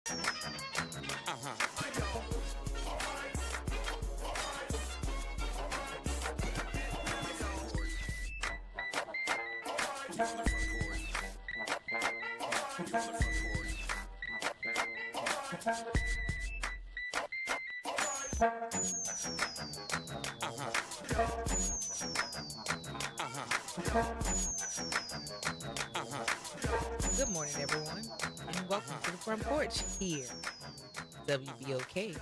Good morning, everyone, and welcome to the Front Porch here, WBOK.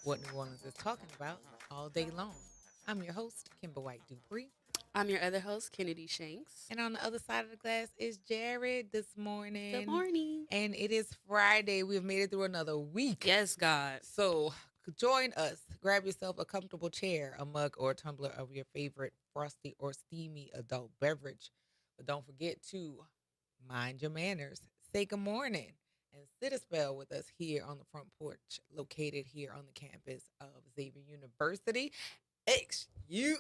What New Orleans is talking about all day long. I'm your host, Kimber White Dupree, I'm your other host, Kennedy Shanks. and on the other side of the glass is Jared this Good morning. morning. And it is Friday. We've made it through another week. Yes, God. So join us. Grab yourself a comfortable chair, a mug, or a tumbler of your favorite frosty or steamy adult beverage. But don't forget to mind your manners, say good morning, and sit a spell with us here on the front porch, located here on the campus of Xavier University. Excuse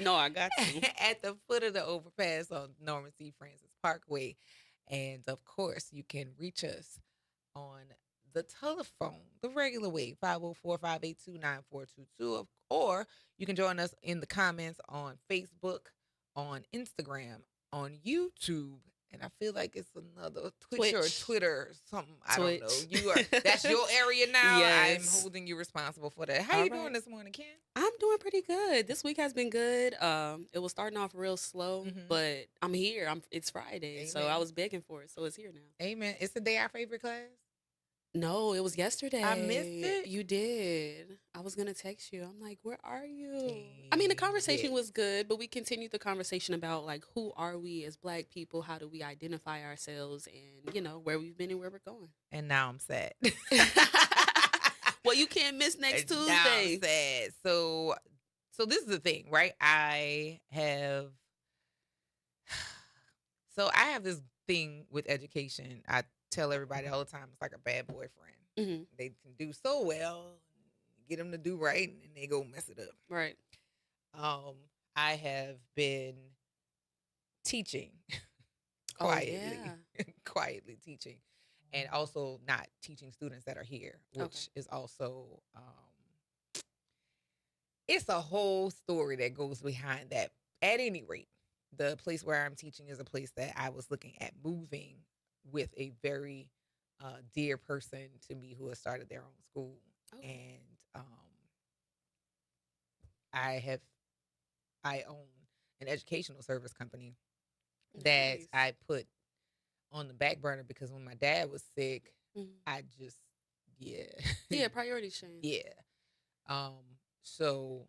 No, I got you. at the foot of the overpass on Norman C. Francis Parkway. And of course, you can reach us on the telephone, the regular way, 504-582-9422. Or you can join us in the comments on Facebook, on Instagram, on YouTube. And I feel like it's another Twitch or Twitter, something. I don't know. You are that's your area now. Yes. I'm holding you responsible for that. How All you right. doing this morning, Ken? I'm doing pretty good. This week has been good. It was starting off real slow, but I'm here. It's Friday, so Amen. I was begging for it, so it's here now. Amen. It's the day our favorite class. No, it was yesterday. I missed it. You did. I was gonna text you. I'm like, where are you? I mean, the conversation was good, but we continued the conversation about like who are we as Black people? How do we identify ourselves, and where we've been and where we're going. And now I'm sad. Well, you can't miss next Now Tuesday. I'm sad. So this is the thing, right? I have this thing with education. I tell everybody all the time it's like a bad boyfriend. Mm-hmm. They can do so well, get them to do right, and then they go mess it up. Right. I have been teaching quietly, quietly teaching, and also not teaching students that are here, which is also it's a whole story that goes behind that. At any rate, the place where I'm teaching is a place that I was looking at moving with a very dear person to me who has started their own school. And I own an educational service company that I put on the back burner because when my dad was sick, I just priorities change. So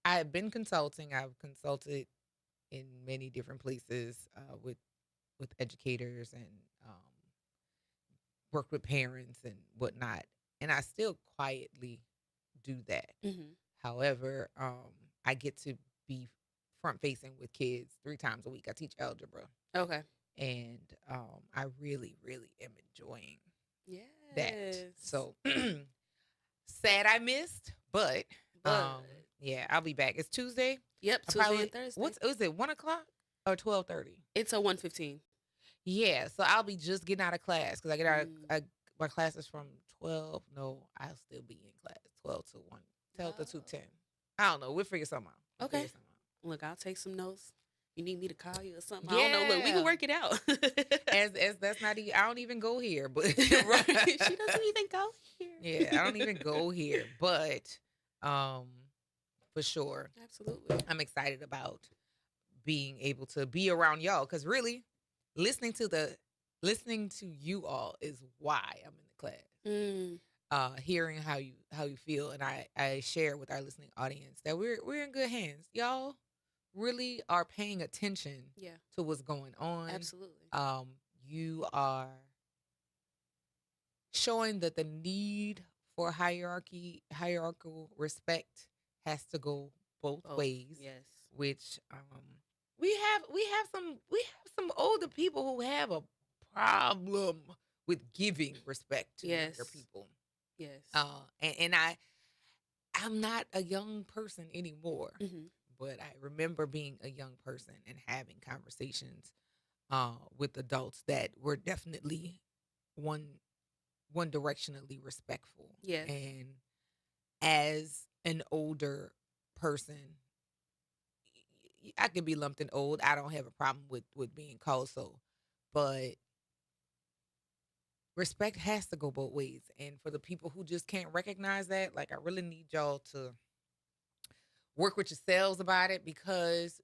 I have been consulting. I've consulted in many different places with educators and worked with parents and whatnot, and I still quietly do that. However, I get to be front facing with kids 3 times a week. I teach algebra. Okay. And I really, really am enjoying Yes. that. So sad I missed, but yeah, I'll be back. It's Tuesday. Yep, Tuesday and Thursday. Is it 1:00 or 12:30? It's a 1:15. Yeah, so I'll be just getting out of class because I get out of my class is from 12. No, I'll still be in class 12 to 1, 12 to 2:10. I don't know. We'll figure something out. Okay. Look, I'll take some notes. You need me to call you or something? Yeah. I don't know. Look, we can work it out. as that's not even, I don't even go here, but right. She doesn't even go here. Yeah, I don't even go here, but for sure. Absolutely. I'm excited about being able to be around y'all because really listening to you all is why I'm in the class. Hearing how you feel, and I share with our listening audience that we're in good hands. Y'all really are paying attention to what's going on. Absolutely. You are showing that the need for hierarchical respect has to go both ways. Yes. Which we have some older people who have a problem with giving respect to younger people. Yes. And I'm not a young person anymore, but I remember being a young person and having conversations with adults that were definitely one one directionally respectful. Yes. And as an older person, I could be lumped in old. I don't have a problem with being called so, but respect has to go both ways. And for the people who just can't recognize that, like I really need y'all to work with yourselves about it, because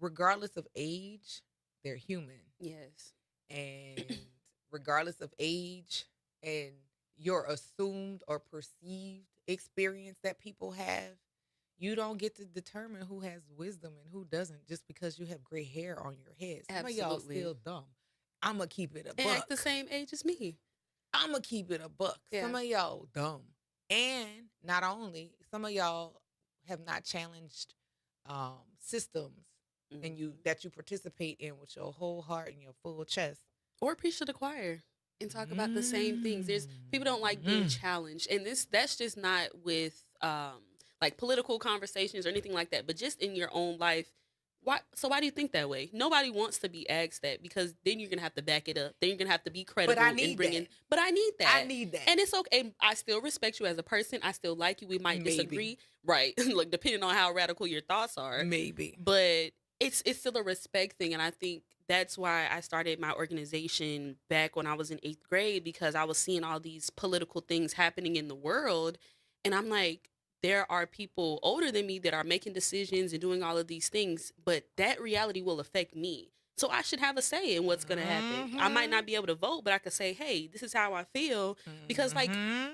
regardless of age, they're human. Yes. And regardless of age and your assumed or perceived experience that people have, you don't get to determine who has wisdom and who doesn't just because you have gray hair on your head. Some of y'all Absolutely. still dumb. I'm going to keep it a And act the buck. same age as me. I'm going to keep it a buck. Yeah. Some of y'all dumb. And not only, some of y'all have not challenged systems and you Mhm. that you participate in with your whole heart and your full chest. Or preach to the choir and talk about the same things. There's people don't like being Mm. challenged, and that's just not with like political conversations or anything like that, but just in your own life. Why do you think that way? Nobody wants to be asked that, because then you're gonna have to back it up. Then you're gonna have to be But I credible and need bring that. in. But I need I that. need that. And it's okay. I still respect you as a person. I still like you. We might Maybe. disagree, right? Like depending on how radical your thoughts are. Maybe. But it's still a respect thing, and I think that's why I started my organization back when I was in 8th grade, because I was seeing all these political things happening in the world, and I'm like, there are people older than me that are making decisions and doing all of these things, but that reality will affect me. So I should have a say in what's going to happen. I might not be able to vote, but I could say, "Hey, this is how I feel," because like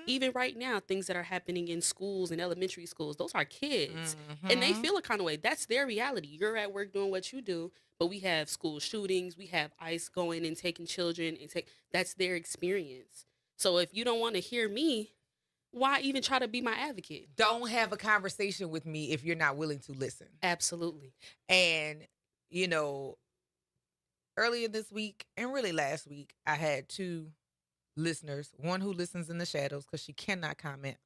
even right now, things that are happening in schools and elementary schools, those are kids. And they feel a kind of way. That's their reality. You're at work doing what you do, but we have school shootings, we have ICE going and taking children and that's their experience. So if you don't want to hear me, why even try to be my advocate? Don't have a conversation with me if you're not willing to listen. Absolutely. And you know, earlier this week and really last week, I had two listeners. One who listens in the shadows because she cannot comment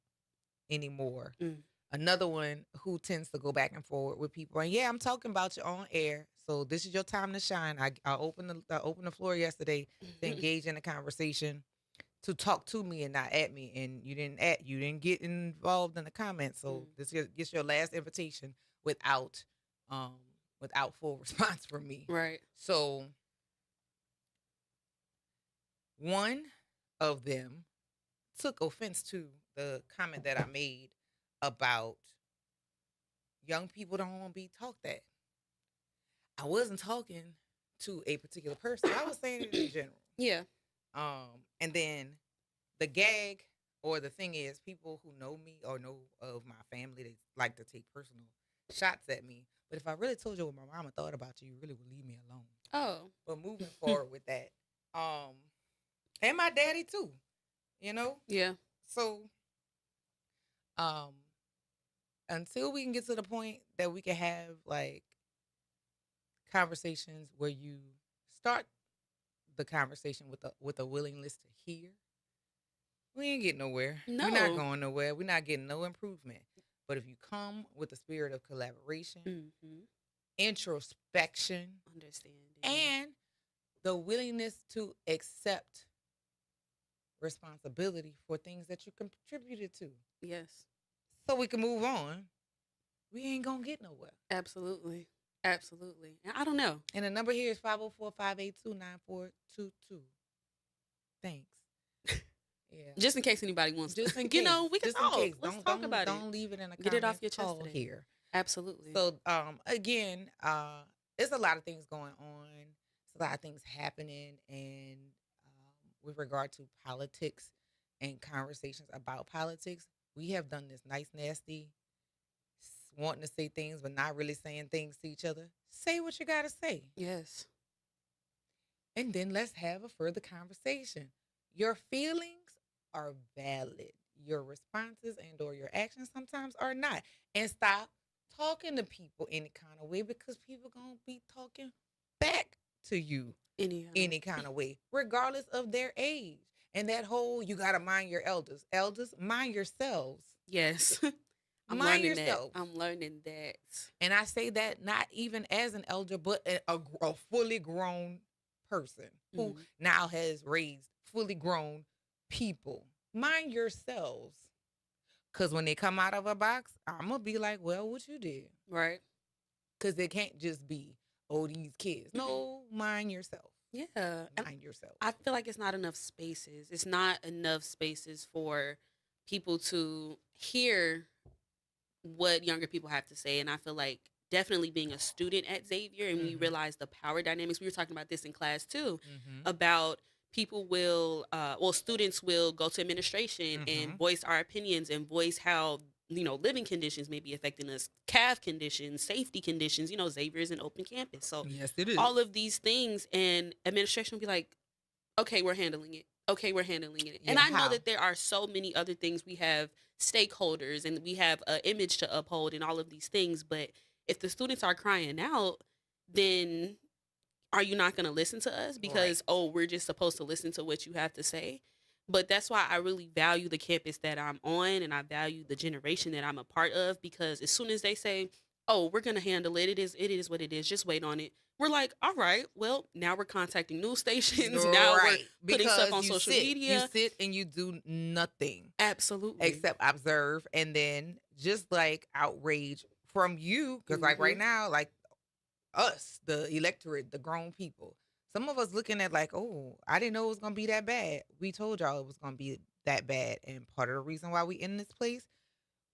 anymore. Mm. Another one who tends to go back and forward with people. And yeah, I'm talking about you on air. So this is your time to shine. I opened the floor yesterday to engage in a conversation, to talk to me and not at me. And you didn't get involved in the comments. So this gets your last invitation without um without full response from me. Right. So one of them took offense to the comment that I made about young people don't want to be talked at. I wasn't talking to a particular person. I was saying it in general. Yeah. And then the gag or the thing is, people who know me or know of my family, they like to take personal shots at me. But if I really told you what my mama thought about you, you really would leave me alone. Oh. But moving forward with that, and my daddy too, you know. Yeah. So, until we can get to the point that we can have like conversations where you start the conversation with a willingness to hear, we ain't getting nowhere. No. We're not going nowhere. We're not getting no improvement. But if you come with the spirit of collaboration, introspection, understanding, and the willingness to accept responsibility for things that you contributed to, yes, so we can move on, we ain't gonna get nowhere. Absolutely. Absolutely. And I don't know. And the number here is 504-582-9422. Thanks. Yeah. Just in case anybody wants Just in to. case. You know, we can just talk. In case. Let's don't, talk don't, about don't it. leave it in a Get it off your chest call today. here. Absolutely. So again, there's a lot of things going on. There's a lot of things happening, and with regard to politics and conversations about politics, we have done this nice, nasty, wanting to say things but not really saying things to each other. Say what you gotta say. Yes. And then let's have a further conversation. Your feelings are valid. Your responses and or your actions sometimes are not. And stop talking to people any kind of way, because people gonna be talking back to you any kind of way, regardless of their age. And that whole, you gotta mind your elders. Elders, mind yourselves. Yes. Mind yourself. I'm learning that. And I say that not even as an elder, but a fully grown person who Mm. now has raised fully grown people. Mind yourselves. Because when they come out of a box, I'm going to be like, well, what you did? Right. Because it can't just be, oh, these kids. No, mind yourself. Yeah. And Mind yourself. I feel like it's not enough spaces. It's not enough spaces for people to hear what younger people have to say. And I feel like definitely being a student at Xavier and we realize the power dynamics. We were talking about this in class too, about people will, students will go to administration and voice our opinions and voice how, living conditions may be affecting us, CAF conditions, safety conditions. Xavier is an open campus. So yes, it is. all of these things, and administration will be like, okay, we're handling it. Okay, we're handling it. And I know that there are so many other things. We have stakeholders and we have an image to uphold and all of these things. But if the students are crying out, then are you not going to listen to us? Because, we're just supposed to listen to what you have to say. But that's why I really value the campus that I'm on and I value the generation that I'm a part of, because as soon as they say, oh, we're going to handle it. It is what it is. Just wait on it. We're like, all right, well, now we're contacting news stations. Now we're putting stuff on social media. You sit and you do nothing. Absolutely. Except observe and then just like outrage from you. Because like right now, like us, the electorate, the grown people, some of us looking at like, oh, I didn't know it was going to be that bad. We told y'all it was going to be that bad. And part of the reason why we in this place,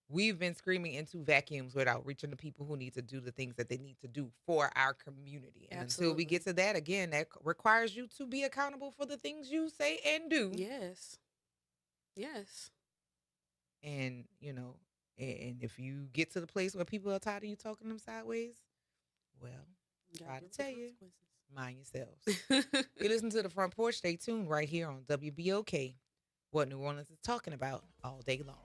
we've been screaming into vacuums without reaching the people who need to do the things that they need to do for our community. And until we get to that, again, that requires you to be accountable for the things you say and do. Yes. Yes. And, and if you get to the place where people are tired of you talking them sideways, well, try to tell you, mind yourselves. You listen to the Front Porch. Stay tuned right here on WBOK, what New Orleans is talking about all day long.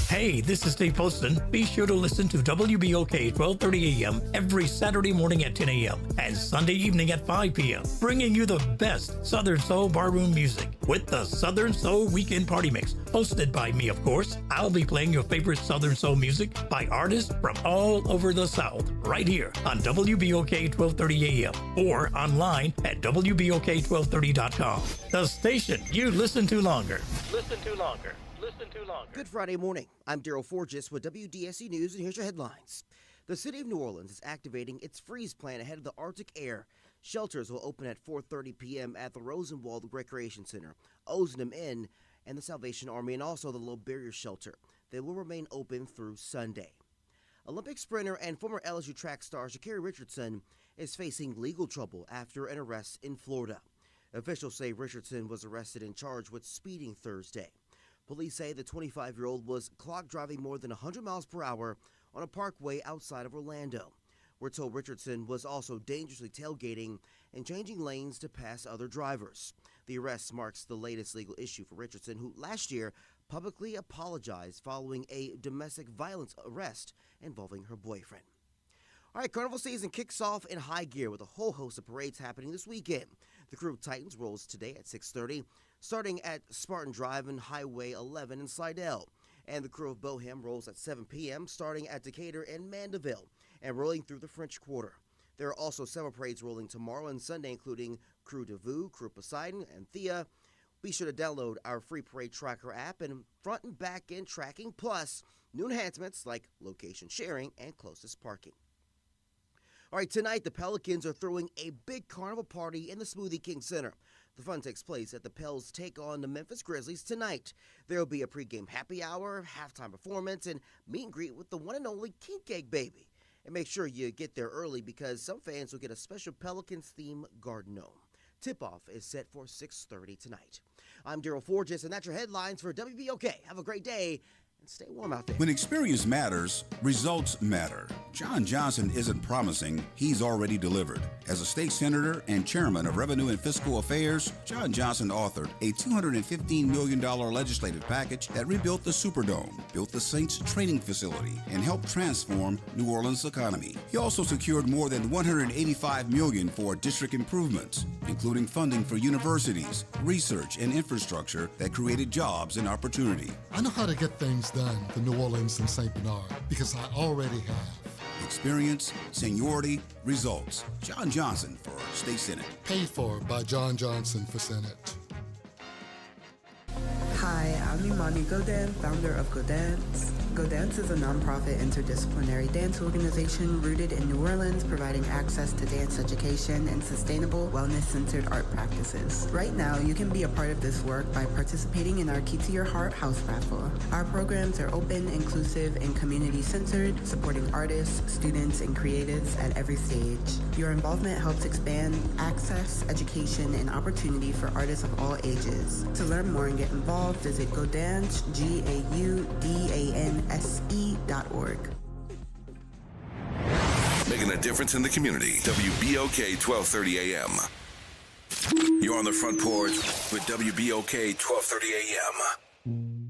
Hey, this is Dave Poston. Be sure to listen to WBOK 1230 AM every Saturday morning at 10 a.m. and Sunday evening at 5 p.m., bringing you the best Southern Soul barroom music with the Southern Soul Weekend Party Mix, hosted by me, of course. I'll be playing your favorite Southern Soul music by artists from all over the South, right here on WBOK 1230 AM or online at WBOK1230.com. The station you listen to longer. Listen to longer. Listen to longer. Good Friday morning. I'm Daryl Forgis with WDSC News, and here's your headlines. The city of New Orleans is activating its freeze plan ahead of the Arctic Air. Shelters will open at 4:30 p.m. at the Rosenwald Recreation Center, Ozanam Inn, and the Salvation Army, and also the Low Barrier Shelter. They will remain open through Sunday. Olympic sprinter and former LSU track star Sha'Carri Richardson is facing legal trouble after an arrest in Florida. Officials say Richardson was arrested and charged with speeding Thursday. Police say the 25-year-old was clock driving more than 100 miles per hour on a parkway outside of Orlando. We're told Richardson was also dangerously tailgating and changing lanes to pass other drivers. The arrest marks the latest legal issue for Richardson, who last year publicly apologized following a domestic violence arrest involving her boyfriend. All right, Carnival season kicks off in high gear with a whole host of parades happening this weekend. The Crew of Titans rolls today at 6:30, starting at Spartan Drive and Highway 11 in Slidell. And the Crew of Bohem rolls at 7 p.m., starting at Decatur and Mandeville, and rolling through the French Quarter. There are also several parades rolling tomorrow and Sunday, including Crew de Vue, Crew Poseidon, and Thea. Be sure to download our free parade tracker app and front and back end tracking, plus new enhancements like location sharing and closest parking. All right, tonight the Pelicans are throwing a big carnival party in the Smoothie King Center. The fun takes place at the Pels take on the Memphis Grizzlies tonight. There will be a pregame happy hour, halftime performance, and meet and greet with the one and only King Cake Baby. And make sure you get there early because some fans will get a special Pelicans-themed garden gnome. Tip-off is set for 6:30 tonight. I'm Daryl Forgis, and that's your headlines for WBOK. Have a great day, and stay warm out there. When experience matters, results matter. John Johnson isn't promising, he's already delivered. As a state senator and chairman of Revenue and Fiscal Affairs, John Johnson authored a $215 million legislative package that rebuilt the Superdome, built the Saints training facility, and helped transform New Orleans' economy. He also secured more than $185 million for district improvements, including funding for universities, research, and infrastructure that created jobs and opportunity. I know how to get things done for New Orleans and St. Bernard because I already have. Experience, seniority, results. John Johnson for State Senate. Paid for by John Johnson for Senate. Hi, I'm Imani Godan, founder of GoDance. GoDance is a nonprofit interdisciplinary dance organization rooted in New Orleans, providing access to dance education and sustainable, wellness-centered art practices. Right now, you can be a part of this work by participating in our Key to Your Heart house raffle. Our programs are open, inclusive, and community-centered, supporting artists, students, and creatives at every stage. Your involvement helps expand access, education, and opportunity for artists of all ages. To learn more and get involved, visit GoDance, GAUDANSE.org. Making a difference in the community. WBOK 1230 AM. You're on the front porch with WBOK 1230 AM.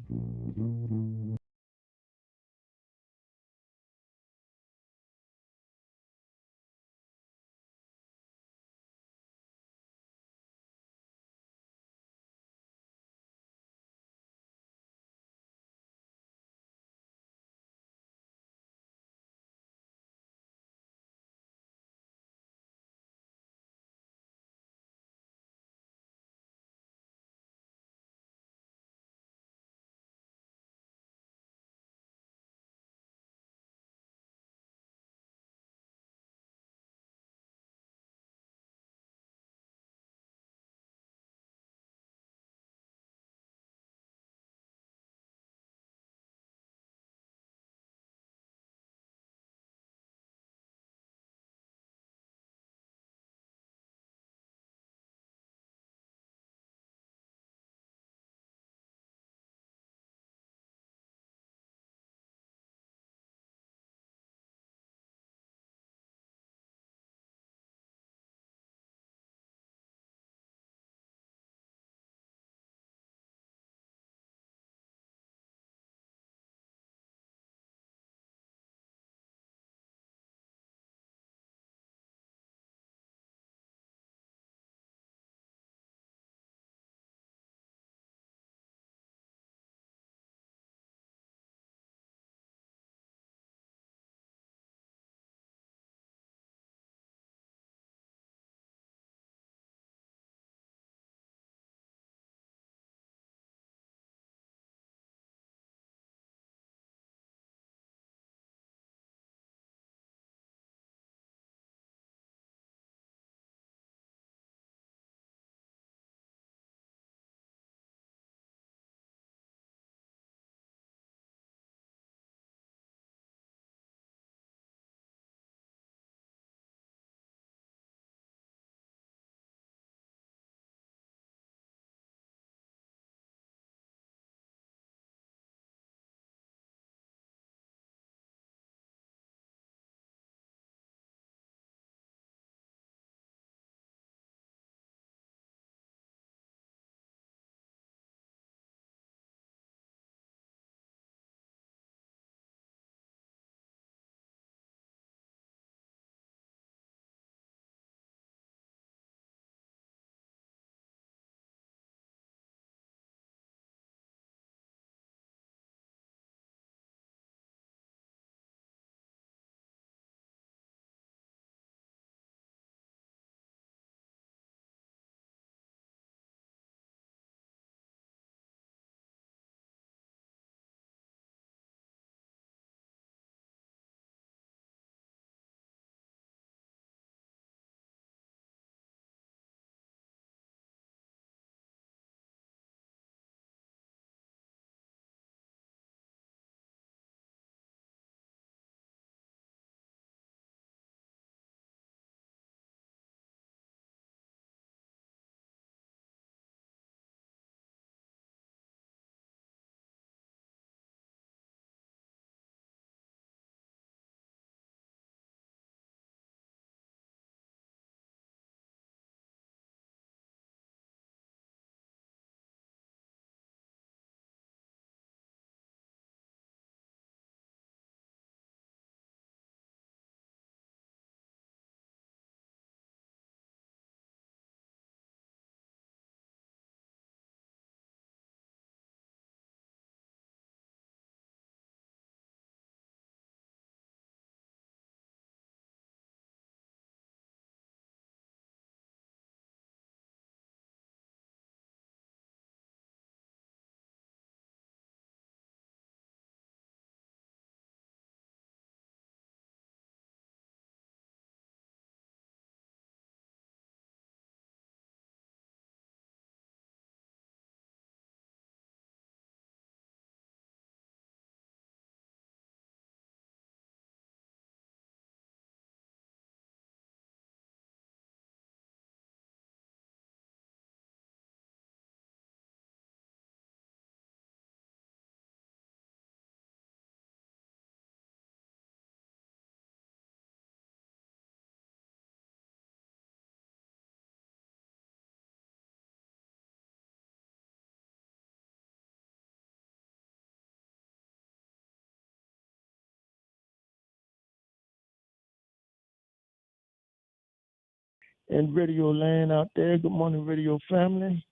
and Radio Land out there. Good morning, Radio Family.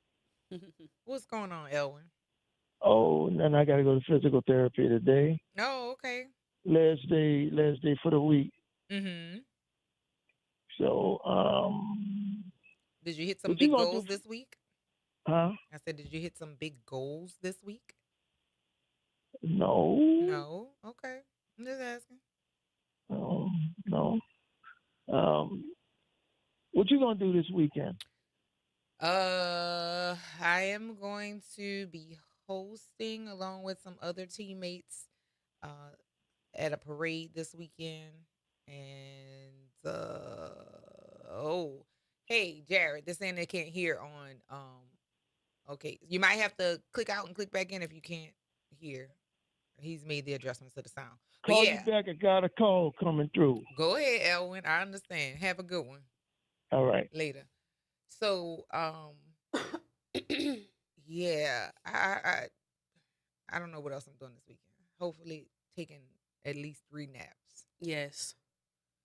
What's going on, Elwin? Oh, and then I got to go to physical therapy today. Oh, okay. Last day for the week. Mm-hmm. So, Did you hit some what you big gonna goals do? this week? Huh? I said, did you hit some big goals this week? No. No. Okay. I'm just asking. No. What you gonna do this weekend? I am going to be hosting along with some other teammates at a parade this weekend. And hey, Jared, this saying they can't hear on okay. You might have to click out and click back in if you can't hear. He's made the adjustments to the sound. But Call yeah, you back. I got a call coming through. go ahead, Elwin. I understand. Have a good one. All right. Later. So, yeah, I don't know what else I'm doing this weekend. Hopefully, taking at least 3 naps. Yes.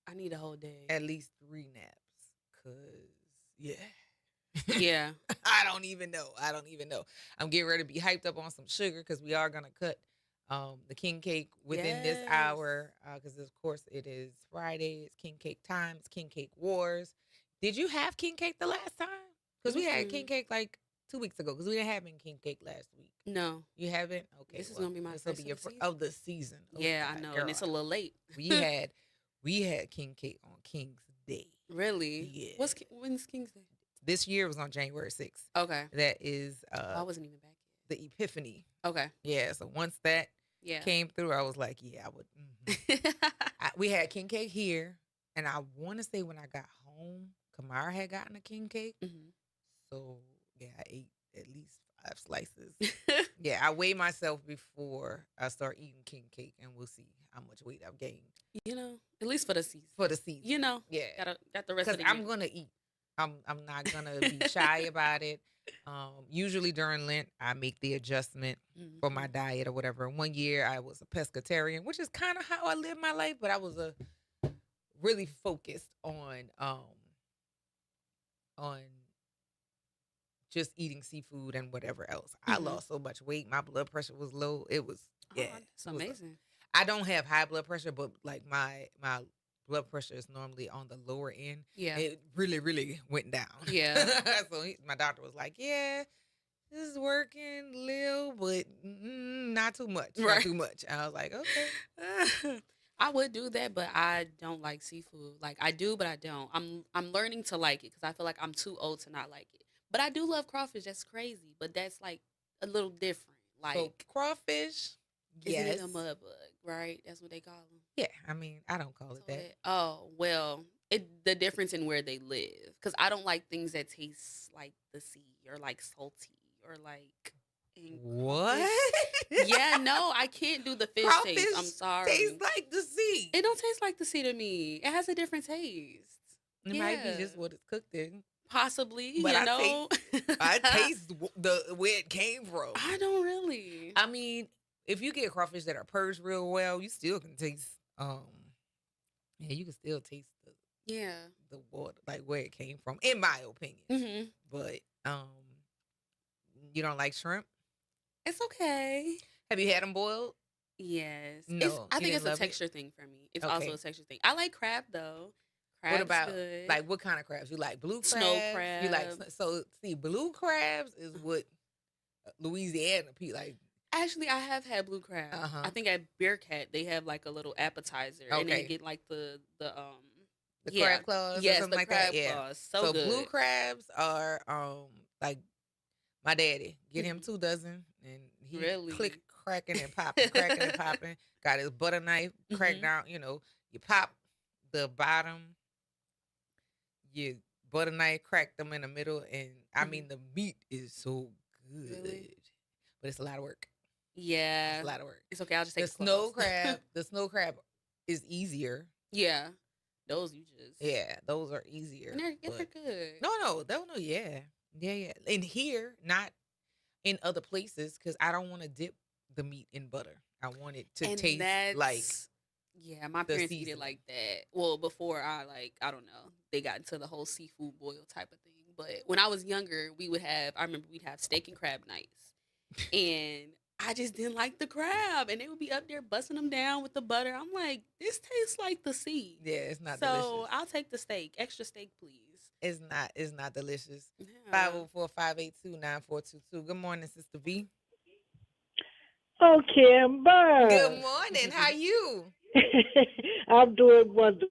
I need a whole day. At least 3 naps, cause yeah. Yeah. I don't even know. I'm getting ready to be hyped up on some sugar because we are gonna cut the king cake within this hour. Because of course it is Friday. It's king cake time. It's king cake wars. Did you have king cake the last time? Because we had king cake like 2 weeks ago. Because we didn't have any king cake last week. No. You haven't? Okay. This is gonna be my first of the season. Oh, yeah, I know, girl. and it's a little late. we had king cake on King's Day. Really? Yeah. When's King's Day? This year was on January 6th. Okay. That is I wasn't even back yet. The Epiphany. Okay. Yeah. So once that came through, I was like, yeah, I would. We had king cake here, and I want to say when I got home, Kamara had gotten a king cake. Mm-hmm. So yeah, I ate at least 5 slices. Yeah, I weigh myself before I start eating king cake, and we'll see how much weight I've gained. You know, at least for the season. You know, yeah, got the rest of the year. I'm gonna eat. I'm not gonna be shy about it. Usually during Lent, I make the adjustment for my diet or whatever. 1 year, I was a pescatarian, which is kind of how I live my life, but I was really focused on just eating seafood and whatever else. I lost so much weight. My blood pressure was low. It was that's amazing. I don't have high blood pressure, but like my blood pressure is normally on the lower end. Yeah. It really, really went down. Yeah. So my doctor was like, yeah, this is working, Lil, but not too much. Right. Not too much. I was like, okay. I would do that, but I don't like seafood. Like I do, but I don't. I'm learning to like it because I feel like I'm too old to not like it. But I do love crawfish. That's crazy. But that's like a little different. Like so crawfish, isn't it a mud bug, right? That's what they call them. Yeah, I mean, I don't call it that. Oh, well, the difference in where they live. Because I don't like things that taste like the sea or like salty or like. What? Yeah, no, I can't do the fish crawfish taste. I'm sorry. Tastes like the sea. It don't taste like the sea to me. It has a different taste. It might be just what it's cooked in. Possibly, but I I taste where it came from. I don't really. I mean, if you get crawfish that are purged real well, you still can taste. You can still taste the water, like where it came from, in my opinion. Mm-hmm. But you don't like shrimp? It's okay. Have you had them boiled? Yes. No, I think it's a texture thing for me. It's also a texture thing. I like crab though. Crab's what about good. like what kind of crabs? You like blue crabs? Snow crab. You like blue crabs is what Louisiana like. Actually, I have had blue crab. I think at Bearcat they have like a little appetizer, and they get like the crab claws, yes, or something the like crab that. Yeah. claws. So good. Blue crabs are like my daddy. Get him 2 dozen, and he cracking and popping. Got his butter knife, cracked down. You know, you pop the bottom. You butter knife, crack them in the middle, and I mean the meat is so good, but it's a lot of work. Yeah, it's a lot of work. It's okay. I'll just take the snow crab. The snow crab is easier. Yeah, those those are easier. And they're good. No, yeah. In here, not in other places, because I don't want to dip the meat in butter. I want it to taste like Yeah, my the parents eat it seasoning. like that. Well, before I don't know, they got into the whole seafood boil type of thing. But when I was younger, I remember we'd have steak and crab nights. And I just didn't like the crab. And they would be up there busting them down with the butter. I'm like, this tastes like the sea. Yeah, it's not So delicious. I'll take the steak. Extra steak, please. It's not delicious. Yeah. 504-582-9422. Good morning, Sister V. Oh, Kimber. Good morning. How you? I'm doing wonderful.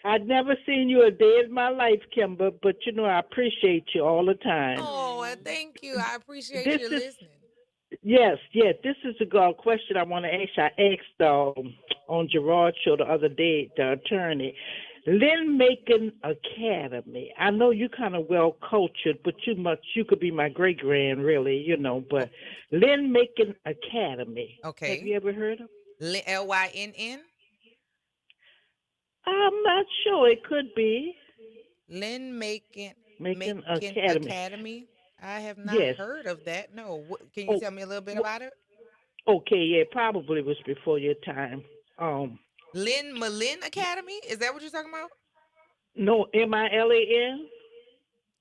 I'd never seen you a day in my life, Kimber, but you know I appreciate you all the time. Oh, Oh. and thank you. I appreciate This you is listening. yes. This is a question I want to ask. I asked on Gerard's show the other day, the attorney. Lynn Macon Academy. I know you kind of well cultured, but you could be my great grand, really, But Lynn Macon Academy. Have Okay. you ever heard of? Lynn? I'm not sure. It could be Lynn Macon Macon Macon Academy. Academy. I have not Yes. heard of that. No. Can you Oh, tell me a little bit wh- about it? okay. Yeah, probably was before your time. Um, Lynn Malin Academy? Is that what you're talking about? no, Milin.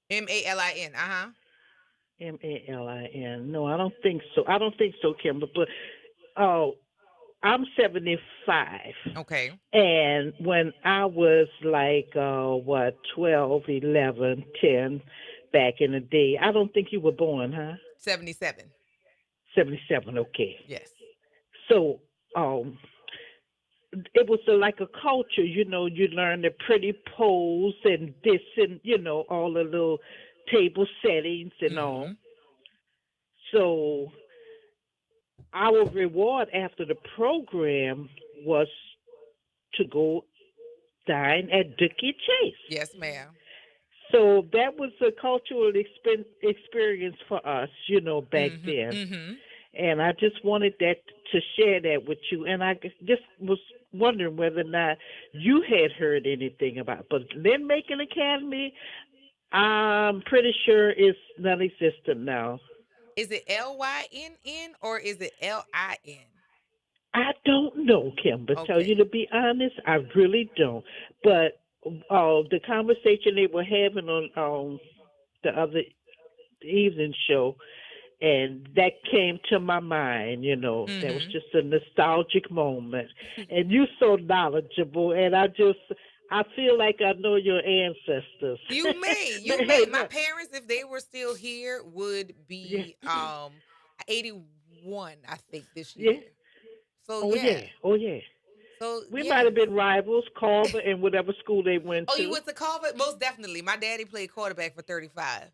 Malin. Uh-huh. Malin. No, I don't think so. I don't think so, Kimber. But oh, I'm 75. Okay. And when I was like, 12, 11, 10, back in the day, I don't think you were born, huh? 77. 77, okay. Yes. So, it was like a culture, you learn the pretty pose and this and, all the little table settings and all. Mm-hmm. So, our reward after the program was to go dine at Dookie Chase. Yes, ma'am. So that was a cultural experience for us, back Mm-hmm. then. Mm-hmm. And I just wanted that to share that with you. And I just was wondering whether or not you had heard anything about. But Lynn Macon Academy, I'm pretty sure is non-existent now. Is it Lynn or is it Lin? I don't know, Kim, but tell you Okay. to be honest, I really don't. But the conversation they were having on the other evening show, and that came to my mind, that was Mm-hmm. just a nostalgic moment. And you're so knowledgeable, and I feel like I know your ancestors. You may. But You may. hey, My look, parents, if they were still here, would yeah, be 81, I think, this yeah, year. So oh yeah. yeah, oh yeah. So We might yeah. have been rivals, Carver, and whatever school they went Oh, you to. went to Carver? Most definitely. My daddy played quarterback for 35.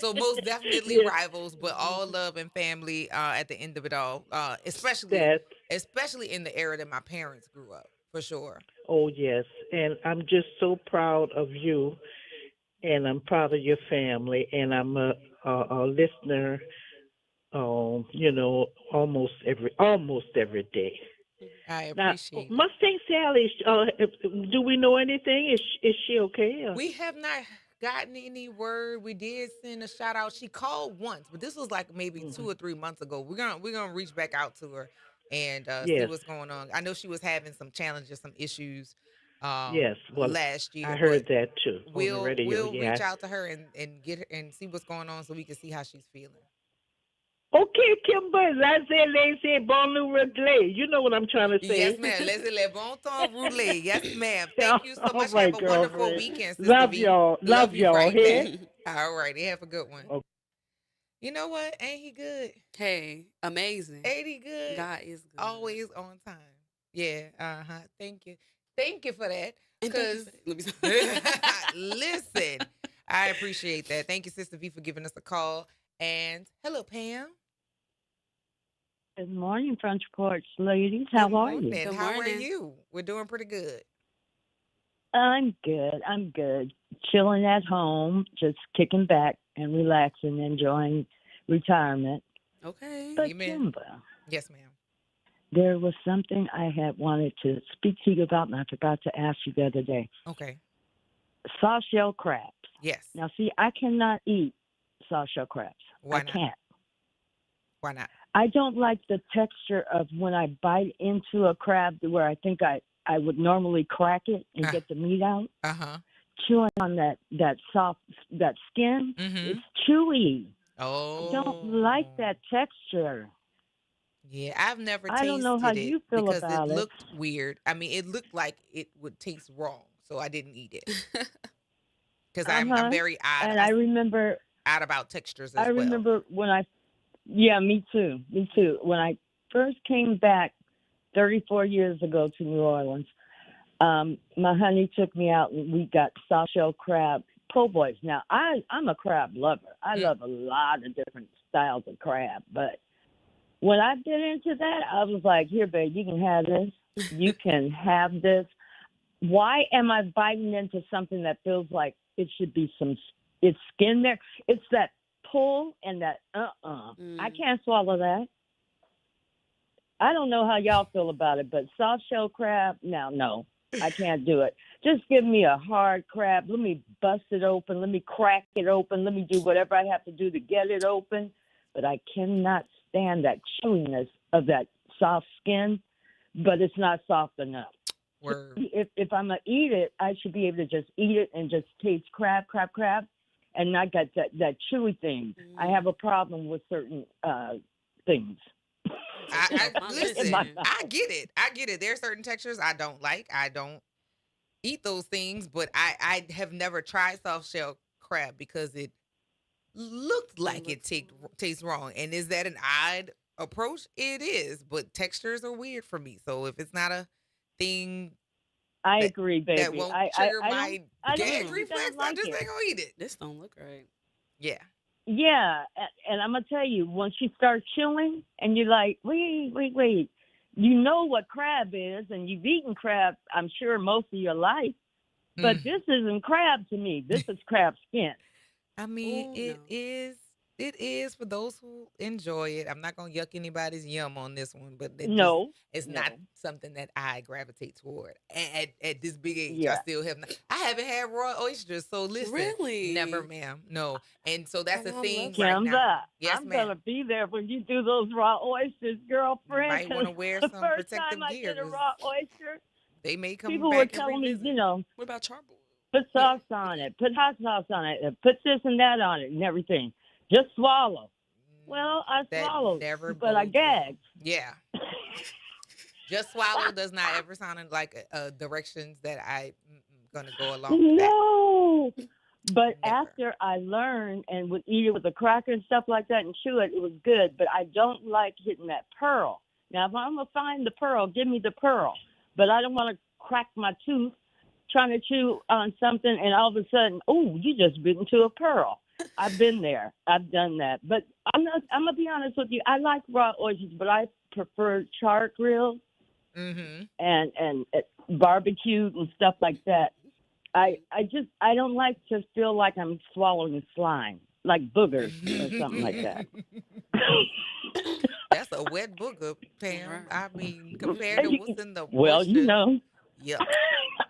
So most definitely Yeah, rivals, but all love and family at the end of it all. Especially that. especially in the era that my parents grew up, for sure. Oh yes, and I'm just so proud of you, and I'm proud of your family, and I'm a listener. Almost every day. I Now, appreciate it. Mustang Sally, do we know anything? Is she okay? We have not gotten any word. We did send a shout out. She called once, but this was like maybe Mhm. 2 or 3 months ago. We're gonna reach back out to her and see Yes, what's going on. I know she was having some challenges, some issues yes. Well, last I year, but heard that too on the we'll radio. we'll Yeah. reach out to her and get her and see what's going on so we can see how she's feeling. Okay, Kimber, laissez bon reglé. You know what I'm trying to Yes, say. ma'am. Laissez le bon temps rouler. Yes, ma'am. Thank you so All much. Have right, a wonderful girlfriend. weekend, Sister Love V. y'all. Love Love you y'all. right Here. back. All righty. Have a good one. You know what? Ain't he good? Hey, amazing. Ain't he good? God is good. Always on time. Yeah. Thank you. Thank you for that. And thank you Cause for that. Let me stop. listen, I appreciate that. Thank you, Sister V, for giving us a call. And hello, Pam. Good morning, Front Porch ladies. Good How are you? morning. Good How are morning. you? We're doing pretty good. I'm good. I'm good. Chilling at home, just kicking back and relaxing, enjoying retirement. Okay. But Amen. Kimber, Yes, ma'am. there was something I had wanted to speak to you about, and I forgot to ask you the other day. Okay. Soft shell crabs. Yes. Now, see, I cannot eat soft shell crabs. Why I not? can't. Why not? I don't like the texture of when I bite into a crab where I think I would normally crack it and get the meat out. Uh-huh. Chewing on that soft skin, it's chewy. Oh. I don't like that texture. Yeah, I've never I don't know how tasted it you feel because it about it. looked weird. I mean, it looked like it would taste wrong, so I didn't eat it. Because I'm very odd. And I remember odd about textures I as well. remember yeah, me too. When I first came back 34 years ago to New Orleans, my honey took me out and we got soft shell crab po' boys. Now, I'm a crab lover. I love a lot of different styles of crab. But when I bit into that, I was like, here, babe, you can have this. You can have this. Why am I biting into something that feels like it should be it's skin there? It's that pull and that I can't swallow that. I don't know how y'all feel about it, but soft shell crab, no, I can't do it. Just give me a hard crab. Let me bust it open. Let me crack it open. Let me do whatever I have to do to get it open. But I cannot stand that chewiness of that soft skin, but it's not soft enough. Word. If I'm going to eat it, I should be able to just eat it and just taste crab, and not get that chewy thing. I have a problem with certain things. Listen, I get it. There are certain textures I don't like. I don't eat those things, but I have never tried soft shell crab because it looked like it tastes wrong. And is that an odd approach? It is, but textures are weird for me. So if it's not a thing, I agree, baby. that won't trigger my gag reflex, I just ain't gonna eat it. This don't look right. Yeah. Yeah, and I'm gonna tell you, once you start chewing, and you're like, wait, you know what crab is, and you've eaten crab, I'm sure, most of your life, but this isn't crab to me. This is crab skin. I mean, it is for those who enjoy it. I'm not gonna yuck anybody's yum on this one, but it's not something that I gravitate toward at this big age. Yeah. I still have not. I haven't had raw oysters, so listen, really, never, ma'am, no. And so that's the thing Kimba, right now. Yes, I'm ma'am. gonna be there when you do those raw oysters, girlfriend. You might want to wear the some first protective time gear. I did a raw oyster, They may come people back were and telling me, revisit. What about charcoal? Put sauce on it, put hot sauce on it, put this and that on it, and everything. Just swallow. Well, I swallowed, but I gagged. Yeah. Just swallow does not ever sound like directions that I'm going to go along with. No. But after I learned and would eat it with a cracker and stuff like that and chew it, it was good. But I don't like hitting that pearl. Now, if I'm going to find the pearl, give me the pearl. But I don't want to crack my tooth trying to chew on something and all of a sudden, oh, you just bit into a pearl. I've been there. I've done that. But I'm going to be honest with you. I like raw oysters, but I prefer char grilled and barbecued and stuff like that. I don't like to feel like I'm swallowing slime, like boogers or something like that. That's a wet booger, Pam. I mean, compared to what's in the well, oyster. you know. Yeah.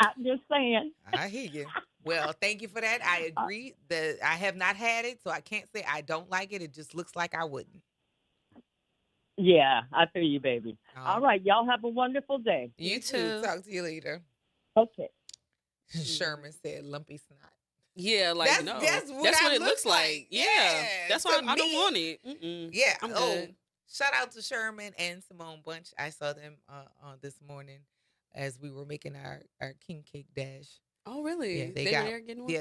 I'm just saying. I hear you. Well, thank you for that. I agree that I have not had it, so I can't say I don't like it. It just looks like I wouldn't. Yeah, I feel you, baby. All right. Y'all have a wonderful day. You too. Talk to you later. Okay. Sherman said lumpy snot. Yeah, like that's what it looks like. Yeah. That's why I don't want it. Yeah. I'm good. Shout out to Sherman and Simone Bunch. I saw them this morning as we were making our king cake dash. Oh, really? Yeah,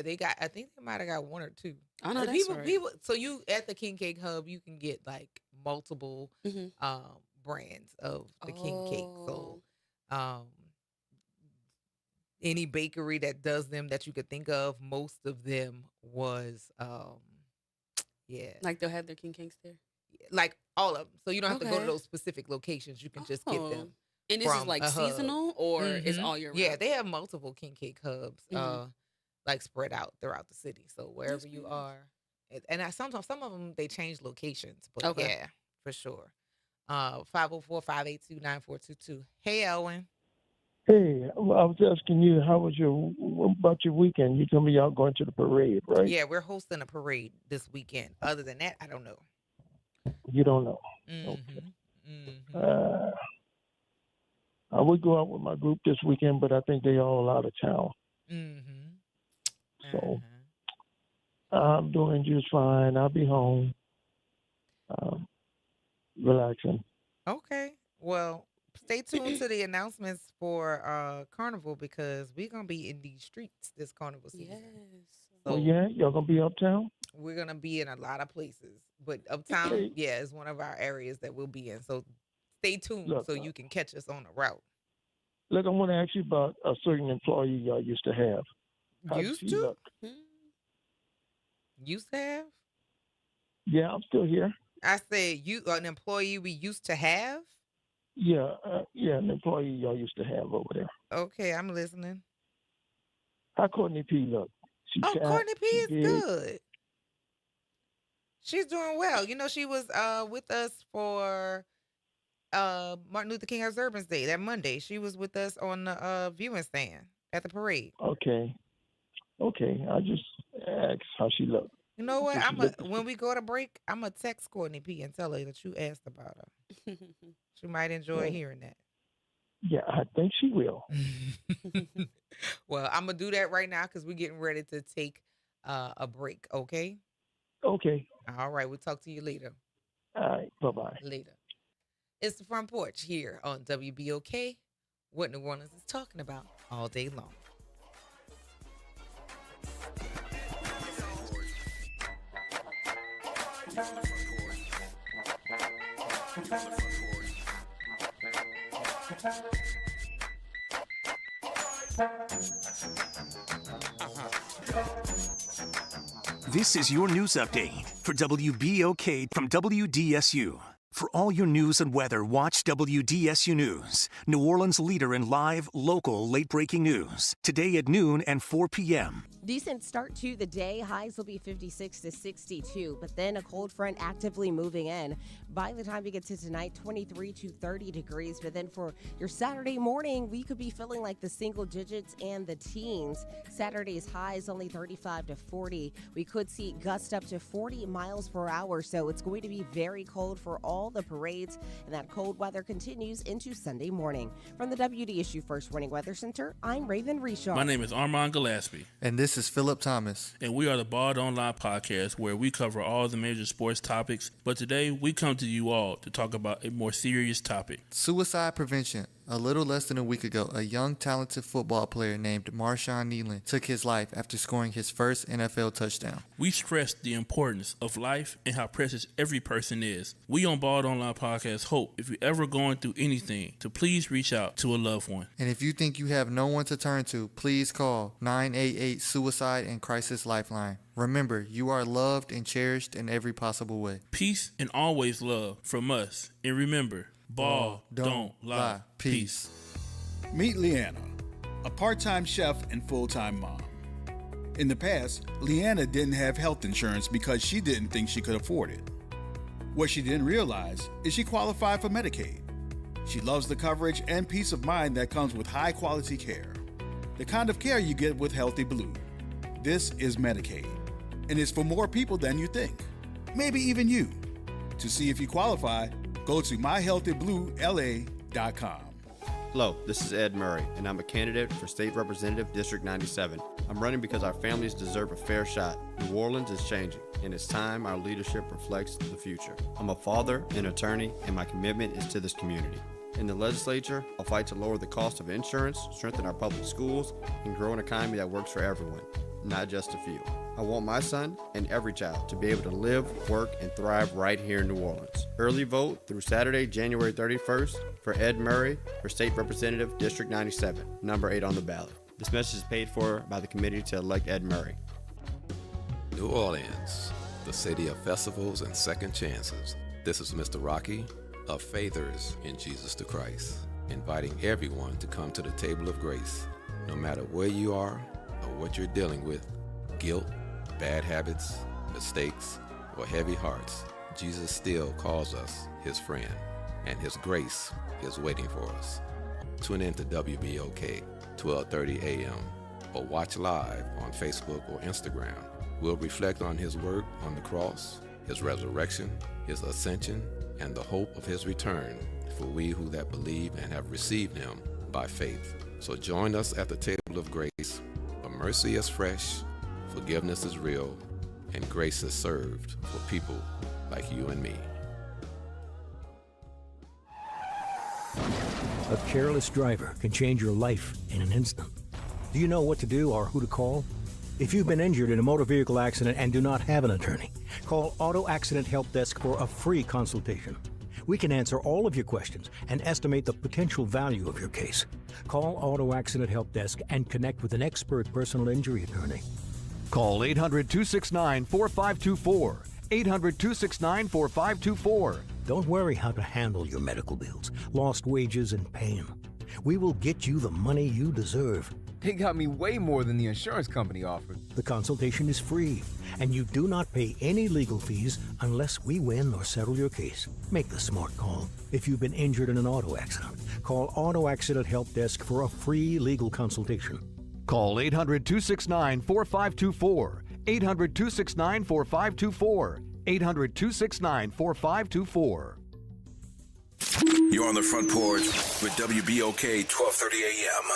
they got. I think they might have got one or two. Oh no, that's right. People. So you at the King Cake Hub, you can get like multiple brands of the king cake. So, any bakery that does them that you could think of, most of them was, like they'll have their king cakes there. Like all of them. So you don't have to go to those specific locations. You can just get them. And this is like seasonal or is all year round? Yeah, they have multiple king cake hubs, like spread out throughout the city. So wherever you are, and sometimes some of them they change locations, but yeah, for sure. 504-582-9422. Hey, Elwin. Hey, well, I was asking you, about your weekend? You told me y'all going to the parade, right? Yeah, we're hosting a parade this weekend. Other than that, I don't know. You don't know. Okay. I would go out with my group this weekend, but I think they all out of town. So I'm doing just fine. I'll be home, relaxing. Okay. Well, stay tuned to the announcements for Carnival because we're gonna be in these streets this Carnival season. Well, yeah, y'all gonna be uptown? We're gonna be in a lot of places, but uptown, Okay. yeah, is one of our areas that we'll be in. So stay tuned Look, so you can catch us on the route. Look, I want to ask you about a certain employee y'all used to have. How does Used he to? look? Used to have? Yeah, I'm still here. I said you an employee we used to have. Yeah, an employee y'all used to have over there. Okay, I'm listening. How Courtney P look? She fat, Courtney P she is big? good. She's doing well. You know, she was with us for Martin Luther King Observance Day that Monday. She was with us on the viewing stand at the parade. Okay. I just asked how she looked. You know what? So when we go to break, I'm gonna text Courtney P and tell her that you asked about her. She might enjoy hearing that. Yeah, I think she will. Well, I'm gonna do that right now because we're getting ready to take a break. Okay. Okay. All right. We'll talk to you later. All right. Bye-bye. Later. It's the Front Porch here on WBOK. What New Orleans is talking about all day long. This is your news update for WBOK from WDSU. For all your news and weather, watch WDSU News, New Orleans' leader in live, local, late-breaking news. Today at noon and 4 p.m. Decent start to the day. Highs will be 56 to 62, but then a cold front actively moving in. By the time we get to tonight, 23 to 30 degrees. But then for your Saturday morning, we could be feeling like the single digits and the teens. Saturday's highs only 35 to 40. We could see gusts up to 40 miles per hour. So it's going to be very cold for all the parades. And that cold weather continues into Sunday morning. From the WDSU First Warning Weather Center, I'm Raven Reshaw. My name is Armand Gillespie. And this is Philip Thomas. And we are the Bald Online podcast where we cover all the major sports topics. But today we come to you all to talk about a more serious topic. Suicide prevention. A little less than a week ago, a young, talented football player named Marshawn Nealon took his life after scoring his first NFL touchdown. We stress the importance of life and how precious every person is. We on Bald Online Podcast hope if you're ever going through anything to please reach out to a loved one. And if you think you have no one to turn to, please call 988 Suicide and Crisis Lifeline. Remember, you are loved and cherished in every possible way. Peace and always love from us. And remember, Ball don't lie. Peace. Meet Leanna, a part-time chef and full-time mom. In the past, Leanna didn't have health insurance because she didn't think she could afford it. What she didn't realize is she qualified for Medicaid. She loves the coverage and peace of mind that comes with high-quality care. The kind of care you get with Healthy Blue. This is Medicaid, and it's for more people than you think. Maybe even you. To see if you qualify, go to myhealthybluela.com. Hello, this is Ed Murray, and I'm a candidate for State Representative District 97. I'm running because our families deserve a fair shot. New Orleans is changing, and it's time our leadership reflects the future. I'm a father, an attorney, and my commitment is to this community. In the legislature, I'll fight to lower the cost of insurance, strengthen our public schools, and grow an economy that works for everyone, not just a few. I want my son and every child to be able to live, work, and thrive right here in New Orleans. Early vote through Saturday, January 31st for Ed Murray for State Representative District 97, number 8 on the ballot. This message is paid for by the committee to elect Ed Murray. New Orleans, the city of festivals and second chances. This is Mr. Rocky of Faithers in Jesus the Christ, inviting everyone to come to the table of grace, no matter where you are or what you're dealing with, guilt, bad habits, mistakes, or heavy hearts. Jesus still calls us his friend, and his grace is waiting for us. Tune in to WBOK, 12:30 a.m., or watch live on Facebook or Instagram. We'll reflect on his work on the cross, his resurrection, his ascension, and the hope of his return for we who that believe and have received him by faith. So join us at the table of grace, where mercy is fresh, forgiveness is real, and grace is served for people like you and me. A careless driver can change your life in an instant. Do you know what to do or who to call? If you've been injured in a motor vehicle accident and do not have an attorney, call Auto Accident Help Desk for a free consultation. We can answer all of your questions and estimate the potential value of your case. Call Auto Accident Help Desk and connect with an expert personal injury attorney. Call 800-269-4524. 800-269-4524. Don't worry how to handle your medical bills, lost wages, and pain. We will get you the money you deserve. They got me way more than the insurance company offered. The consultation is free, and you do not pay any legal fees unless we win or settle your case. Make the smart call. If you've been injured in an auto accident, call Auto Accident Help Desk for a free legal consultation. Call 800-269-4524. 800-269-4524. 800-269-4524. You're on the front porch with WBOK 1230 AM.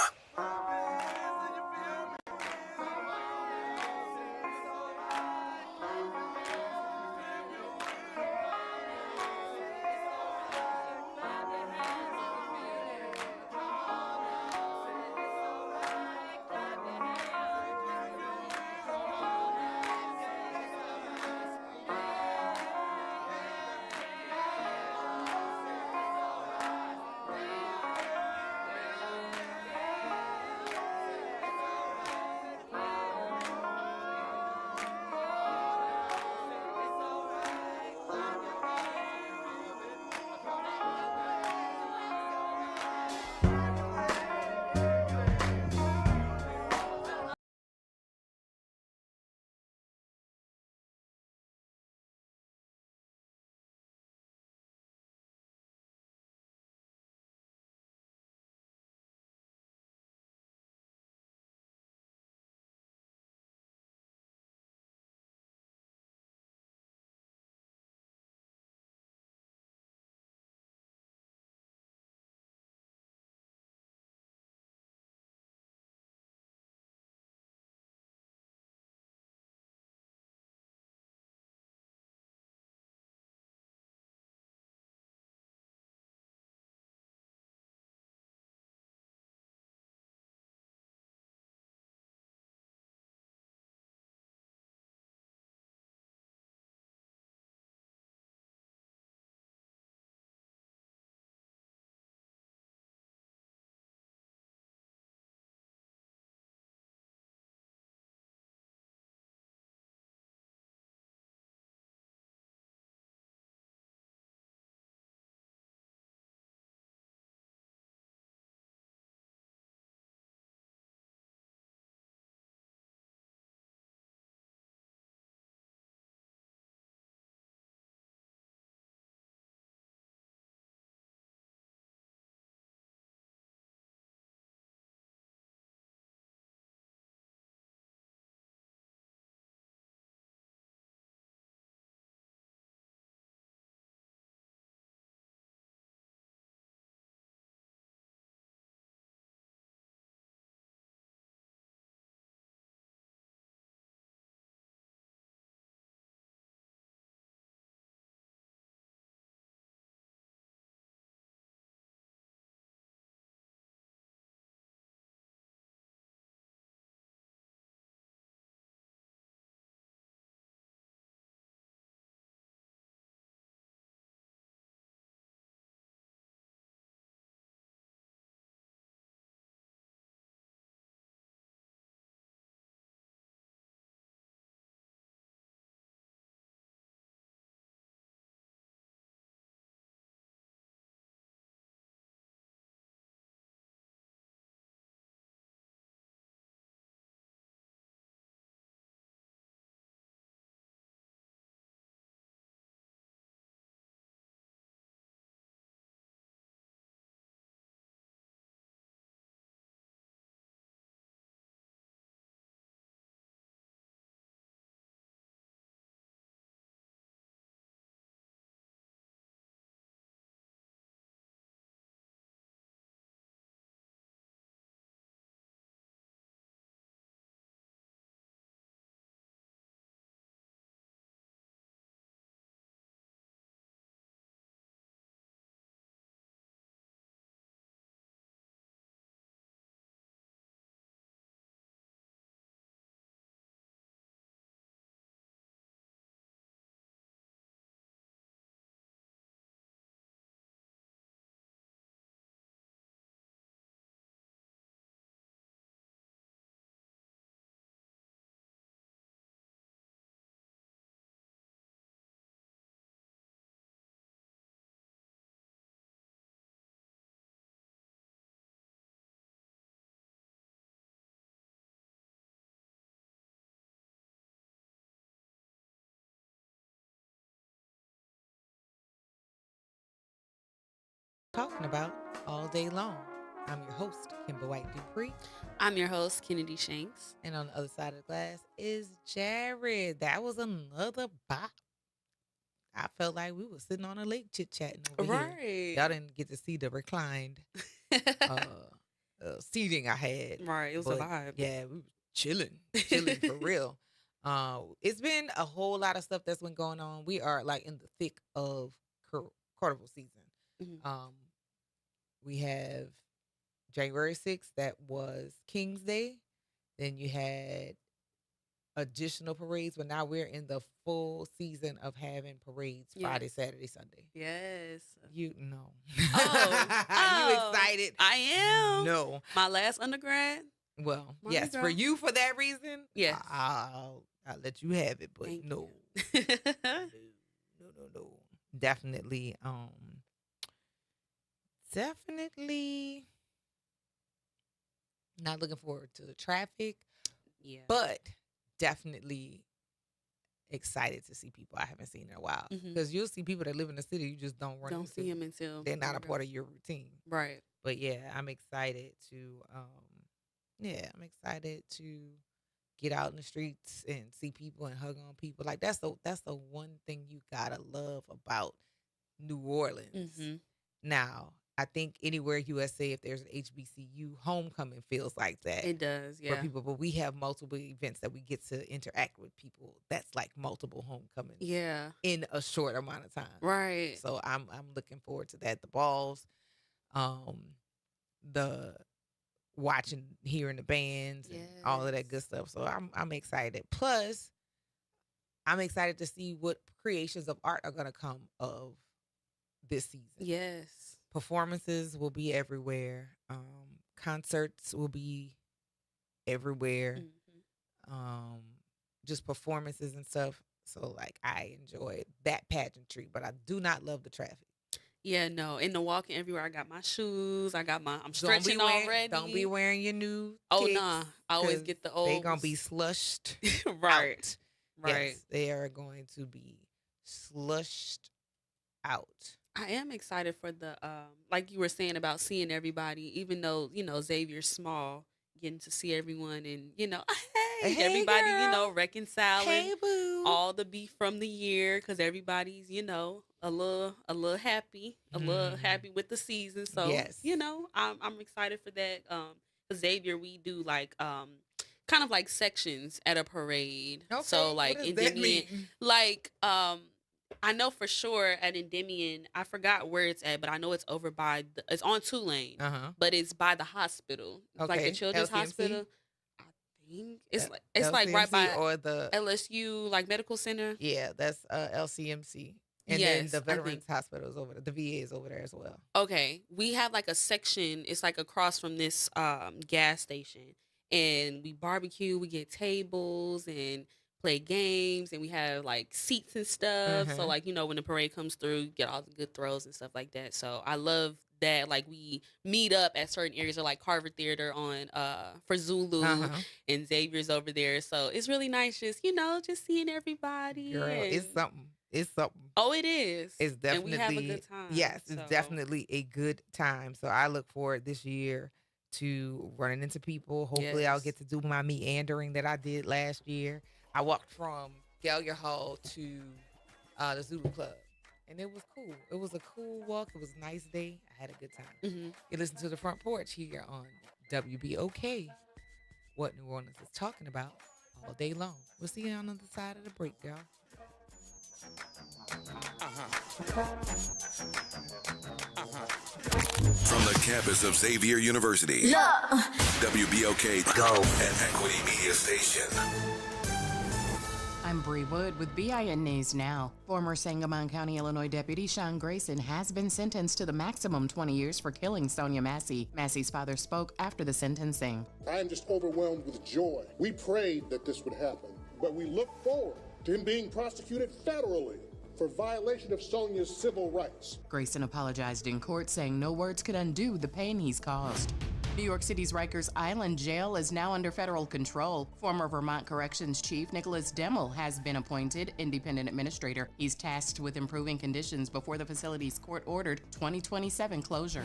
talking about all day long. I'm your host, Kimber White Dupree. I'm your host, Kennedy Shanks. And on the other side of the glass is Jared. That was another bop. I felt like we were sitting on a lake chit-chatting over here. Y'all didn't get to see the reclined seating I had. Right, it was a vibe. Yeah, we were chilling for real. It's been a whole lot of stuff that's been going on. We are like in the thick of carnival season. Mm-hmm. We have January 6th, that was King's Day. Then you had additional parades, but now we're in the full season of having parades Friday, Saturday, Sunday. Yes. You know. Oh, you excited? I am. No. My last undergrad. Well, Mardi yes, Gras. for you, for that reason, yes. I'll let you have it, but Thank no. you. No. Definitely, definitely not looking forward to the traffic. Yeah. But definitely excited to see people I haven't seen in a while. Because you'll see people that live in the city, you just don't run into. See them until they're not a part of your routine. Right. But yeah, I'm excited to get out in the streets and see people and hug on people. Like that's the one thing you gotta love about New Orleans. Mm-hmm. Now, I think anywhere USA, if there's an HBCU, homecoming feels like that. It does, yeah. For people, but we have multiple events that we get to interact with people. That's like multiple homecomings. Yeah. In a short amount of time. Right. So I'm looking forward to that. The balls, the watching, hearing the bands, and all of that good stuff. So I'm excited. Plus, I'm excited to see what creations of art are gonna come of this season. Yes. Performances will be everywhere. Concerts will be everywhere. Just performances and stuff. So like I enjoyed that pageantry, but I do not love the traffic. Yeah, no. In the walking everywhere, I got my shoes. I'm stretching already. Don't be wearing your new kicks, nah. I always get the old. They're gonna be slushed. Right. Out. Right. Yes, they are going to be slushed out. I am excited for the like you were saying about seeing everybody, even though, Xavier's small, getting to see everyone and, hey everybody, girl. reconciling Hey, boo. all the beef from the year because everybody's, a little happy, a little happy with the season. So, yes. I'm excited for that. Xavier, we do like kind of like sections at a parade. Okay. So like what does that Endymion, mean? like I know for sure at Endymion, I forgot where it's at, but I know it's over by it's on Tulane, but it's by the hospital. It's like the Children's LCMC? Hospital. I think it's like right by or the LSU like medical center. Yeah, that's LCMC. And Yes, then the I Veterans Hospital is over there. The VA is over there as well. Okay, we have like a section. It's like across from this gas station, and we barbecue. We get tables and play games, and we have like seats and stuff. So like when the parade comes through, you get all the good throws and stuff like that. So I love that. Like we meet up at certain areas, or like Carver Theater on for Zulu, and Xavier's over there. So it's really nice, just just seeing everybody. Girl, it's something. It's something. Oh, it is. It's definitely, and we have a good time. Yes, it's definitely a good time. So I look forward this year to running into people. Hopefully I'll get to do my meandering that I did last year. I walked from Gallier Hall to the Zulu Club, and it was cool. It was a cool walk. It was a nice day. I had a good time. You listen to the Front Porch here on WBOK, what New Orleans is talking about all day long. We'll see you on the other side of the break, y'all. From the campus of Xavier University, WBOK Go and Equity Media Station. I'm Bree Wood with BIN News Now. Former Sangamon County, Illinois Deputy Sean Grayson has been sentenced to the maximum 20 years for killing Sonia Massey. Massey's father spoke after the sentencing. I am just overwhelmed with joy. We prayed that this would happen, but we look forward to him being prosecuted federally for violation of Sonia's civil rights. Grayson apologized in court, saying no words could undo the pain he's caused. New York City's Rikers Island jail is now under federal control. Former Vermont Corrections Chief Nicholas Demmel has been appointed independent administrator. He's tasked with improving conditions before the facility's court-ordered 2027 closure.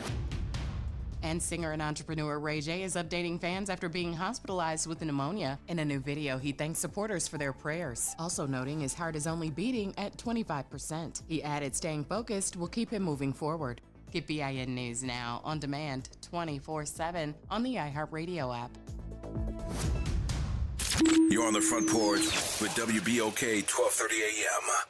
And singer and entrepreneur Ray J is updating fans after being hospitalized with pneumonia. In a new video, he thanks supporters for their prayers, also noting his heart is only beating at 25%. He added staying focused will keep him moving forward. Get BIN News now on demand 24/7 on the iHeartRadio app. You're on the Front Porch with WBOK 1230 AM.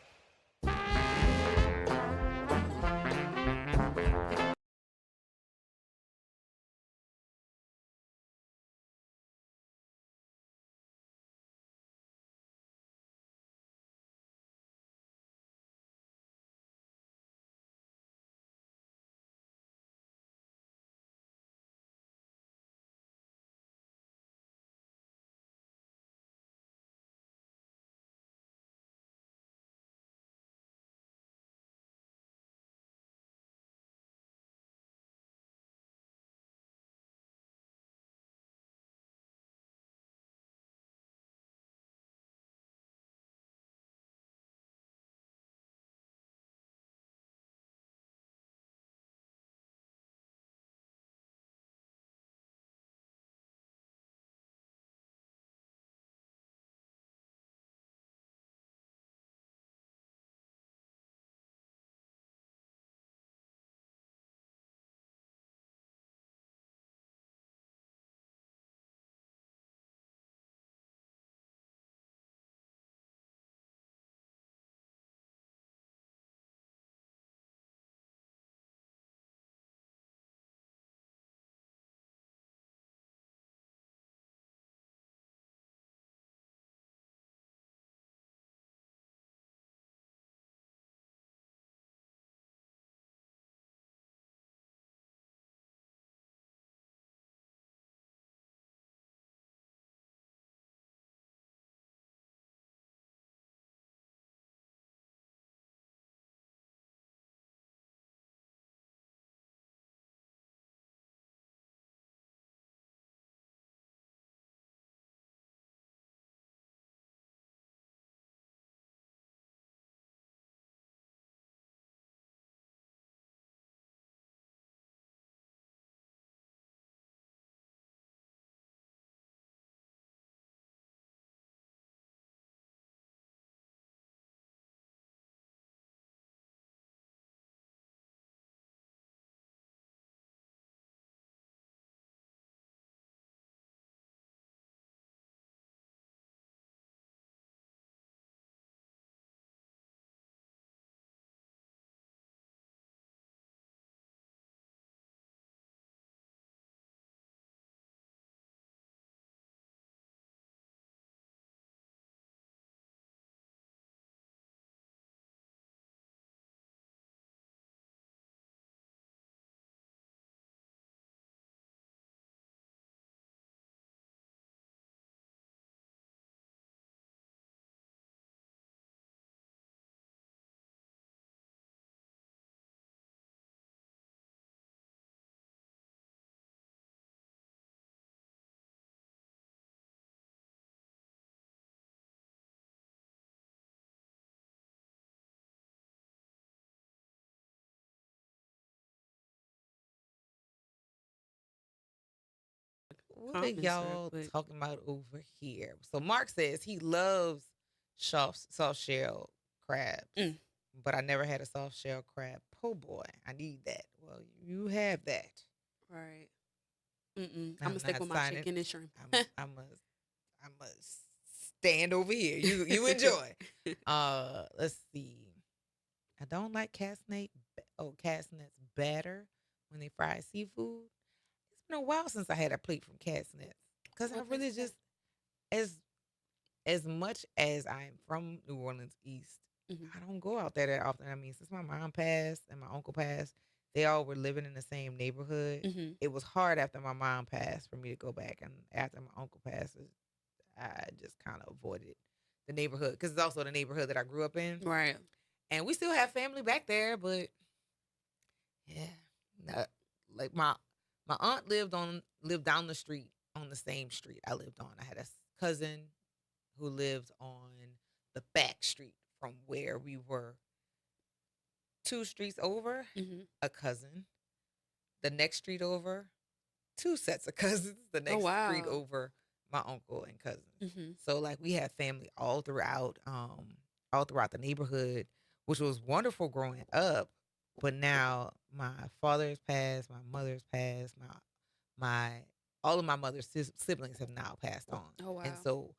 What are y'all talking about over here? So Mark says he loves soft shell crabs, but I never had a soft shell crab po' boy. I need that. Well, you have that. Right. I'm gonna stick with my signing. chicken and shrimp. I'm a stand over here. You enjoy. Let's see. I don't like Castnet's batter when they fry seafood. It's been a while since I had a plate from Castnet's because I really just as much as I'm from New Orleans East, I don't go out there that often. I mean, since my mom passed and my uncle passed, they all were living in the same neighborhood. It was hard after my mom passed for me to go back, and after my uncle passed, I just kind of avoided the neighborhood because it's also the neighborhood that I grew up in. Right. And we still have family back there, but yeah, not, like My aunt lived down the street on the same street I lived on. I had a cousin who lived on the back street from where we were. 2 streets over, a cousin. The next street over, 2 sets of cousins. The Oh, next street wow. over, my uncle and cousins. Mm-hmm. So like we had family all throughout the neighborhood, which was wonderful growing up. But now my father's passed, my mother's passed, my all of my mother's siblings have now passed on. Oh, wow. And so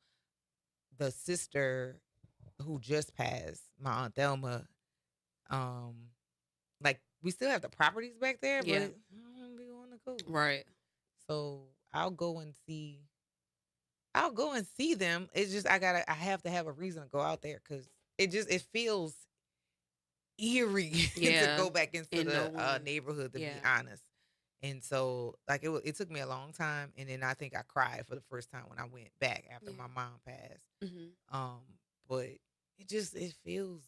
the sister who just passed, my aunt Thelma, like we still have the properties back there, but Yeah. I don't be on the go. Right. So I'll go and see them. It's just I have to have a reason to go out there because it feels eerie Yeah. to go back into And no the one- neighborhood, to be yeah. honest. And so like it took me a long time, and then I think I cried for the first time when I went back after Yeah. my mom passed. Mm-hmm. But it feels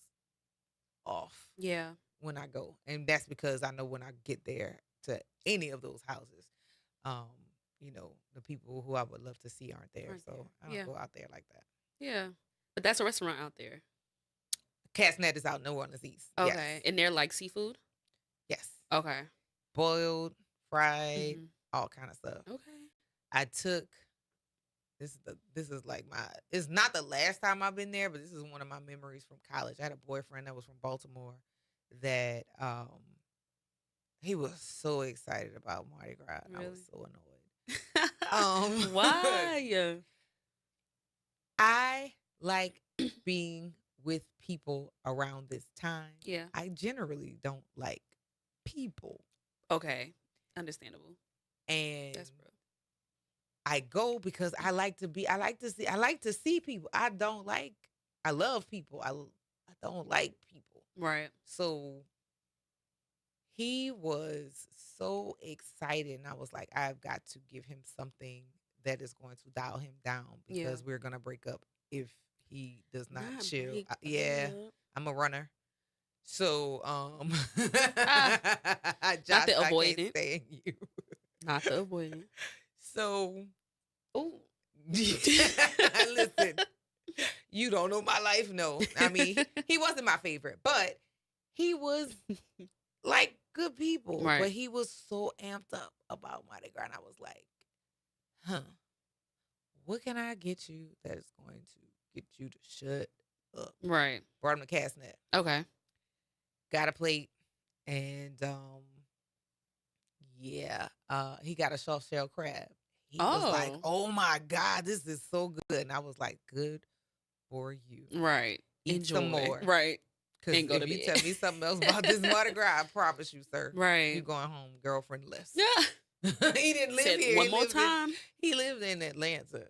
off Yeah. when I go, and that's because I know when I get there to any of those houses, the people who I would love to see aren't there. Aren't So there. I don't Yeah. go out there like that. Yeah. But that's a restaurant out there. Cat's Net is out New Orleans East. Okay. And they're like seafood? Yes. Okay. Boiled, fried, Mhm. all kind of stuff. Okay. I took this is like it's not the last time I've been there, but this is one of my memories from college. I had a boyfriend that was from Baltimore that he was so excited about Mardi Gras. And I was Really? so annoyed. Why? I like being with people around this time. Yeah. I generally don't like people. Okay. Understandable. And That's real. I go because I like to see people. I love people. I don't like people. Right. So he was so excited, and I was like, I've got to give him something that is going to dial him down because Yeah. we're gonna break up if he does not Not chill. break Yeah, up. I'm a runner. So Josh, Not the I can't avoidant. stand you. Not the avoidant. So Ooh. listen, you don't know my life. No, I mean he wasn't my favorite, but he was like good people. Right. But he was so amped up about Mardi Gras, and I was like, what can I get you that is going to get you to shut up? Right. Brought him to Cat's Net. Okay. Got a plate, and he got a soft shell crab. He was like, "Oh my God, this is so good," and I was like, "Good for you." Right. Eat some Enjoy. more, Right. Because And go if to you bed. tell me something else about this Mardi Gras, I promise you, sir, Right. you going home girlfriendless. Yeah. He didn't live Said here. one He more lived in- time. he lived in Atlanta.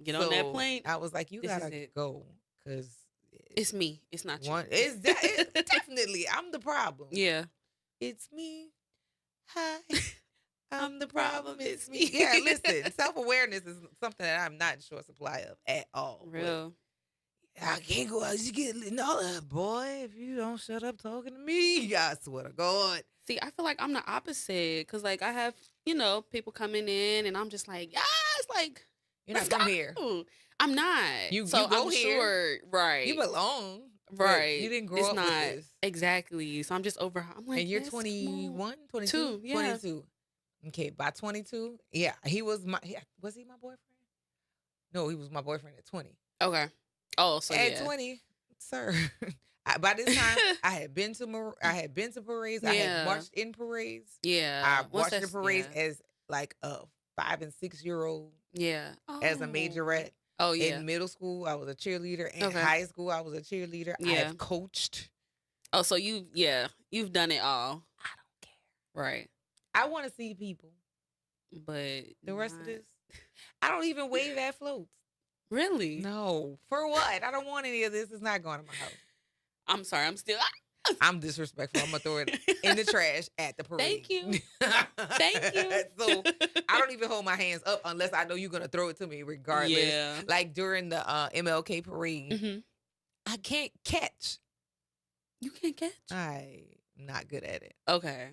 Get on that So plane. I was like, you This is gotta it. go because It's me. It's not you. it's definitely I'm the problem. Yeah. It's me. Hi. I'm the problem. It's me. Yeah, listen, self-awareness is something that I'm not in short supply of at all. But Real. I can't go out. You get no, boy. If you don't shut up talking to me, I swear to God. See, I feel like I'm the opposite because, like, I have, people coming in and I'm just like, yes, like, You're not let's from go. here. I'm not. You so go I'm here. sure, right. You belong. but Right. You didn't grow It's up not, with this. Exactly. So I'm just over. I'm like, And you're yes, come on. 21, 22? Two, yeah. 22. Okay, by 22, yeah, was he my boyfriend? No, he was my boyfriend at 20. Okay. Oh, so At yeah. 20, sir. By this time, I had been to parades. I Yeah. had marched in parades. Yeah. I Once watched the that's- parades yeah. as like a 5 and 6 year old. Yeah. As a Oh. majorette. Oh, yeah. In middle school, I was a cheerleader. In Okay. high school, I was a cheerleader. I Yeah. have coached. Oh, so you've done it all. I don't care. Right. I want to see people. But The rest of this, I don't even wave at floats. Really? No. For what? I don't want any of this. It's not going to my house. I'm sorry. I'm still. I'm disrespectful. I'm going to throw it in the trash at the parade. Thank you. Thank you. So I don't even hold my hands up unless I know you're going to throw it to me regardless. Yeah. Like during the MLK parade, Mhm. I can't catch. You can't catch. I'm not good at it. Okay.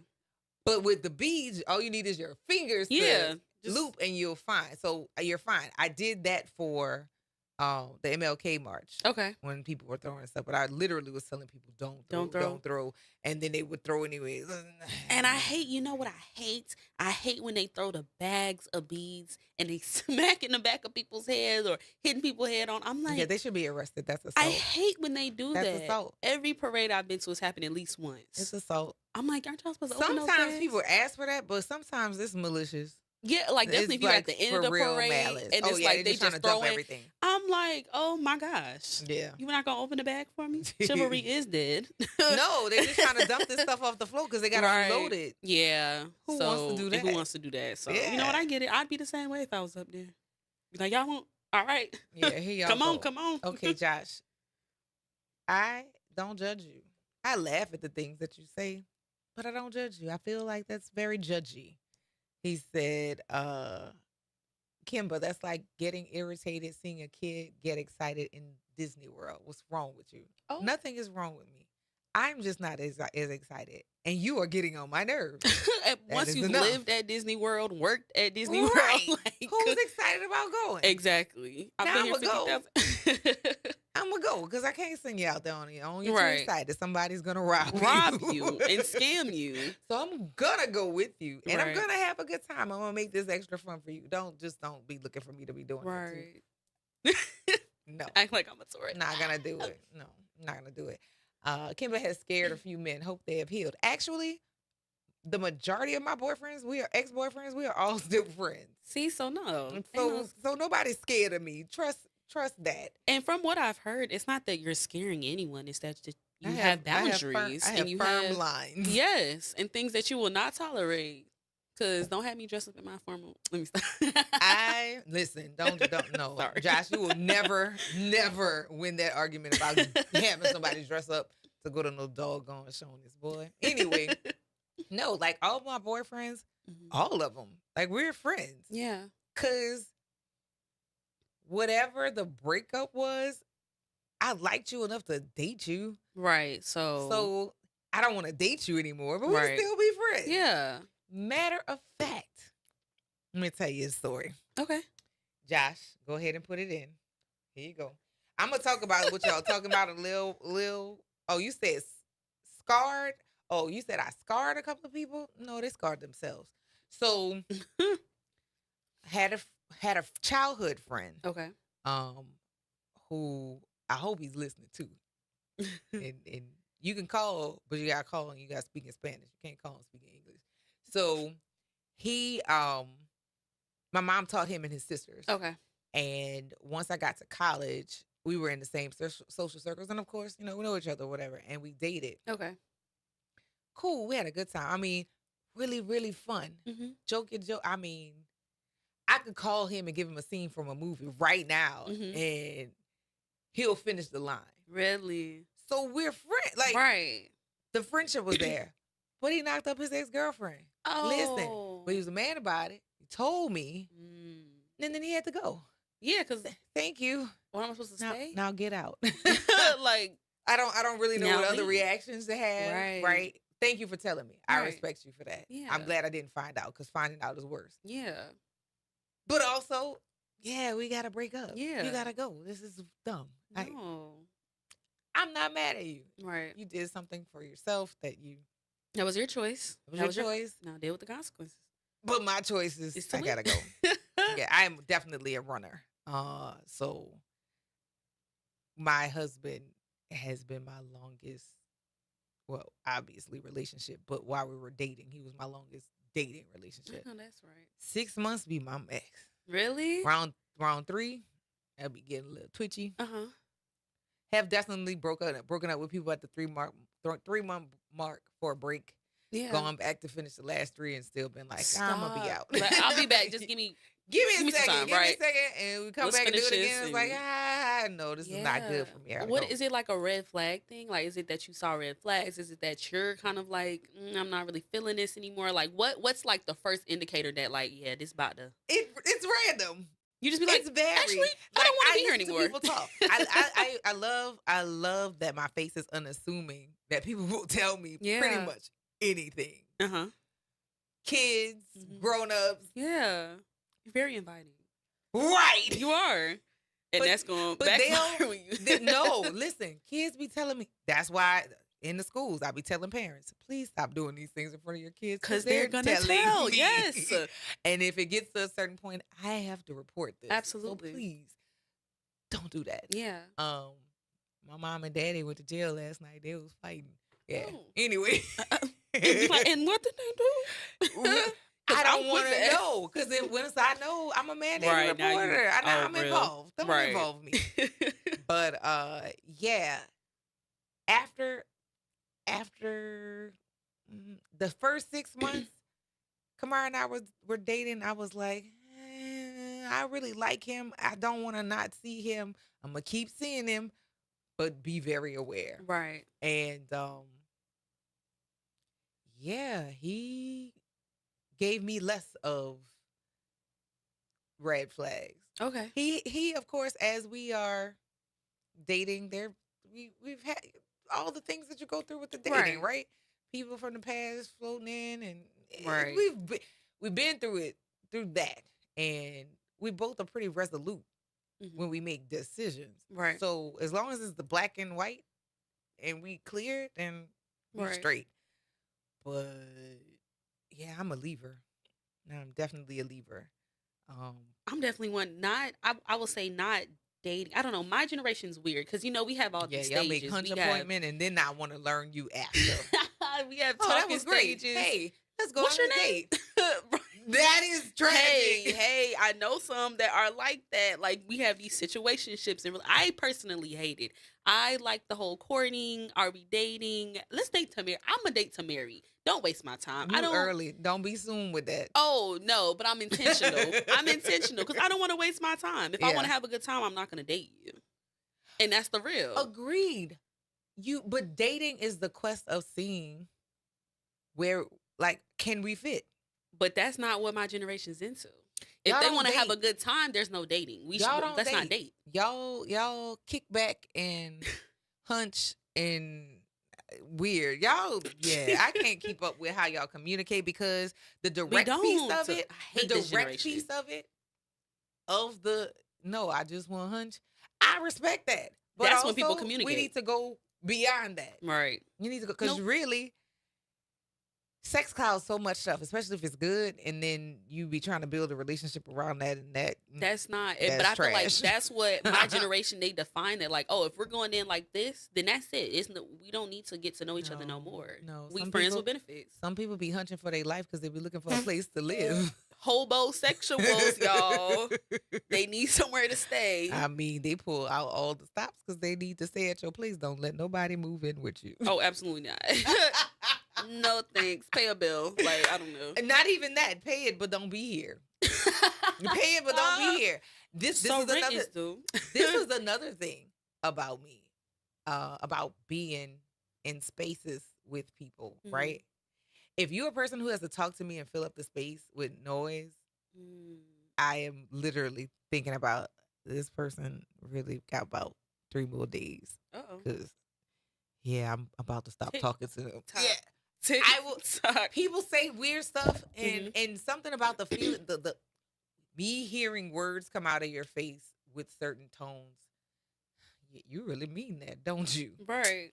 But with the beads, all you need is your fingers to loop and you're fine. So you're fine. I did that for the MLK march. Okay. When people were throwing stuff. But I literally was telling people, don't throw. And then they would throw anyways. And I hate, you know what I hate? I hate when they throw the bags of beads and they smack in the back of people's heads or hitting people's head on. I'm like, yeah, they should be arrested. That's assault. I hate when they do That's that. assault. Every parade I've been to has happened at least once. It's assault. I'm like, aren't y'all supposed to open those Sometimes bags? people ask for that, but sometimes it's malicious. Yeah, like definitely if you're at the end of the parade malice. and it's like they just throw everything. I'm like, oh my gosh. Yeah. You're not going to open the bag for me? Chivalry is dead. No, they just trying to dump this stuff off the floor because they got to unload it. Yeah. Who wants to do that? Who wants to do that? So, you know what? I get it. I'd be the same way if I was up there. Be like, y'all want? All right. Yeah, here y'all come go. Come on. Okay, Josh. I don't judge you. I laugh at the things that you say, but I don't judge you. I feel like that's very judgy. He said, Kimba, that's like getting irritated seeing a kid get excited in Disney World. What's wrong with you? Oh. Nothing is wrong with me. I'm just not as excited. And you are getting on my nerves. Once you've lived at Disney World, worked at Disney World. Like, who's excited about going? Exactly. I've Now been here I'ma go. 50,000. I'm going to go because I can't send you out there on your own. You're Right. too excited. Somebody's going to rob you and scam you. So I'm going to go with you. And I'm Right. going to have a good time. I'm going to make this extra fun for you. Don't be looking for me to be doing Right. that too. No. Act like I'm a tourist. Not going to do it. No, not going to do it. Kimba has scared a few men. Hope they have healed. Actually, the majority of my boyfriends, we are ex-boyfriends. We are all still friends. See, so no. So nobody's scared of me. Trust that. And from what I've heard, it's not that you're scaring anyone. It's that you I have have boundaries. I have and you firm have lines. Yes, and things that you will not tolerate. Because don't have me dress up in my formal. Let me stop. Listen, don't no. Sorry. Josh, you will never win that argument about having somebody dress up to go to no doggone showing boy. Anyway, no, like all of my boyfriends, all of them, like we're friends. Yeah. Cause whatever the breakup was, I liked you enough to date you. Right. So I don't want to date you anymore, but Right. we still be friends. Yeah. Matter of fact, let me tell you a story. Okay. Josh, go ahead and put it in. Here you go. I'm gonna talk about what y'all talking about a little. Oh, you said scarred. Oh, you said I scarred a couple of people. No, they scarred themselves. So had a childhood friend. Okay. Who I hope he's listening too. and you can call, but you gotta call and you gotta speak in Spanish. You can't call and speak in English. So he my mom taught him and his sisters. Okay. And once I got to college, we were in the same social circles. And of course, we know each other or whatever. And we dated. Okay. Cool. We had a good time. I mean, really, really fun. Joke. I mean, I could call him and give him a scene from a movie right now. And he'll finish the line. Really? So we're friends. Like, right. The friendship was there. But he knocked up his ex-girlfriend. Oh. Listen. But he was a man about it. He told me. And then he had to go. Yeah, because thank you. What am I supposed to say? Now get out. Like I don't really know now what other leave. reactions to have. Right. Thank you for telling me. I Right. respect you for that. Yeah. I'm glad I didn't find out because finding out is worse. Yeah. But also, yeah, we gotta break up. Yeah. You gotta go. This is dumb. No. I'm not mad at you. Right. You did something for yourself that was your choice. That was your choice. Now deal with the consequences. But my choice is It's to I gotta go. Yeah, I am definitely a runner. So my husband has been my longest, well, obviously relationship, but while we were dating, he was my longest dating relationship. Oh, that's right. 6 months be my max. Really? Round 3, I'll be getting a little twitchy. Uh-huh. Have definitely broken up with people at the 3-month mark for a break. Yeah. Gone back to finish the last 3 and still been like, I'm gonna be out. Like, I'll be back. Just give me a some second. time, Give right? me a second. And we come Let's back and do finish it again. this It's like, and- no, this is not good for me. I gotta What go. is it, like a red flag thing? Like, is it that you saw red flags? Is it that you're kind of like, I'm not really feeling this anymore? Like, what's like the first indicator that, like, yeah, this about to? It's random. You just be like, It's very. actually, I don't want to be here listen to anymore. People talk. I love that my face is unassuming. That people will tell me pretty Yeah. much anything. Uh-huh. kids, grown-ups. Yeah. You're very inviting. Right. You are. And that's going to backfire when you... No, listen. Kids be telling me. That's why in the schools, I be telling parents, please stop doing these things in front of your kids. Because they're going to tell. Me. Yes. And if it gets to a certain point, I have to report this. Absolutely. So please, don't do that. Yeah. My mom and daddy went to jail last night. They was fighting. Yeah. Oh. Anyway. And what did they do? I don't want to know, because once I know, I'm a mandated reporter. I'm involved. Don't involve me. But yeah, after the first 6 months, Kamara and I were dating. I was like, I really like him. I don't want to not see him. I'm gonna keep seeing him, but be very aware. Right. And yeah, he gave me less of red flags. Okay. He of course, as we are dating, we've had all the things that you go through with the dating, right? People from the past floating in, and we've been through that, and we both are pretty resolute when we make decisions. Right. So as long as it's the black and white and we clear, then we're straight. But yeah, I'm a leaver. I'm definitely a leaver. I'm definitely one. I will say not dating. I don't know. My generation's weird because we have all these stages. Y'all make hunch appointment and then I want to learn you after. We have that talking was great. stages. Hey, let's go. What's on your a name? date. That is tragic. Hey, I know some that are like that. Like we have these situationships, and I personally hate it. I like the whole courting. Are we dating? Let's date to marry. I'm a date to marry. Don't waste my time. I don't early. Don't be soon with that. Oh no, but I'm intentional. I'm intentional because I don't want to waste my time. If I want to have a good time, I'm not going to date you. And that's the real. Agreed. But dating is the quest of seeing where, like, can we fit? But that's not what my generation's into. If they want to have a good time, there's no dating. Let's not date. Y'all kick back and hunch and weird. Y'all, I can't keep up with how y'all communicate because the direct piece of it, I just want hunch. I respect that. But that's also, when people communicate. We need to go beyond that. Right. You need to go, because really, sex clouds so much stuff, especially if it's good, and then you be trying to build a relationship around that, and that's not it. That's but I trash. feel like that's what my generation, they define it like, oh, if we're going in like this, then that's it. We don't need to get to know each other no more. No, we friends with benefits. Some people be hunching for their life because they be looking for a place to live. Hobosexuals, y'all. They need somewhere to stay. I mean, they pull out all the stops because they need to stay at your place. Don't let nobody move in with you. Oh, absolutely not. No thanks. Pay a bill. Like, I don't know. Not even that. Pay it, but don't be here. Pay it, but don't be here. This is another thing about me, about being in spaces with people, right? If you're a person who has to talk to me and fill up the space with noise, I am literally thinking about this person really got about 3 more days. Because, I'm about to stop talking to them. Yeah. I will. People say weird stuff, and something about the feeling, the me hearing words come out of your face with certain tones. You really mean that, don't you? Right.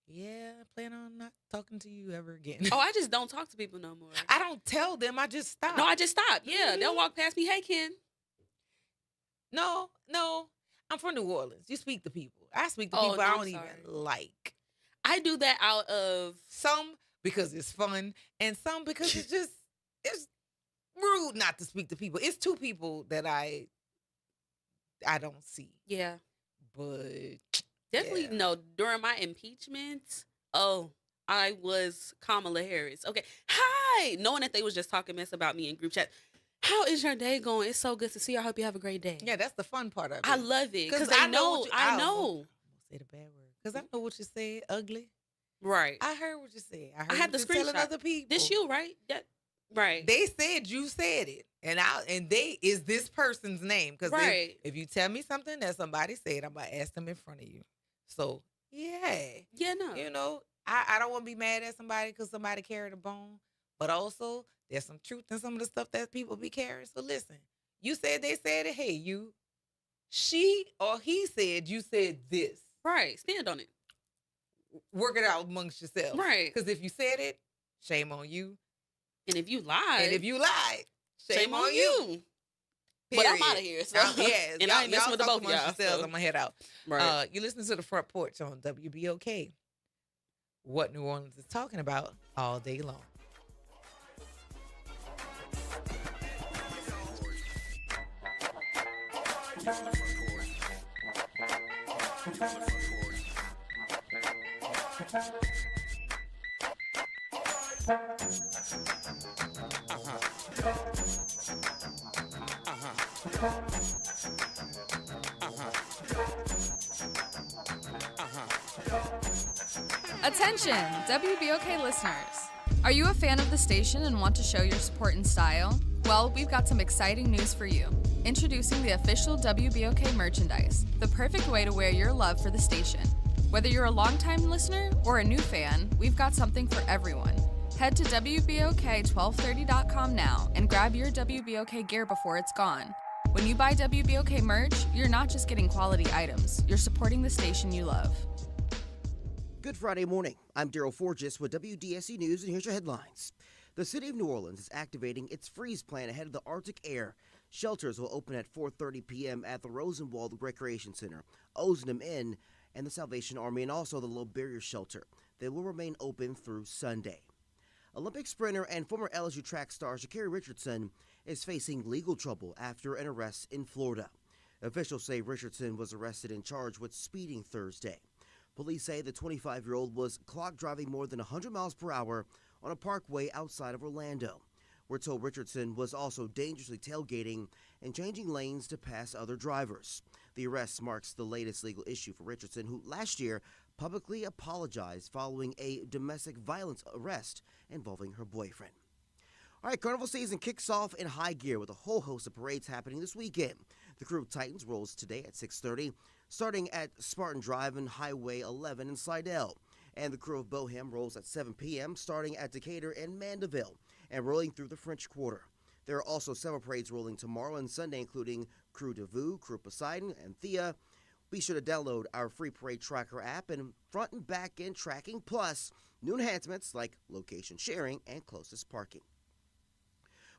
Yeah, I plan on not talking to you ever again. Oh, I just don't talk to people no more. I don't tell them. I just stop. No, I just stop. Yeah, they'll walk past me. Hey, Ken. No. I'm from New Orleans. You speak to people. I speak to people I don't even like. I do that out of some because it's fun, and some because it's rude not to speak to people. It's 2 people that I don't see. Yeah, but definitely no. During my impeachment, I was Kamala Harris. Okay, hi, knowing that they was just talking mess about me in group chat. How is your day going? It's so good to see you. I hope you have a great day. Yeah, that's the fun part of it. I love it because I know. I won't say the bad word because I know what you said. Ugly. Right. I heard what you said. I had the screenshot. Telling other people. This you, right? Right. They said you said it, and they is this person's name because if you tell me something that somebody said, I'm gonna ask them in front of you. So no, I don't want to be mad at somebody because somebody carried a bone, but also there's some truth in some of the stuff that people be carrying. So listen, you said they said it. Hey, you, she or he said you said this. Right. Stand on it. Work it out amongst yourselves. Right. Because if you said it, shame on you. And if you lied, shame on you. But I'm out of here. So. Yes. And I ain't messing with the both of y'all. Yourselves. So. I'm going to head out. Right. You listen to the Front Porch on WBOK. What New Orleans is talking about all day long. Attention, WBOK listeners. Are you a fan of the station and want to show your support and style? Well, we've got some exciting news for you. Introducing the official WBOK merchandise, the perfect way to wear your love for the station. Whether you're a longtime listener or a new fan, we've got something for everyone. Head to WBOK1230.com now and grab your WBOK gear before it's gone. When you buy WBOK merch, you're not just getting quality items, you're supporting the station you love. Good Friday morning. I'm Daryl Forgis with WDSU News, and here's your headlines. The city of New Orleans is activating its freeze plan ahead of the Arctic Air. Shelters will open at 4:30 p.m. at the Rosenwald Recreation Center, Ozanam Inn, and the Salvation Army, and also the Low Barrier Shelter. They will remain open through Sunday. Olympic sprinter and former LSU track star Sha'Carri Richardson is facing legal trouble after an arrest in Florida. Officials say Richardson was arrested and charged with speeding Thursday. Police say the 25-year-old was clock driving more than 100 miles per hour on a parkway outside of Orlando. We're told Richardson was also dangerously tailgating and changing lanes to pass other drivers. The arrest marks the latest legal issue for Richardson, who last year publicly apologized following a domestic violence arrest involving her boyfriend. All right, carnival season kicks off in high gear with a whole host of parades happening this weekend. The Crew of Titans rolls today at 6:30, starting at Spartan Drive and Highway 11 in Slidell. And the Crew of Bohem rolls at 7 p.m., starting at Decatur and Mandeville, and rolling through the French Quarter. There are also several parades rolling tomorrow and Sunday, including Crew de Vue, Crew Poseidon, and Thea. Be sure to download our free parade tracker app and front and back end tracking, plus new enhancements like location sharing and closest parking.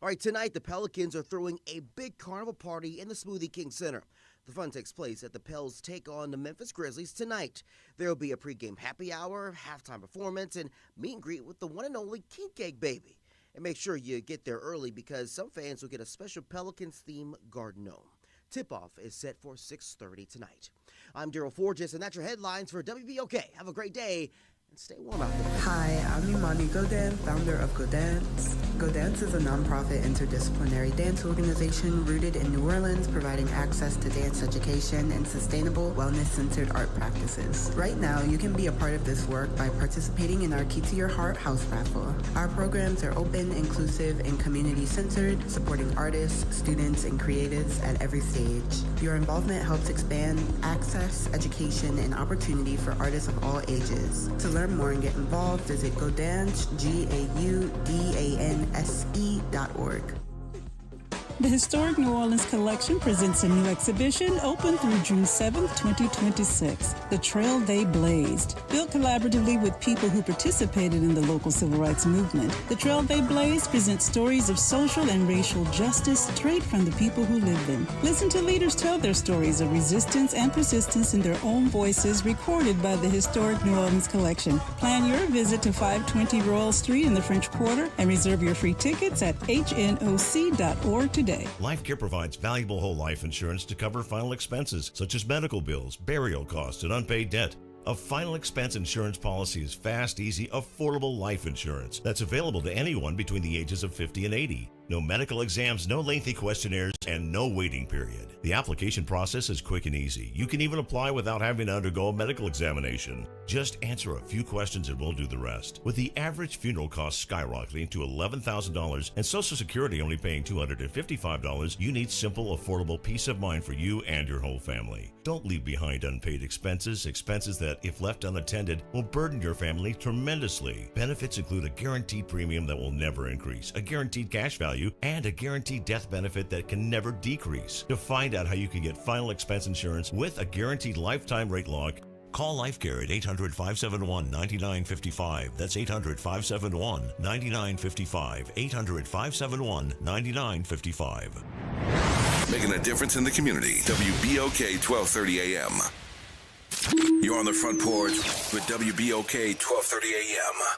All right, tonight the Pelicans are throwing a big carnival party in the Smoothie King Center. The fun takes place at the Pels take on the Memphis Grizzlies tonight. There will be a pregame happy hour, halftime performance, and meet and greet with the one and only King Cake Baby. And make sure you get there early because some fans will get a special Pelicans-themed garden gnome. Tip-off is set for 6:30 tonight. I'm Daryl Forgis, and that's your headlines for WBOK. Have a great day. Stay warm out there. Hi, I'm Imani Godin, founder of Go Dance. Go Dance is a nonprofit interdisciplinary dance organization rooted in New Orleans, providing access to dance education and sustainable, wellness-centered art practices. Right now, you can be a part of this work by participating in our Key to Your Heart house raffle. Our programs are open, inclusive, and community-centered, supporting artists, students, and creatives at every stage. Your involvement helps expand access, education, and opportunity for artists of all ages. To learn more and get involved, visit GoDance, GAUDANSE.org. The Historic New Orleans Collection presents a new exhibition open through June 7th, 2026, The Trail They Blazed. Built collaboratively with people who participated in the local civil rights movement, The Trail They Blazed presents stories of social and racial justice straight from the people who lived them. Listen to leaders tell their stories of resistance and persistence in their own voices, recorded by the Historic New Orleans Collection. Plan your visit to 520 Royal Street in the French Quarter and reserve your free tickets at hnoc.org today. Life Care provides valuable whole life insurance to cover final expenses such as medical bills, burial costs, and unpaid debt. A final expense insurance policy is fast, easy, affordable life insurance that's available to anyone between the ages of 50 and 80. No medical exams, no lengthy questionnaires, and no waiting period. The application process is quick and easy. You can even apply without having to undergo a medical examination. Just answer a few questions and we'll do the rest. With the average funeral cost skyrocketing to $11,000 and Social Security only paying $255, you need simple, affordable peace of mind for you and your whole family. Don't leave behind unpaid expenses that, if left unattended, will burden your family tremendously. Benefits include a guaranteed premium that will never increase, a guaranteed cash value, and a guaranteed death benefit that can never decrease. To find out how you can get final expense insurance with a guaranteed lifetime rate lock, call LifeCare at 800-571-9955. That's 800-571-9955. 800-571-9955. Making a difference in the community. WBOK 1230 AM. You're on the front porch with WBOK 1230 AM.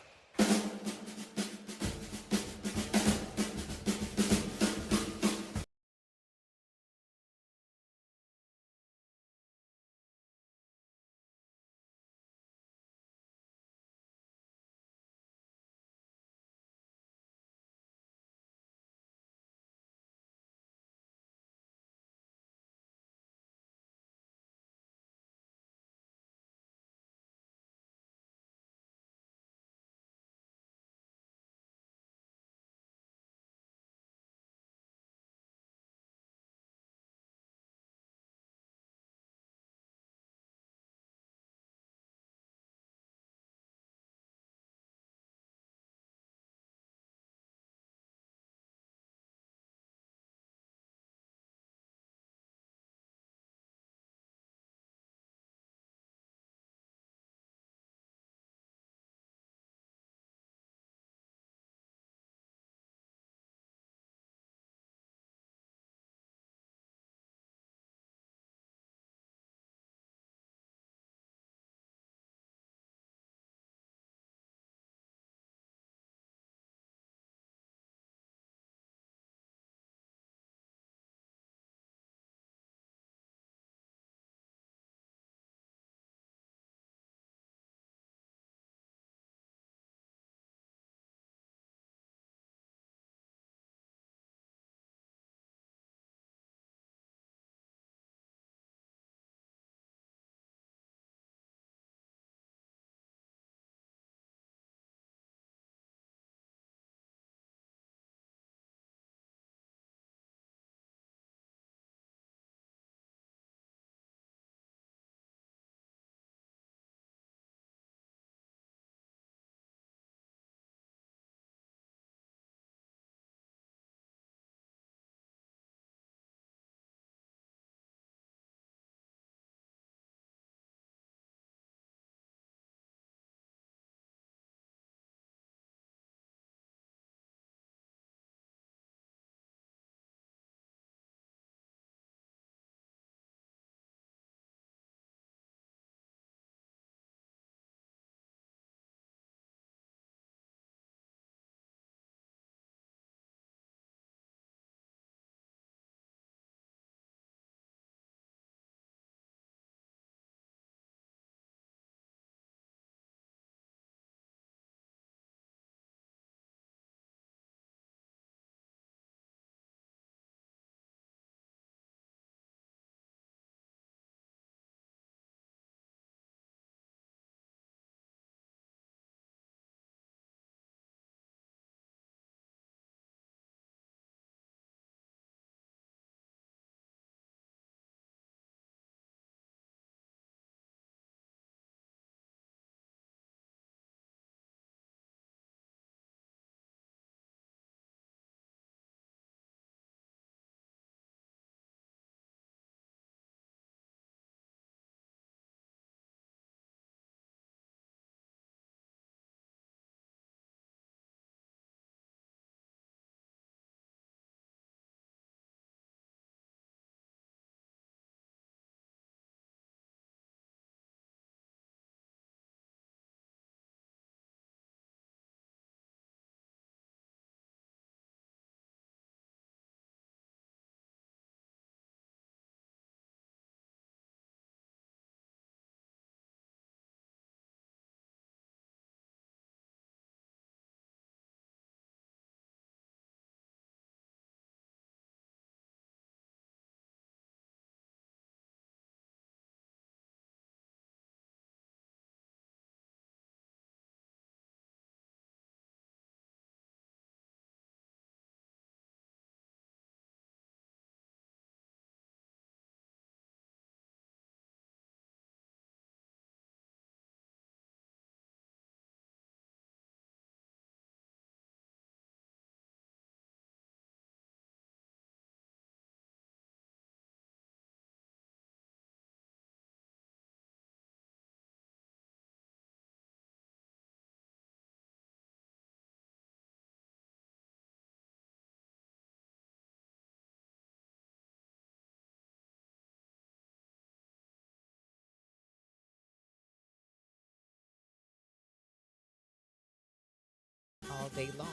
all day long.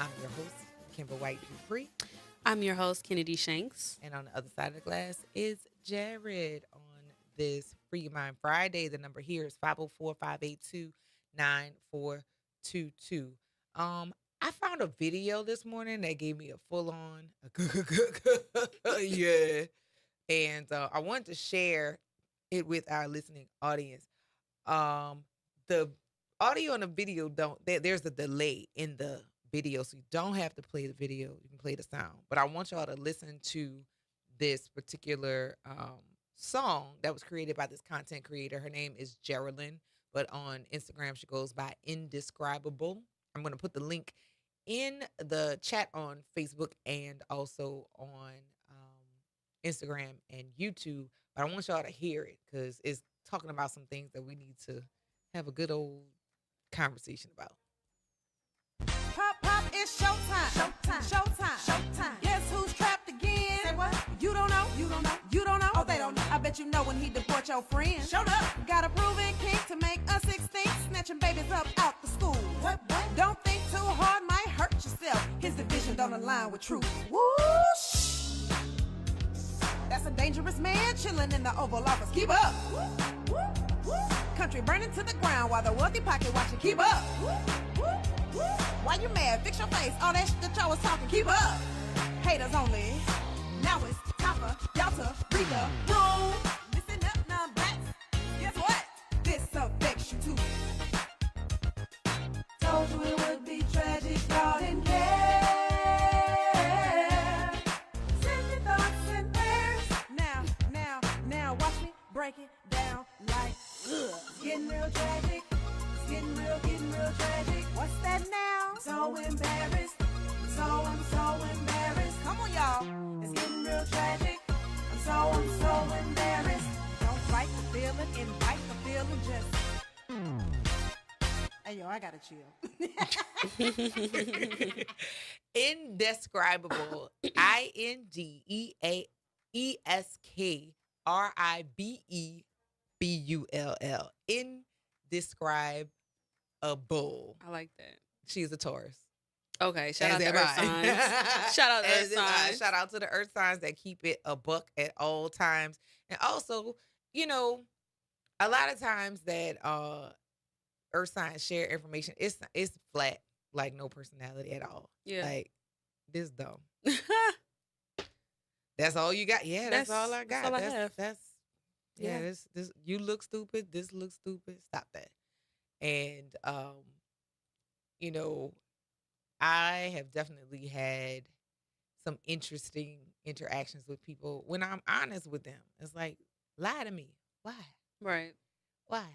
I'm your host, Kimber White Dupree. I'm your host, Kennedy Shanks. And on the other side of the glass is Jared on this Free Your Mind Friday. The number here is 504-582-9422. I found a video this morning that gave me a full-on yeah. And I wanted to share it with our listening audience. The audio and the video there's a delay in the video, so you don't have to play the video. You can play the sound. But I want y'all to listen to this particular song that was created by this content creator. Her name is Geraldine, but on Instagram she goes by Indescribable. I'm going to put the link in the chat on Facebook and also on Instagram and YouTube. But I want y'all to hear it because it's talking about some things that we need to have a good old conversation about. Pop, pop, it's showtime. Showtime. Showtime. Showtime. Guess who's trapped again? Say what? You don't know. You don't know. You don't know. Oh, they don't know. I bet you know when he deport your friend. Showed up. Got a proven kink to make us extinct. Snatching babies up out the school. What? Don't think too hard, might hurt yourself. His division don't align with truth. Whoosh. That's a dangerous man chilling in the Oval Office. Keep up. Country burning to the ground while the wealthy pocket watching. Keep up. Why you mad? Fix your face. All that shit that y'all was talking. Keep up. Haters only. Now it's time for y'all to read the room. Listen up, non-blacks. Guess what? This affects you too. Told you it would be tragic. Y'all didn't care. Send your thoughts and prayers. Now, watch me break it down like it's getting real tragic. It's getting real tragic. What's that now? So embarrassed. I'm so embarrassed. Come on, y'all. It's getting real tragic. I'm so embarrassed. Don't fight the feeling, invite the feeling. Just. Hey, yo, I gotta chill. Indescribable. INDESKRIBEBULL. Indescribable. I like that. She's a Taurus. Okay, shout out to Earth signs. Shout out to Earth signs. Shout out to the Earth signs that keep it a buck at all times. And also, you know, a lot of times that Earth signs share information, it's flat, like no personality at all. Yeah. Like, this dumb. That's all you got? Yeah, that's all I got. That's all I have. This you look stupid, this looks stupid. Stop that. And you know, I have definitely had some interesting interactions with people when I'm honest with them. It's like, lie to me. Why? Right. Why?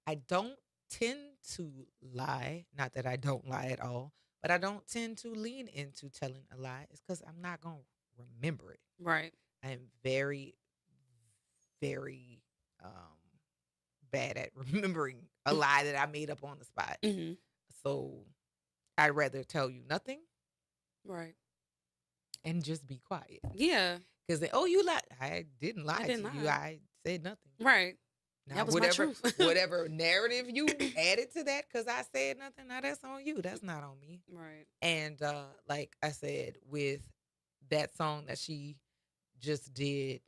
I don't tend to lie. Not that I don't lie at all, but I don't tend to lean into telling a lie. It's because I'm not going to remember it. Right. I am very, very bad at remembering a lie that I made up on the spot. Mm-hmm. So I'd rather tell you nothing. Right. And just be quiet. Yeah. Because you lied. I didn't lie to you. I said nothing. Right. Now, that was my truth. whatever narrative you added to that, because I said nothing, now that's on you. That's not on me. Right. And like I said, with that song that she just did,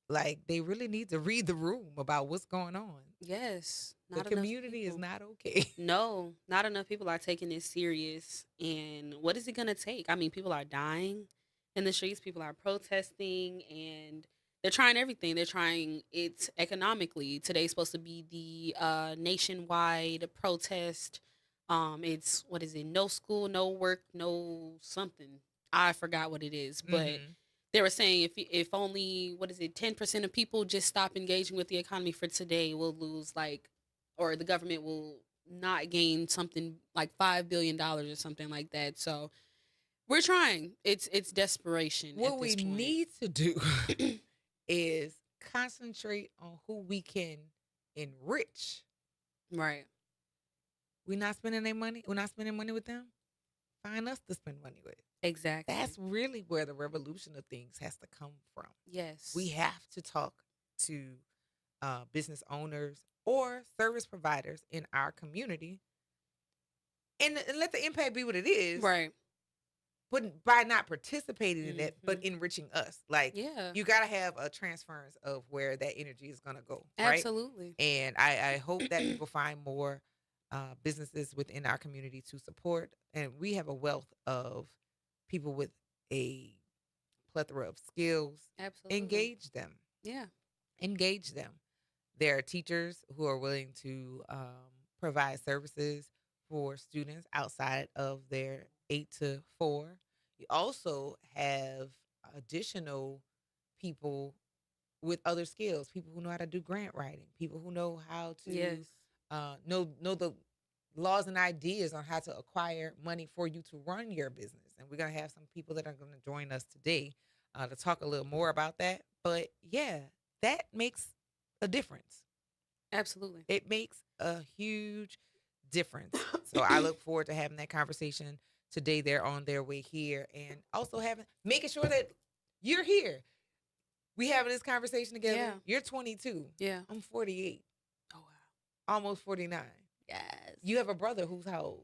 like, they really need to read the room about what's going on. Yes. The community is not okay. No, not enough people are taking this serious. And what is it going to take? I mean, people are dying in the streets. People are protesting, and they're trying everything. They're trying it economically. Today's supposed to be the nationwide protest. It's, what is it? No school, no work, no something. I forgot what it is, but they were saying if only, 10% of people just stop engaging with the economy for today, we'll lose or the government will not gain something like $5 billion or something like that. So we're trying. It's desperation. What we need to do is concentrate on who we can enrich. Right. We're not spending their money. We're not spending money with them. Find us to spend money with. Exactly. That's really where the revolution of things has to come from. Yes. We have to talk to business owners or service providers in our community and let the impact be what it is. Right. But by not participating in it, but enriching us. Like, Yeah. you got to have a transference of where that energy is going to go. Right? Absolutely. And I hope that people find more businesses within our community to support. And we have a wealth of people with a plethora of skills. Absolutely. Engage them. Yeah. Engage them. There are teachers who are willing to provide services for students outside of their 8 to 4. You also have additional people with other skills, people who know how to do grant writing, people who know how to know the laws and ideas on how to acquire money for you to run your business. And we're going to have some people that are going to join us today to talk a little more about that. But yeah, that makes a difference. Absolutely. It makes a huge difference. So I look forward to having that conversation today. They're on their way here, and also making sure that you're here. We having this conversation together. Yeah. You're 22. Yeah. I'm 48. Oh, wow. Almost 49. Yes. You have a brother who's how old?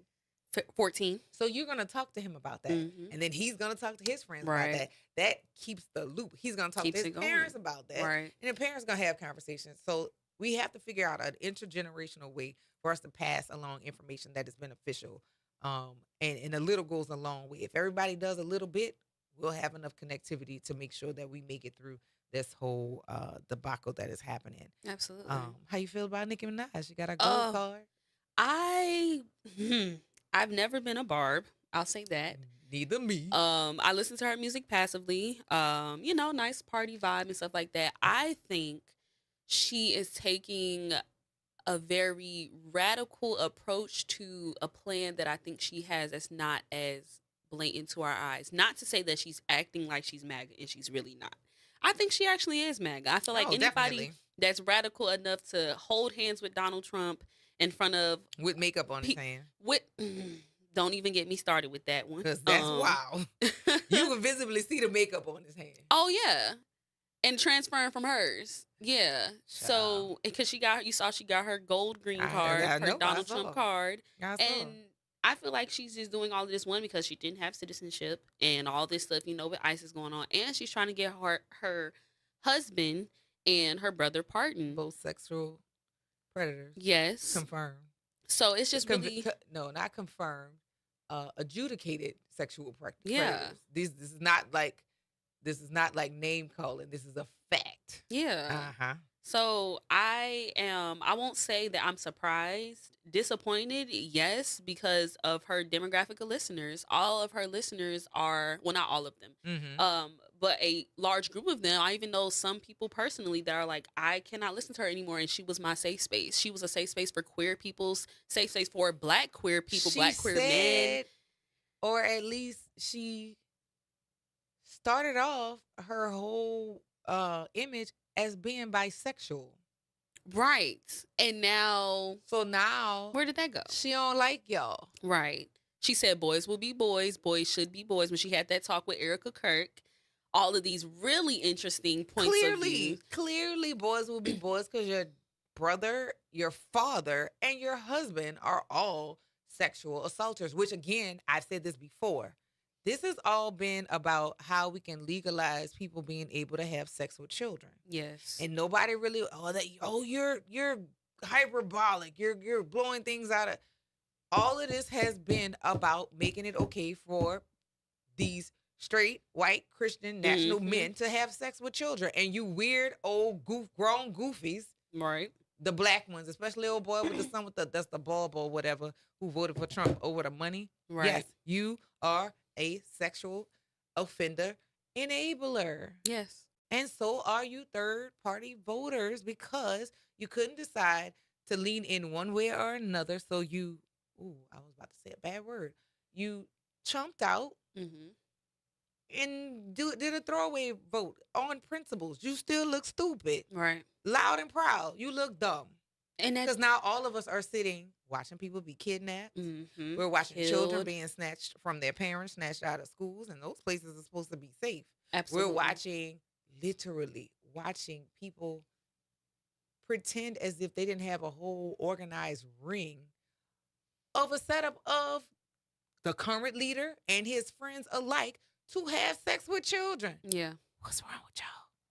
14. So you're going to talk to him about that. And then he's going to talk to his friends about that. That keeps the loop. He's going to talk to his parents about that. Right. And the parents going to have conversations. So we have to figure out an intergenerational way for us to pass along information that is beneficial. And a little goes a long way. If everybody does a little bit, we'll have enough connectivity to make sure that we make it through this whole debacle that is happening. Absolutely. How you feel about Nicki Minaj? You got a gold card? I've never been a Barb. I'll say that. Neither me. I listen to her music passively. Nice party vibe and stuff like that. I think she is taking a very radical approach to a plan that I think she has that's not as blatant to our eyes. Not to say that she's acting like she's MAGA and she's really not. I think she actually is MAGA. I feel like anybody definitely. that's radical enough to hold hands with Donald Trump in front of with makeup on his hand. Don't even get me started with that one. Because that's wild. You can visibly see the makeup on his hand. Oh yeah, and transferring from hers. Yeah. So because she got her gold green card, her Donald Trump card, and I feel like she's just doing all of this because she didn't have citizenship and all this stuff, with ISIS going on, and she's trying to get her husband and her brother pardoned. Both sexual predators. Yes. Confirmed. So it's just really no, not confirmed. Adjudicated sexual predators. Yeah. This is not like name calling. This is a fact. Yeah. Uh-huh. So I won't say that I'm surprised, disappointed, yes, because of her demographic of listeners. All of her listeners are, well, not all of them, but a large group of them. I even know some people personally that are like, I cannot listen to her anymore, and she was my safe space. She was a safe space for queer people, safe space for Black queer people, Black queer men. Or at least she started off her whole image as being bisexual. Right. And now where did that go? She don't like y'all. Right. She said boys will be boys should be boys when she had that talk with Erica Kirk. All of these really interesting points of view. Clearly boys will be boys because your brother, your father, and your husband are all sexual assaulters, which again, I've said this before. This has all been about how we can legalize people being able to have sex with children. Yes. And nobody really, you're hyperbolic. You're blowing things out of. All of this has been about making it okay for these straight, white, Christian, national men to have sex with children. And you weird, old, grown goofies. Right. The Black ones, especially old boy with the son with that's the bulb or whatever, who voted for Trump over the money. Right. Yes, you are a sexual offender enabler. Yes. And so are you third-party voters because you couldn't decide to lean in one way or another. So you, I was about to say a bad word. You chumped out and did a throwaway vote on principles. You still look stupid. Right. Loud and proud. You look dumb. And because now all of us are sitting watching people be kidnapped. We're watching children being snatched from their parents, snatched out of schools, and those places are supposed to be safe. Absolutely. We're literally watching people pretend as if they didn't have a whole organized ring of a setup of the current leader and his friends alike to have sex with children. Yeah. What's wrong with y'all?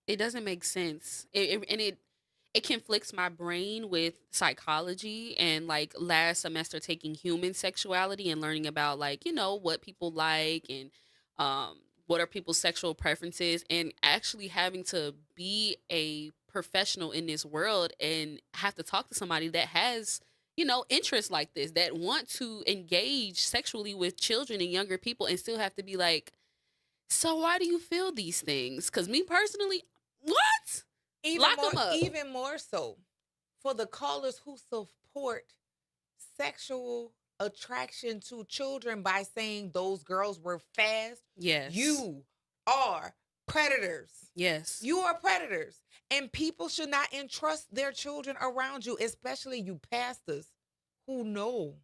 It doesn't make sense. It conflicts my brain with psychology and like last semester taking human sexuality and learning about like, what people like and what are people's sexual preferences and actually having to be a professional in this world and have to talk to somebody that has, interests like this, that want to engage sexually with children and younger people and still have to be like, so why do you feel these things? Because me personally, what? Lock them up. Even more so for the callers who support sexual attraction to children by saying those girls were fast. Yes. You are predators. Yes. You are predators. And people should not entrust their children around you, especially you pastors who know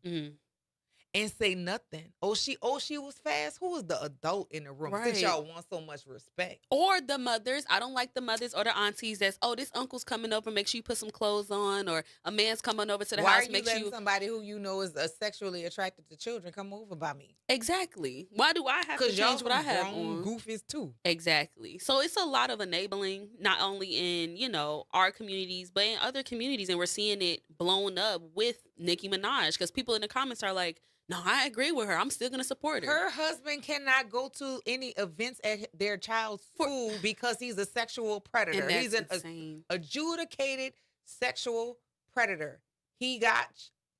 and say nothing. Oh, she was fast. Who is the adult in the room? Right. Since y'all want so much respect. Or the mothers. I don't like the mothers or the aunties that's, this uncle's coming over, make sure you put some clothes on, or a man's coming over to the Why house, are you make letting sure somebody who you know is sexually attracted to children come over by me? Exactly. Why do I have to change what I have on? Goofies too. Exactly. So it's a lot of enabling, not only in, our communities, but in other communities. And we're seeing it blown up with Nicki Minaj because people in the comments are like, no, I agree with her. I'm still going to support her. Her husband cannot go to any events at their child's school because he's a sexual predator. And that's He's an insane. adjudicated sexual predator. He got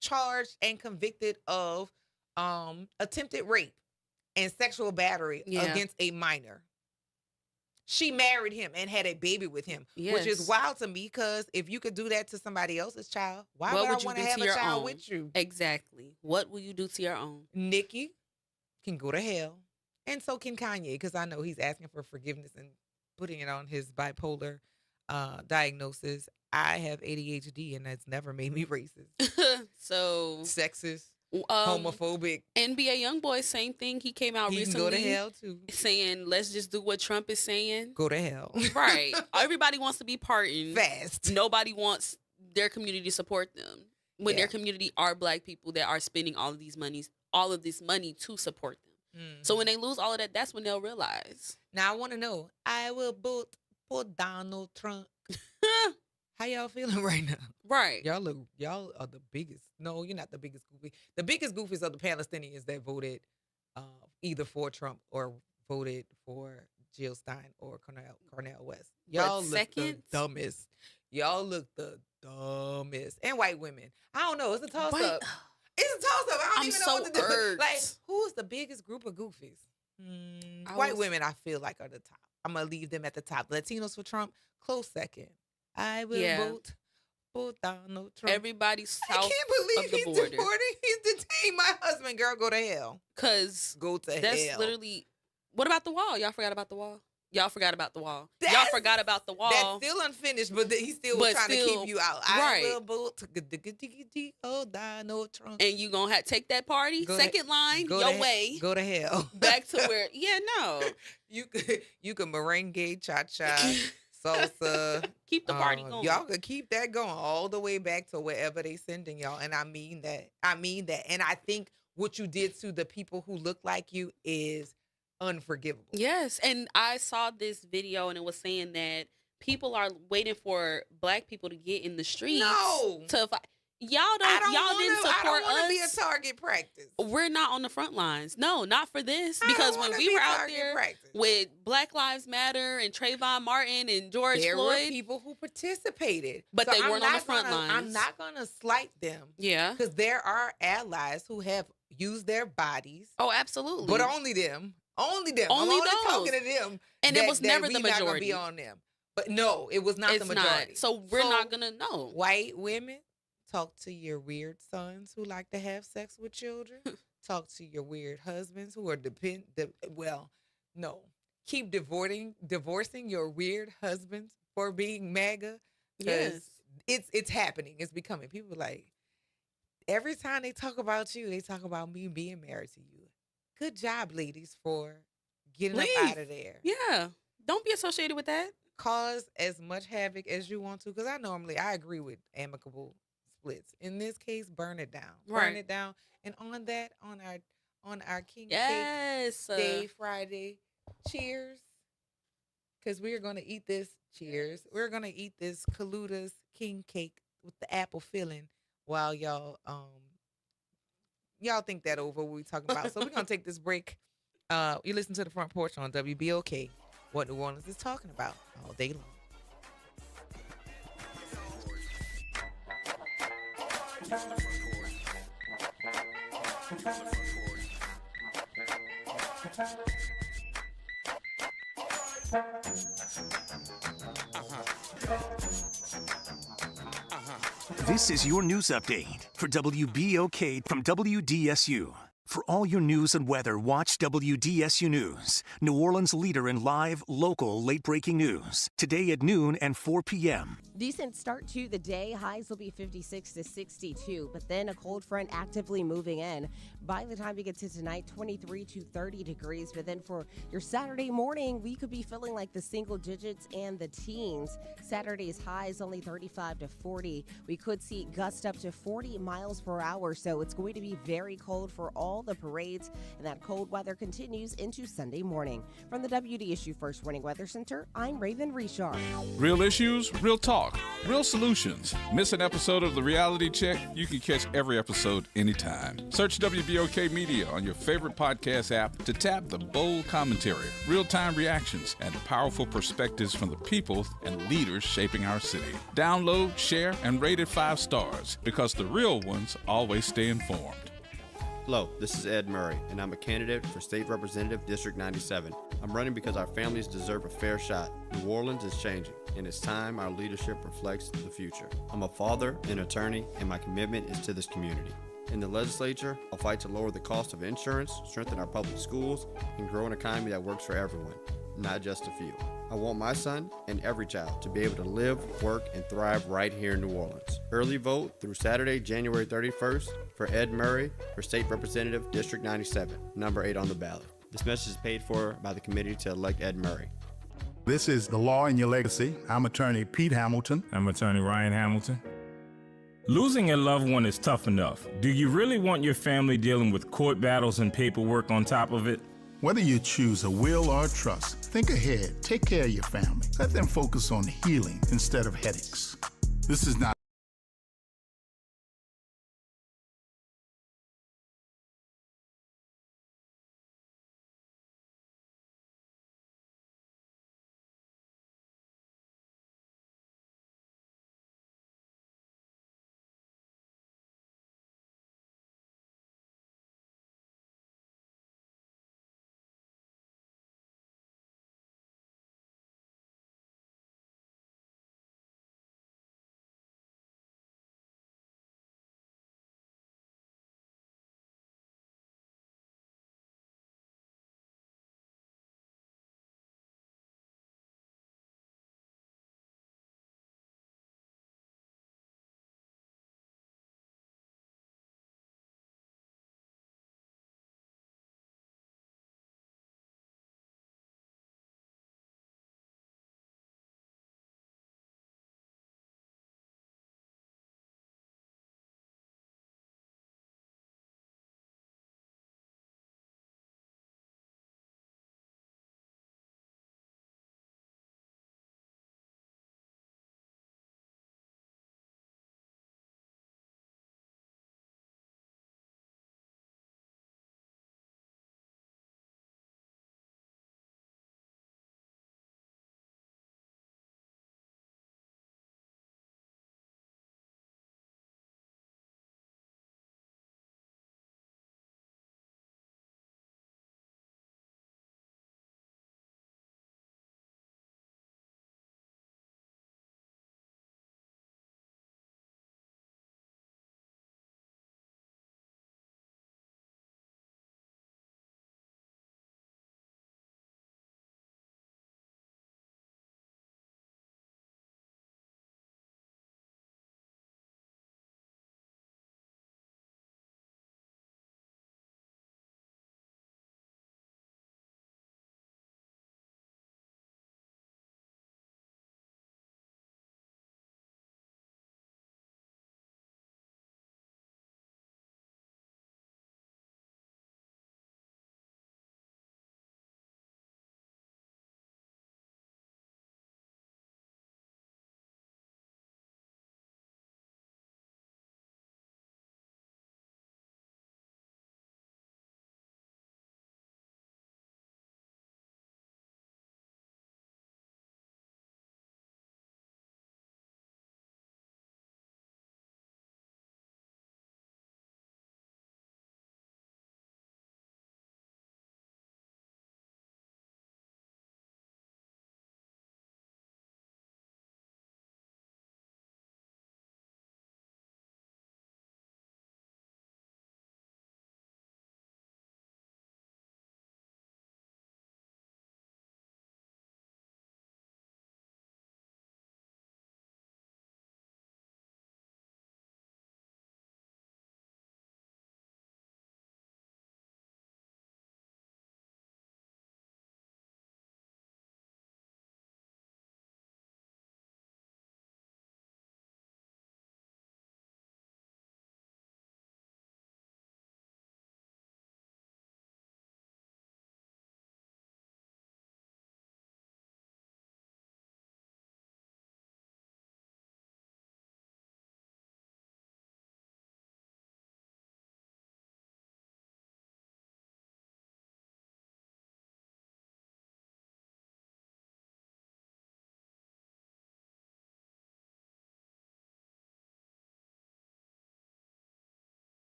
charged and convicted of attempted rape and sexual battery against a minor. She married him and had a baby with him, which is wild to me because if you could do that to somebody else's child, why would I want to have a child with you? Exactly. What will you do to your own? Nicki can go to hell, and so can Kanye, because I know he's asking for forgiveness and putting it on his bipolar diagnosis. I have ADHD, and that's never made me racist. So sexist. Homophobic. NBA YoungBoy, same thing. He came out recently. Can go to hell too. Saying, let's just do what Trump is saying. Go to hell. Right. Everybody wants to be pardoned. Fast. Nobody wants their community to support them. When their community are black people that are spending all of this money to support them. So when they lose all of that, that's when they'll realize. Now I want to know, I will vote for Donald Trump. How y'all feeling right now? Right. Y'all are the biggest. No, you're not the biggest goofy. The biggest goofies are the Palestinians that voted either for Trump or voted for Jill Stein or Cornel West. Y'all look the dumbest. Y'all look the dumbest. And white women. I don't know. It's a toss up. It's a toss up. I don't even know what to do. Like, who's the biggest group of goofies? White women, I feel like, are the top. I'm going to leave them at the top. Latinos for Trump, close second. I will vote for Donald Trump. Everybody south I can't believe of the he's border. deported. He's detained my husband. Girl, go to hell. Because go to that's hell. Literally. What about the wall? Y'all forgot about the wall? Y'all forgot about the wall. Y'all forgot about the wall. That's still unfinished, but he's still trying to keep you out. Right. I will vote for Donald Trump. And you going to take that party? Second line, your way. Go to hell. Back to where, no. You could merengue, cha-cha, salsa. Keep the party going. Y'all could keep that going all the way back to wherever they sending y'all. And I mean that. And I think what you did to the people who look like you is unforgivable. Yes. And I saw this video and it was saying that people are waiting for black people to get in the streets. No. To fight. Y'all didn't support I don't want us. to be a target practice. We're not on the front lines. No, not for this. Because when we were out there with Black Lives Matter and Trayvon Martin and George Floyd, Floyd, were people who participated, but they weren't on the front lines. I'm not gonna slight them. Yeah, because there are allies who have used their bodies. Oh, absolutely. But only them. Only them. Only I'm those. only talking to them. And it was never the Not gonna majority. be on them. But no, it was not the majority. Not. So we're not gonna know. White women. Talk to your weird sons who like to have sex with children. Talk to your weird husbands who are keep divorcing your weird husbands for being MAGA. Yes, it's happening. It's becoming. People like every time they talk about you, they talk about me being married to you. Good job, ladies, for getting up out of there. Yeah, don't be associated with that. Cause as much havoc as you want to, because I agree with amicable splits. In this case, burn it down. Burn Right. it down. And on our King Yes. Cake Day Friday, cheers. Because we're gonna eat this. Cheers. We're gonna eat this Kaluta's King Cake with the apple filling while y'all think that over what we talking about. So we're gonna take this break. You listen to the Front Porch on WBOK, what New Orleans is talking about all day long. This is your news update for WBOK from WDSU. For all your news and weather, watch WDSU News, New Orleans' leader in live, local, late-breaking news. Today at noon and 4 p.m. Decent start to the day. Highs will be 56 to 62, but then a cold front actively moving in. By the time we get to tonight, 23 to 30 degrees. But then for your Saturday morning, we could be feeling like the single digits and the teens. Saturday's highs only 35 to 40. We could see gusts up to 40 miles per hour, so it's going to be very cold for all the parades, and that cold weather continues into Sunday morning. From the WDSU First Warning Weather Center, I'm Raven Richard. Real issues, real talk, real solutions. Miss an episode of The Reality Check? You can catch every episode anytime. Search WBOK Media on your favorite podcast app to tap the bold commentary, real-time reactions, and powerful perspectives from the people and leaders shaping our city. Download, share, and rate it 5 stars because the real ones always stay informed. Hello, this is Ed Murray, and I'm a candidate for State Representative District 97. I'm running because our families deserve a fair shot. New Orleans is changing, and it's time our leadership reflects the future. I'm a father, an attorney, and my commitment is to this community. In the legislature, I'll fight to lower the cost of insurance, strengthen our public schools, and grow an economy that works for everyone, not just a few. I want my son and every child to be able to live, work, and thrive right here in New Orleans. Early vote through Saturday, January 31st for Ed Murray for State Representative District 97, number 8 on the ballot. This message is paid for by the committee to elect Ed Murray. This is The Law in Your Legacy. I'm attorney Pete Hamilton. I'm attorney Ryan Hamilton. Losing a loved one is tough enough. Do you really want your family dealing with court battles and paperwork on top of it? Whether you choose a will or a trust, think ahead. Take care of your family. Let them focus on healing instead of headaches. This is not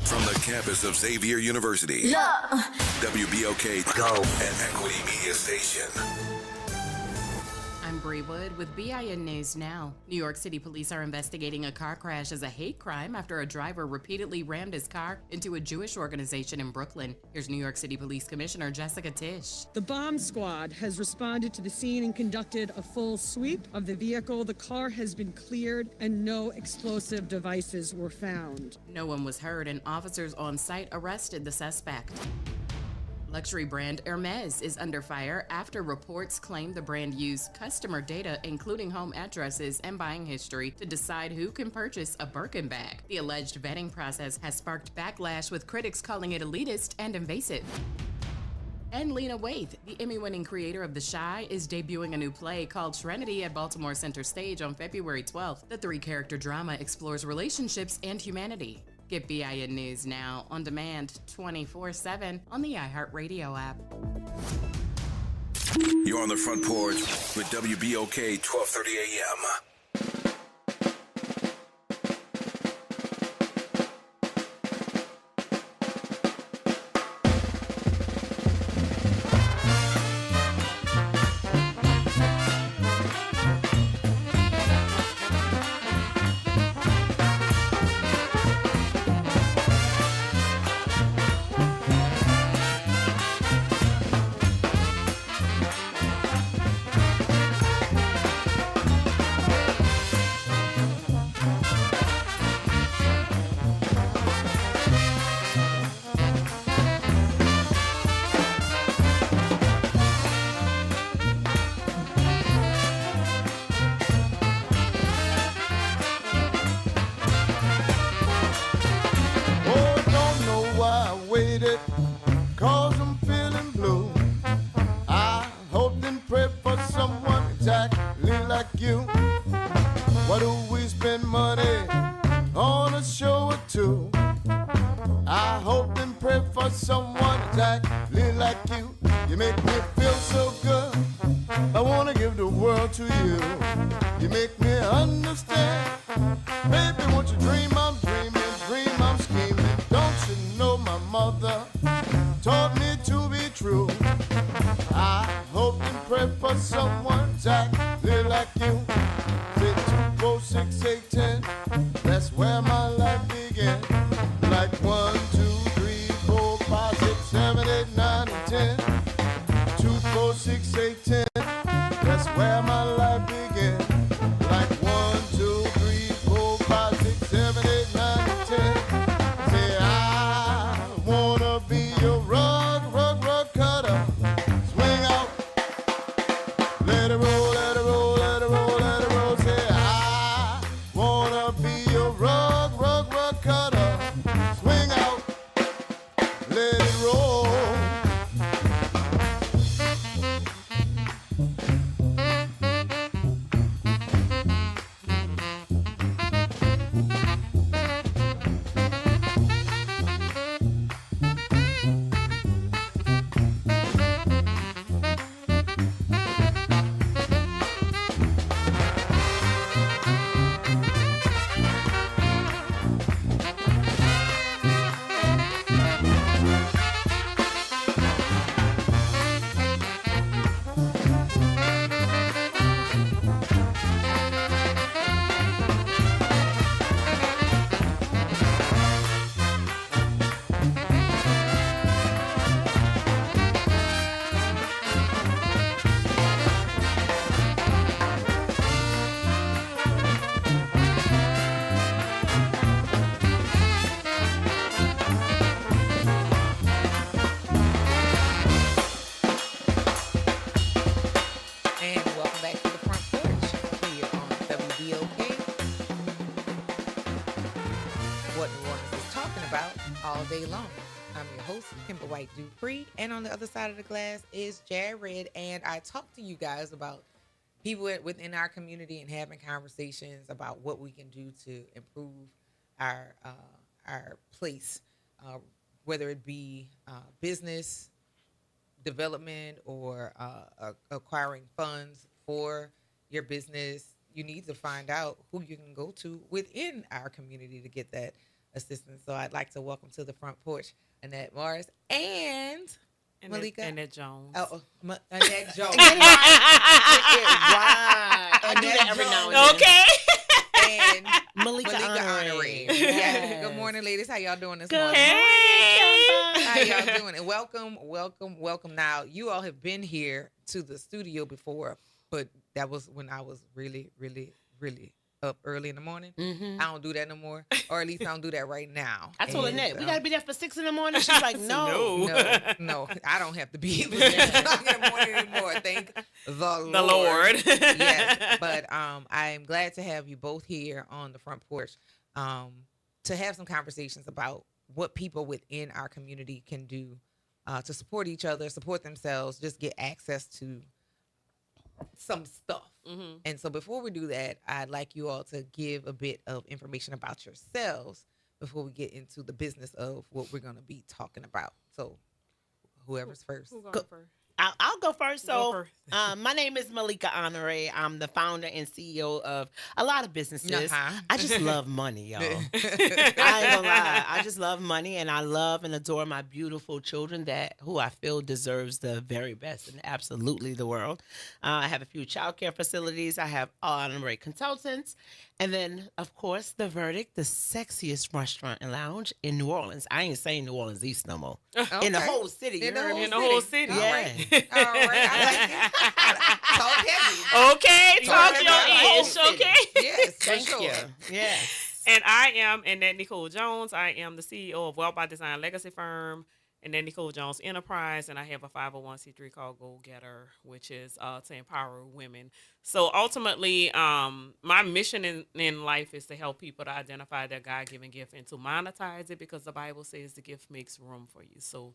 From the campus of Xavier University, WBOK Go and Equity Media Station. I'm Bree Wood with BIN News Now. New York City police are investigating a car crash as a hate crime after a driver repeatedly rammed his car into a Jewish organization in Brooklyn. Here's New York City Police Commissioner Jessica Tisch. The bomb squad has responded to the scene and conducted a full sweep of the vehicle. The car has been cleared and no explosive devices were found. No one was hurt and officers on site arrested the suspect. Luxury brand Hermes is under fire after reports claim the brand used customer data, including home addresses and buying history, to decide who can purchase a Birkin bag. The alleged vetting process has sparked backlash, with critics calling it elitist and invasive. And Lena Waithe, the Emmy-winning creator of The Chi, is debuting a new play called Serenity at Baltimore Center Stage on February 12th. The three-character drama explores relationships and humanity. Get BIN News Now on demand 24/7 on the iHeartRadio app. You're on the Front Porch with WBOK 1230 AM. day long. I'm your host, Kimber White Dupree, and on the other side of the glass is Jared, and I talk to you guys about people within our community and having conversations about what we can do to improve our place, whether it be business development or acquiring funds for your business. You need to find out who you can go to within our community to get that assistance. So I'd like to welcome to the Front Porch Annette Morris and Malika. Annette Jones. Annette Jones. Wow. I do that every now and then. Okay. And Malika Honoré. Yes. Yes. Good morning, ladies. How y'all doing this morning? Hey. How y'all doing? And welcome. Now, you all have been here to the studio before, but that was when I was really, really, really up early in the morning. Mm-hmm. I don't do that no more, or at least I don't do that right now. I told And, Annette, we got to be there for 6 in the morning. She's like, no. No, I don't have to be able to in the morning anymore. Thank the Lord. Yes, but I'm glad to have you both here on the Front Porch to have some conversations about what people within our community can do to support each other, support themselves, just get access to some stuff. Mm-hmm. And so before we do that, I'd like you all to give a bit of information about yourselves before we get into the business of what we're going to be talking about. So whoever's first. Who going first? I'll go first. So, Go first. My name is Malika Honoré. I'm the founder and CEO of a lot of businesses. I just love money, y'all. I ain't gonna lie. I just love money, and I love and adore my beautiful children who I feel deserves the very best in absolutely the world. I have a few childcare facilities. I have Honoré Consultants. And then, of course, The Verdict, the sexiest restaurant and lounge in New Orleans. I ain't saying New Orleans East no more. Okay. In the whole city. In the whole city. Yeah. All right. I like it. Talk heavy. Okay, talk your ish, okay? Yes, for Thank sure. you. Yes. And I am Annette Nicole Jones. I am the CEO of Wealth by Design Legacy Firm, Annette Nicole Jones Enterprise, and I have a 501c3 called Go Getter, which is to empower women. So ultimately, my mission in life is to help people to identify their God-given gift and to monetize it, because the Bible says the gift makes room for you. So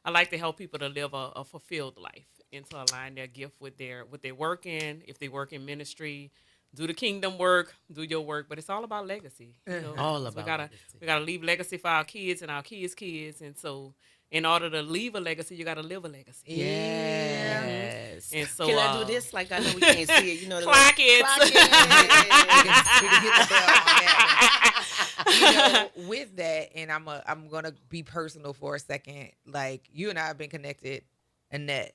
I like to help people to live a fulfilled life and to align their gift with what they work in. If they work in ministry, do the kingdom work, do your work, but it's all about legacy. You know? All about legacy. We gotta leave legacy for our kids and our kids' kids, and so in order to leave a legacy, you gotta live a legacy. Yes. And so can I do this? Like, I know we can't see it. You know, clock it. We can hit the bell on that one. You know, with that, and I'm gonna be personal for a second. Like, you and I have been connected, Annette,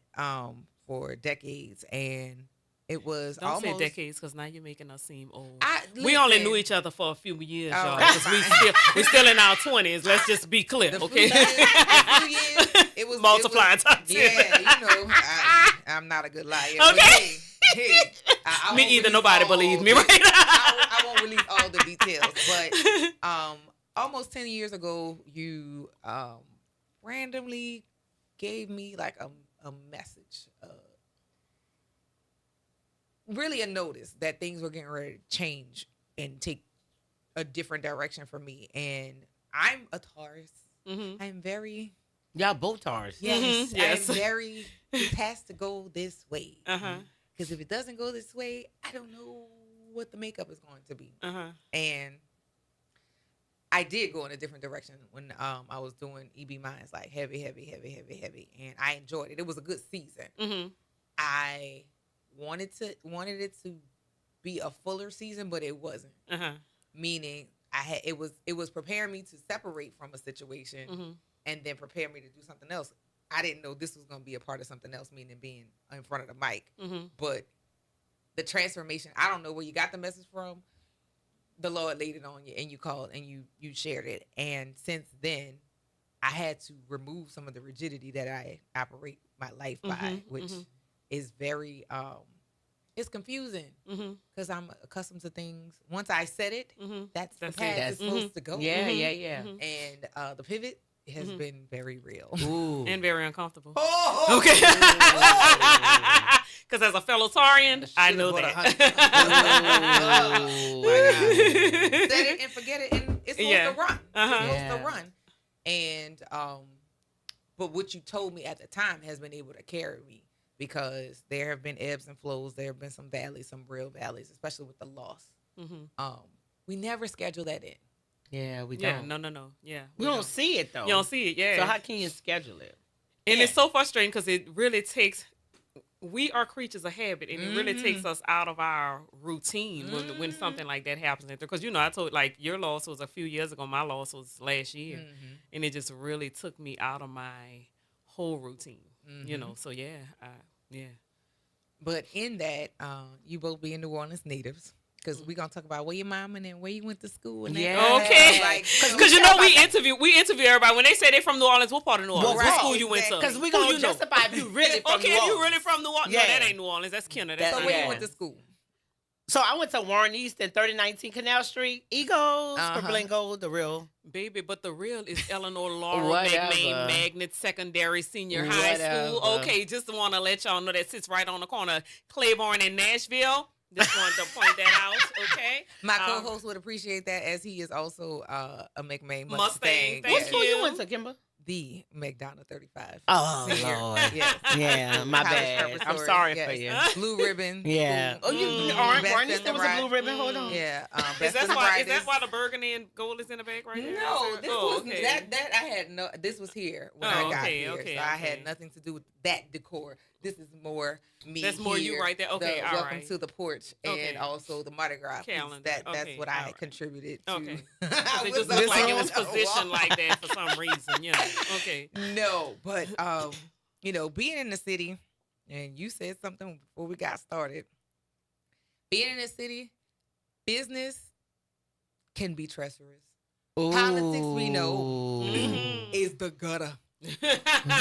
for decades, and it was Don't almost say decades, because now you're making us seem old. Listen, we only knew each other for a few years, Oh, y'all, that's because we're still in our 20s. Let's just be clear, the okay? few years, it was Multiply it was, times 10. Yeah, you know, I'm not a good liar. Okay. But hey, I Me won't either. release Nobody all believes me the- right now. I won't release all the details, but almost 10 years ago, you randomly gave me like a message, really a notice that things were getting ready to change and take a different direction for me. And I'm a Taurus. Mm-hmm. I'm very... Y'all both Taurus. Yes, Yes. I'm very... It has to go this way. Uh-huh. Because if it doesn't go this way, I don't know what the makeup is going to be. Uh-huh. And I did go in a different direction when I was doing EB Minds, like heavy. And I enjoyed it. It was a good season. Mm-hmm. I wanted it to be a fuller season, but it wasn't. Uh-huh. Meaning it was preparing me to separate from a situation Mm-hmm. and then prepare me to do something else. I didn't know this was going to be a part of something else, meaning being in front of the mic. Mm-hmm. But the transformation, I don't know where you got the message from. The Lord laid it on you, and you called, and you shared it. And since then, I had to remove some of the rigidity that I operate my life by, which is very, it's confusing because I'm accustomed to things. Once I said it, that's the path it's supposed to go. Yeah. And the pivot has been very real. Ooh. And very uncomfortable. Oh, okay. Because as a fellow Taurian, I know that. Oh, my God. Set it and forget it, and it's supposed to run. It's supposed to run. And but what you told me at the time has been able to carry me, because there have been ebbs and flows. There have been some valleys, some real valleys, especially with the loss. We never schedule that in. Yeah, we Yeah, don't. no. Yeah, We don't see it though. You don't see it. Yeah. So how can you schedule it? And it's so frustrating because it really takes. We are creatures of habit, and it really takes us out of our routine when something like that happens. Because I told your loss was a few years ago, my loss was last year, and it just really took me out of my whole routine. So yeah. But in that, you both being New Orleans natives, because we're gonna talk about where your mom and where you went to school. And Okay. Because we interview everybody when they say they're from New Orleans. What part of New Orleans? What school you went to? Because we're gonna justify if you really from New Orleans. If you really from New Orleans, no, that ain't New Orleans. That's Canada. So where you went to school? So I went to Warren East and 3019 Canal Street. Eagles, Cablingo, the real. Baby, but the real is Eleanor Laurel McMain Magnet Secondary Senior High School. Okay, just want to let y'all know that sits right on the corner of Claiborne and Nashville. Just wanted to point that out, okay? My co-host would appreciate that, as he is also a McMain Mustang. What school you went to, Kimber? The McDonough 35. Oh, Lord. Yes. Yeah, my bad. I'm sorry for you. Blue ribbon. Yeah. Oh, you orange? There was a blue ribbon? Hold on. Yeah. Is that why the burgundy and gold is in the back right here? No, this was that I had no. This was here when I got here, so I had nothing to do with that decor. This is more me. That's more you right there. Okay, all welcome right. to the porch, and also the Mardi Gras calendar. That's what I had contributed to. Okay. It just looked like it was positioned like that for some reason. Okay. No, but being in the city, and you said something before we got started. Being in the city, business can be treacherous. Ooh. Politics, we know, is the gutter.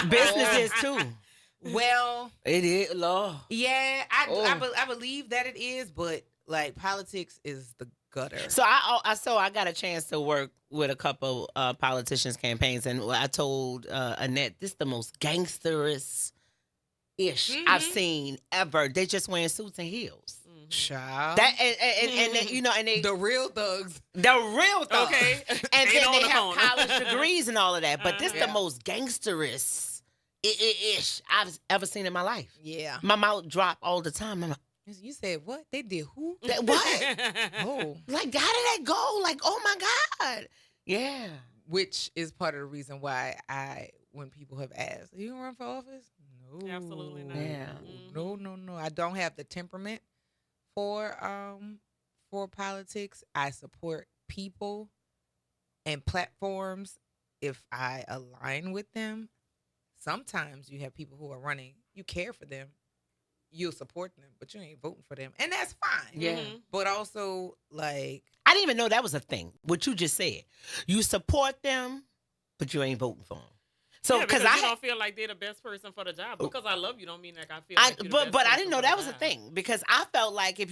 Business is too. Well, it is, Lord. Yeah, I believe that it is, but like politics is the gutter. So I got a chance to work with a couple politicians' campaigns, and I told Annette, this is the most gangsterous ish I've seen ever. They just wearing suits and heels. Child. That and they the real thugs. The real thugs. Okay. And then they have college degrees and all of that. But this is the most gangsterous ish I've ever seen in my life. Yeah. My mouth dropped all the time. I'm like, you said what? They did who? What? Oh. Like, how did that go? Like, oh my God. Yeah. Which is part of the reason why when people have asked, you gonna run for office? No. Absolutely not. Yeah. No. I don't have the temperament for politics. I support people and platforms if I align with them. Sometimes you have people who are running, you care for them, you'll support them, but you ain't voting for them, and that's fine. Yeah. But also, like, I didn't even know that was a thing. What you just said, you support them, but you ain't voting for them. So because I don't feel like they're the best person for the job. Because I love you don't mean like I feel like you're the best but I person didn't know for that the was a job. thing, because I felt like if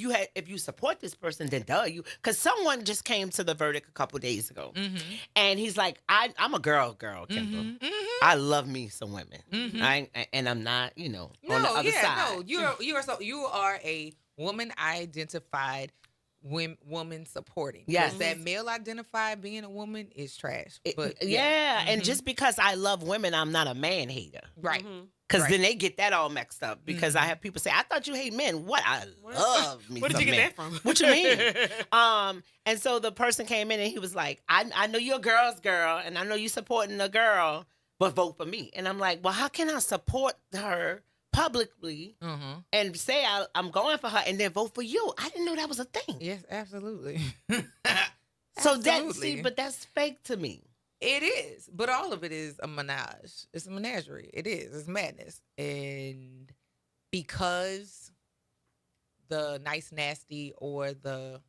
you support this person, then you, because someone just came to the verdict a couple days ago, and he's like, I'm a girl, Kimber. I love me some women, and I'm not, on the other side. No, you are a woman identified. Woman supporting. Yes. That male identified being a woman is trash. But and just because I love women, I'm not a man hater. Right. Because then they get that all mixed up. Because I have people say, I thought you hate men. What? I love me Where did some you get men. that from? What you mean? And so the person came in and he was like, I know you're a girl's girl, and I know you supporting a girl, but vote for me. And I'm like, well, how can I support her publicly and say I'm going for her and then vote for you? I didn't know that was a thing. Yes, absolutely. So but that's fake to me. It is, but all of it is a menage. It's a menagerie. It is. It's madness. And because the nice, nasty, or the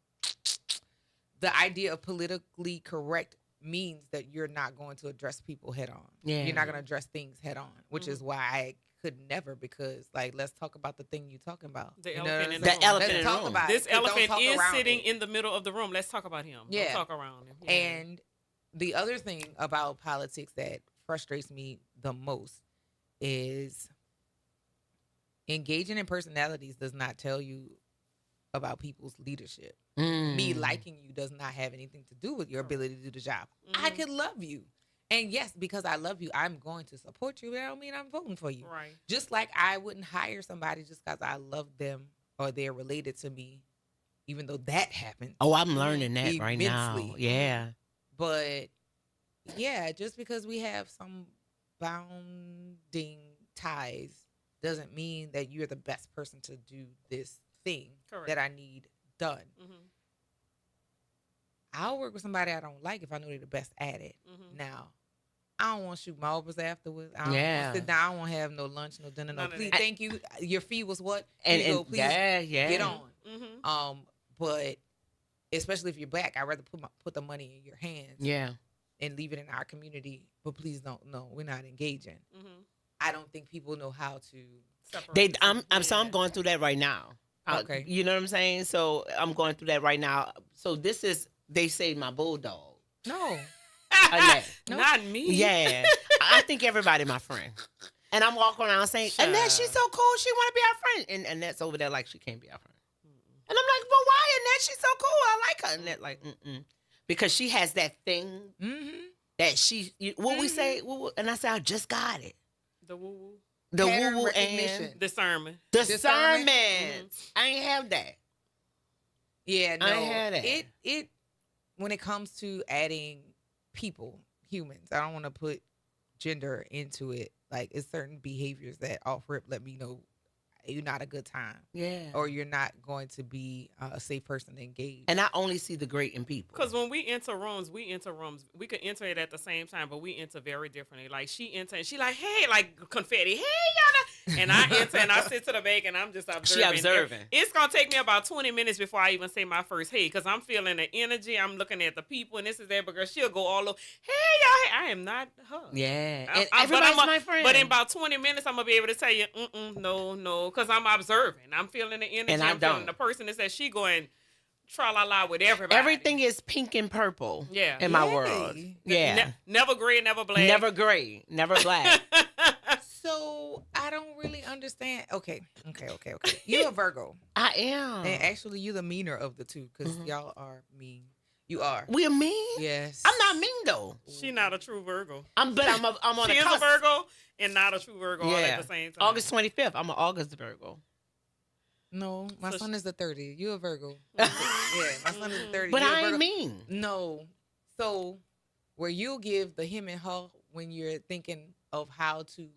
idea of politically correct means that you're not going to address people head on. Yeah. You're not going to address things head on, which is why I could never, because like, let's talk about the thing you're talking about. The elephant in the room. About this it. elephant is sitting it. in the middle of the room. Let's talk about him. Yeah. Don't talk around him. Yeah. And the other thing about politics that frustrates me the most is engaging in personalities does not tell you about people's leadership. Me liking you does not have anything to do with your ability to do the job. I could love you And yes, because I love you, I'm going to support you. But that don't mean I'm voting for you. Right. Just like I wouldn't hire somebody just because I love them or they're related to me, even though that happened. Oh, I'm learning that right now. immensely. Yeah. But yeah, just because we have some bounding ties doesn't mean that you're the best person to do this thing that I need done. I'll work with somebody I don't like if I know they're the best at it. Now, I don't want to shoot marbles afterwards. I don't want to sit down. I don't want to have no lunch, no dinner, no please. Thank you. Your fee was what? And please yeah. get on. But especially if you're black, I'd rather put the money in your hands. Yeah. And leave it in our community. But please don't. No, we're not engaging. I don't think people know how to separate. I'm going through that right now. Okay. You know what I'm saying? So I'm going through that right now. So this is, they say, my bulldog. No. Not me. Yeah. I think everybody my friend. And I'm walking around saying, Annette, she's so cool. She want to be our friend. And Annette's over there like she can't be our friend. And I'm like, but why, Annette? She's so cool. I like her. Annette like, because she has that thing that she, what we say, and I say, I just got it. The woo-woo. The Pattern woo-woo recognition. and Discernment. Discernment. I ain't have that. Yeah, no. I ain't had that. It when it comes to adding people, humans, I don't want to put gender into it. Like, it's certain behaviors that off rip let me know you're not a good time. Yeah. Or you're not going to be a safe person to engage. And I only see the great in people. Because when we enter rooms, we could enter it at the same time, but we enter very differently. Like, she enter and she like, hey, like confetti, hey, y'all. And I enter and I sit to the back and I'm just observing. She observing. It's going to take me about 20 minutes before I even say my first hey, because I'm feeling the energy. I'm looking at the people and this is that, because she'll go all over, hey, y'all, hey. I am not her. Yeah. And everybody's my friend. But in about 20 minutes, I'm going to be able to tell you, no, because I'm observing. I'm feeling the energy. And I'm feeling the person that says she going tra-la-la with everybody. Everything is pink and purple in my world. Yeah. Never gray, never black. Never gray, never black. So I don't really understand. Okay. You're a Virgo. I am. And actually, you're the meaner of the two because y'all are mean. You are. We're mean? Yes. I'm not mean, though. She not a true Virgo. I'm on she is a Virgo and not a true Virgo all at the same time. August 25th. I'm an August Virgo. No, my son is the 30th. You a Virgo. Yeah, my son is the 30th. But I ain't mean. No. So where you'll give the him and her when you're thinking of how to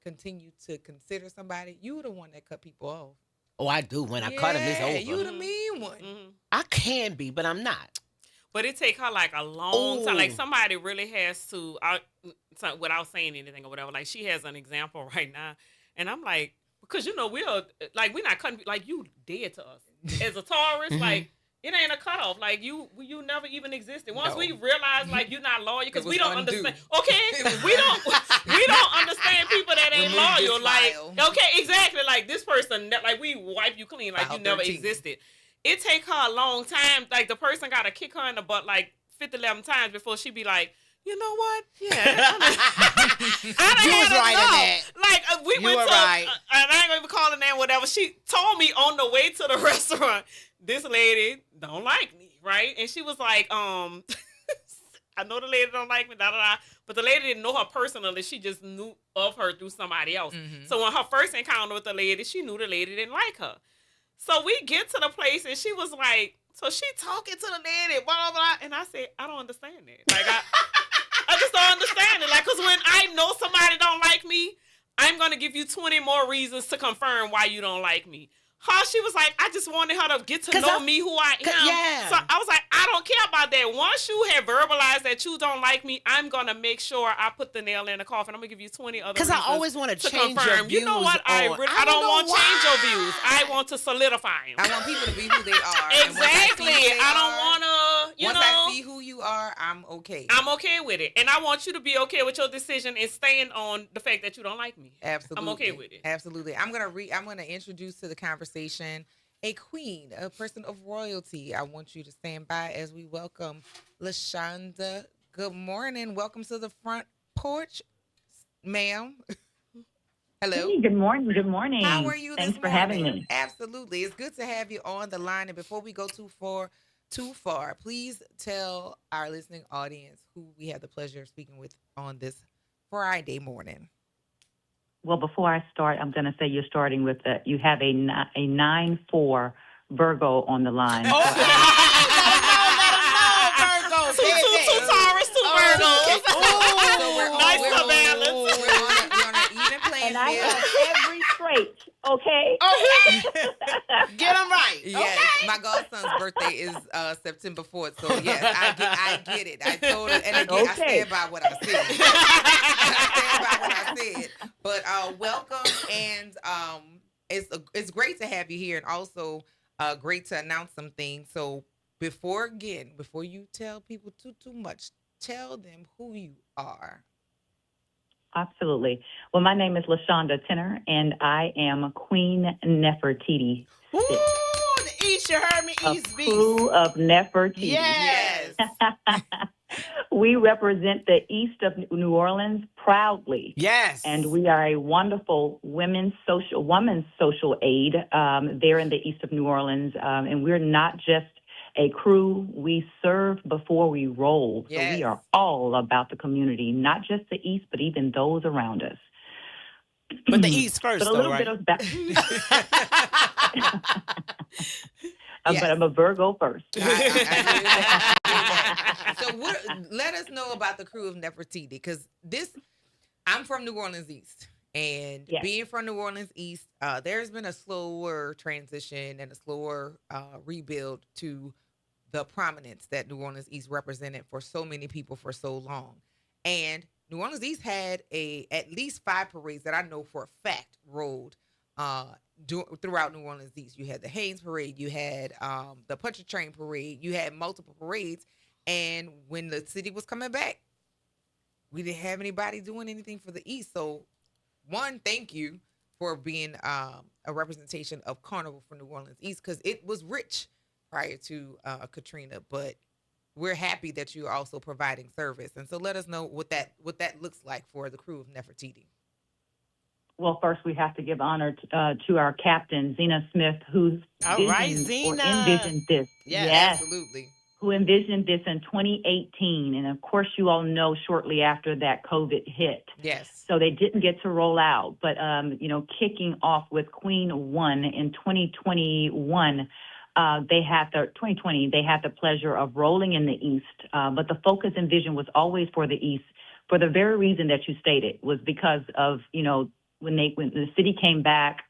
continue to consider somebody, you the one that cut people off. Oh, I do. When I cut them, it's over. You the mean one. I can be, but I'm not. But it take her like a long time. Like somebody really has to, without saying anything or whatever. Like she has an example right now, and I'm like, because we're not cutting, like you dead to us as a Taurus. Like it ain't a cutoff. Like you never even existed. Once we realize like you're not loyal, because we don't understand. Okay, we don't understand people that ain't loyal. Like exactly. Like this person, like we wipe you clean. Like you never existed. It take her a long time. Like the person got to kick her in the butt like 11 times before she be like, you know what? Yeah, I you was right in that. Like we went to, right. And I ain't gonna even call her name. Whatever. She told me on the way to the restaurant, this lady don't like me, right? And she was like, I know the lady don't like me, but the lady didn't know her personally. She just knew of her through somebody else. So when her first encounter with the lady, she knew the lady didn't like her. So we get to the place and she was like, so she talking to the lady, blah, blah, blah. And I said, I don't understand that. Like, I just don't understand it. Like, because when I know somebody don't like me, I'm going to give you 20 more reasons to confirm why you don't like me. She was like, I just wanted her to get to know me, who I am. Yeah. So I was like, I don't care about that. Once you have verbalized that you don't like me, I'm going to make sure I put the nail in the coffin. I'm going to give you 20 other reasons. Because I always want to change confirm. your views. You know what? I don't want to change your views. I want to solidify them. I want people to be who they are. Exactly. I don't want to, Once I see who you are, I'm okay. I'm okay with it. And I want you to be okay with your decision and staying on the fact that you don't like me. Absolutely. I'm okay with it. Absolutely. I'm going to introduce to the conversation a queen, a person of royalty. I want you to stand by as we welcome LaShonda. Good morning. Welcome to the Front Porch, ma'am. Hello. Hey, good morning. Good morning. How are you Thanks this for morning? having me. Absolutely. It's good to have you on the line. And before we go too far, too far. Please tell our listening audience who we have the pleasure of speaking with on this Friday morning. Well, before I start, I'm going to say you're starting with you have a 9-4 Virgo on the line. Oh, So Virgo, two Taurus, two Virgos. Nice for balance. We're on an even playing and I field. have every trait, okay? Okay. Get them right. Yes, Okay. my godson's birthday is September 4th, so yes, I get it. I told her, and again, I stand by what I said. I stand by what I said. But welcome, and it's great to have you here, and also great to announce some things. So before you tell people too much, tell them who you are. Absolutely. Well, my name is LaShonda Tenner, and I am Queen Nefertiti. Ooh, the East, you heard me, East Beast. Crew of Nefertiti. Yes. We represent the East of New Orleans proudly. Yes. And we are a wonderful women's social aid there in the East of New Orleans. And we're not just a crew. We serve before we roll. So we are all about the community, not just the East, but even those around us. But the East first, but a little right? bit of back. But I'm a Virgo first. So let us know about the crew of Nefertiti, because I'm from New Orleans East, and being from New Orleans East, there's been a slower transition and a slower rebuild to the prominence that New Orleans East represented for so many people for so long. And New Orleans East had at least 5 parades that I know for a fact rolled throughout New Orleans East. You had the Haynes Parade, you had the Puncher Train Parade, you had multiple parades. And when the city was coming back, we didn't have anybody doing anything for the East. So, one, thank you for being a representation of Carnival for New Orleans East, because it was rich prior to Katrina. But we're happy that you're also providing service. And so let us know what that looks like for the crew of Nefertiti. Well, first we have to give honor to our captain, Zena Smith, who's envisioned this. Yes, absolutely. Who envisioned this in 2018. And of course, you all know shortly after that COVID hit. Yes. So they didn't get to roll out. But, kicking off with Queen 1 in 2021, they had the pleasure of rolling in the East. But the focus and vision was always for the East, for the very reason that you stated, was because of, when the city came back,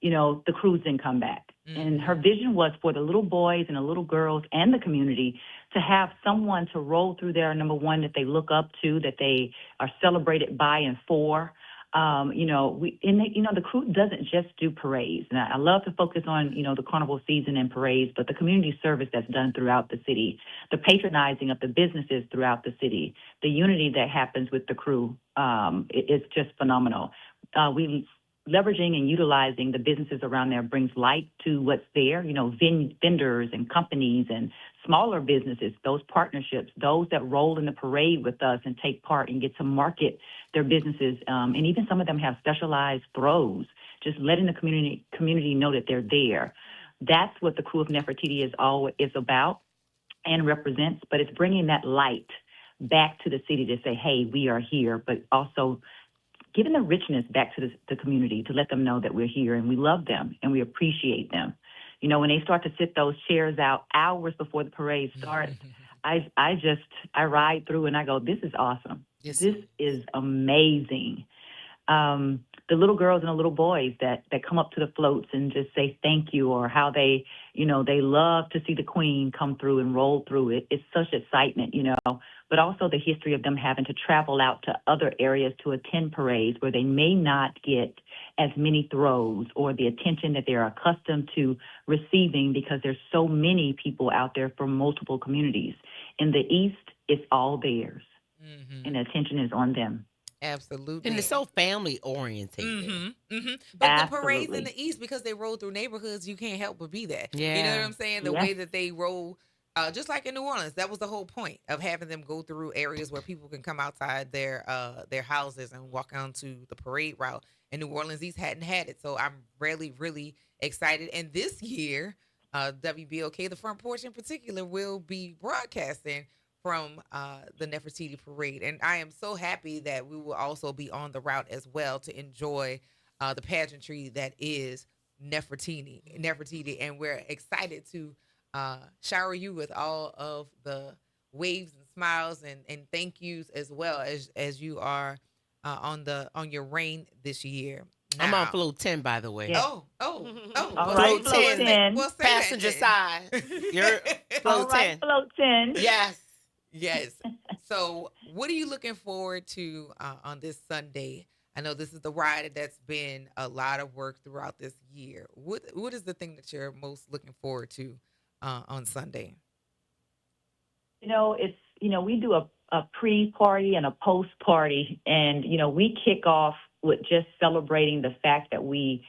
the crews didn't come back. Mm-hmm. And her vision was for the little boys and the little girls and the community to have someone to roll through there, number one, that they look up to, that they are celebrated by and for. The crew doesn't just do parades. And I love to focus on, the carnival season and parades, but the community service that's done throughout the city, the patronizing of the businesses throughout the city, the unity that happens with the crew, it's just phenomenal. We leveraging and utilizing the businesses around there brings light to what's there, vendors and companies and smaller businesses, those partnerships, those that roll in the parade with us and take part and get to market their businesses. And even some of them have specialized throws, just letting the community know that they're there. That's what the crew of Nefertiti is about and represents, but it's bringing that light back to the city to say, hey, we are here, but also giving the richness back to the community to let them know that we're here and we love them and we appreciate them. When they start to sit those chairs out hours before the parade starts, I ride through and I go, this is awesome. Yes. This is amazing. The little girls and the little boys that come up to the floats and just say thank you, or how they love to see the queen come through and roll through it. It's such excitement, but also the history of them having to travel out to other areas to attend parades where they may not get as many throws or the attention that they're accustomed to receiving, because there's so many people out there from multiple communities. In the East, it's all theirs, and the attention is on them. Absolutely. And it's so family orientated. Mm-hmm. Mm-hmm. But the parades in the East, because they roll through neighborhoods, you can't help but be that. Yeah. You know what I'm saying? The way that they roll, just like in New Orleans, that was the whole point of having them go through areas where people can come outside their houses and walk onto the parade route. And New Orleans East hadn't had it. So I'm really, really excited. And this year, WBOK, the Front Porch in particular, will be broadcasting from the Nefertiti Parade. And I am so happy that we will also be on the route as well to enjoy the pageantry that is Nefertiti. And we're excited to shower you with all of the waves and smiles and thank yous as well as you are on your reign this year. I'm on Now, float 10, by the way. Yes. oh. All Well, right, float float 10. 10. Well, say Passenger that then. side. You're All float right, 10. float 10. Yes. Yes. So, what are you looking forward to on this Sunday? I know this is the ride that's been a lot of work throughout this year. What is the thing that you're most looking forward to on Sunday? We do a pre-party and a post-party, and we kick off with just celebrating the fact that we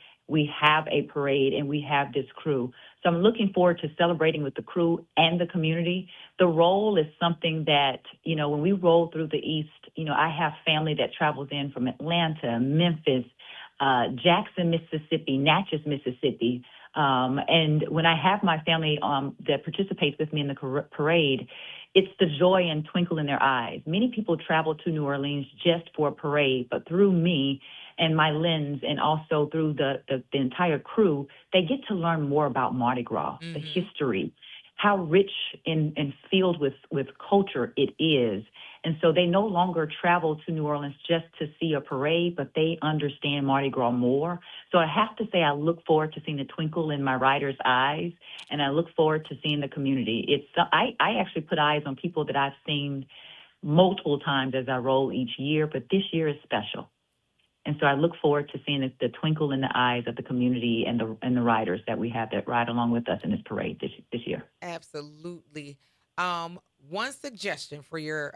have a parade and we have this crew. So I'm looking forward to celebrating with the crew and the community. The roll is something that, when we roll through the East, I have family that travels in from Atlanta, Memphis, Jackson, Mississippi, Natchez, Mississippi. And when I have my family that participates with me in the parade, it's the joy and twinkle in their eyes. Many people travel to New Orleans just for a parade, but through me and my lens and also through the entire crew, they get to learn more about Mardi Gras, the history, how rich and filled with culture it is. And so they no longer travel to New Orleans just to see a parade, but they understand Mardi Gras more. So I have to say I look forward to seeing the twinkle in my riders' eyes, and I look forward to seeing the community. I actually put eyes on people that I've seen multiple times as I roll each year, but this year is special. And so I look forward to seeing the twinkle in the eyes of the community and the riders that we have that ride along with us in this parade this year. Absolutely. One suggestion for your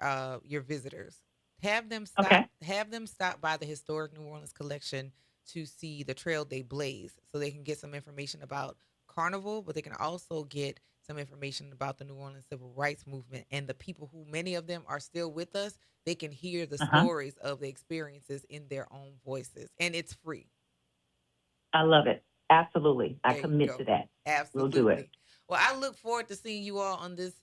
visitors: have them stop. Okay. Have them stop by the Historic New Orleans Collection to see the trail they blaze, so they can get some information about Carnival, but they can also get some information about the New Orleans Civil Rights Movement and the people who, many of them, are still with us. They can hear the stories of the experiences in their own voices, and it's free. I love it. Absolutely. I There you commit go. to that. Absolutely. We'll do it. Well, I look forward to seeing you all on this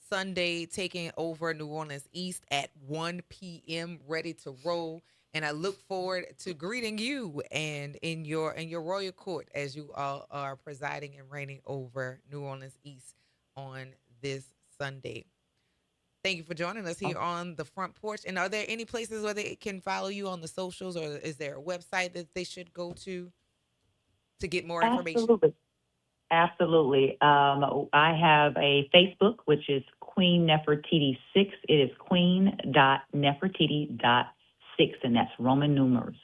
Sunday, taking over New Orleans East at 1 p.m., ready to roll. And I look forward to greeting you and in your royal court as you all are presiding and reigning over New Orleans East on this Sunday. Thank you for joining us here on the Front Porch. And are there any places where they can follow you on the socials, or is there a website that they should go to get more information? Absolutely. I have a Facebook, which is Queen Nefertiti 6. It is queen.nefertiti.6, and that's Roman numerals.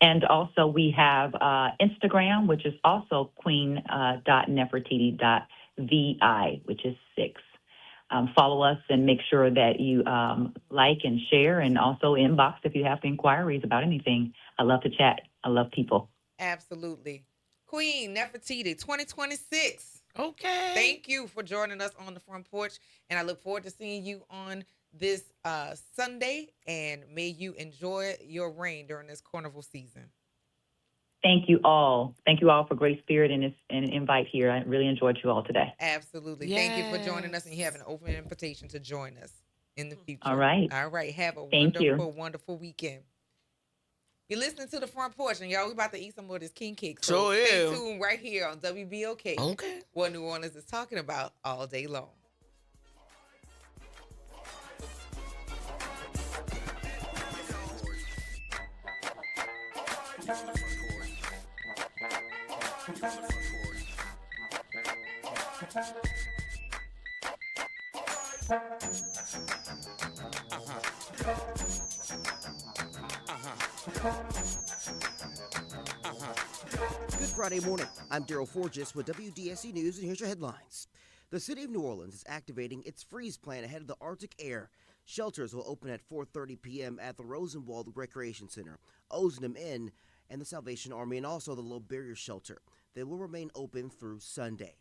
And also we have Instagram, which is also queen.nefertiti.vi, which is 6. Follow us and make sure that you like and share, and also inbox if you have inquiries about anything. I love to chat. I love people. Absolutely. Queen Nefertiti 2026. Okay. Thank you for joining us on the Front Porch, and I look forward to seeing you on this Sunday, and may you enjoy your reign during this carnival season. Thank you all. Thank you all for great spirit and invite here. I really enjoyed you all today. Absolutely. Yes. Thank you for joining us, and you have an open invitation to join us in the future. All right. All right. Have a Thank you. wonderful weekend. You're listening to the Front Porch, and y'all, we about to eat some more of this king cake. Sure stay is. tuned right here on WBOK. Okay. What New Orleans is talking about all day long. Good Friday morning. I'm Daryl Forgis with WDSE News, and here's your headlines. The city of New Orleans is activating its freeze plan ahead of the Arctic Air. Shelters will open at 4:30 p.m. at the Rosenwald Recreation Center, Ozanam Inn, and the Salvation Army, and also the Low Barrier Shelter. They will remain open through Sunday.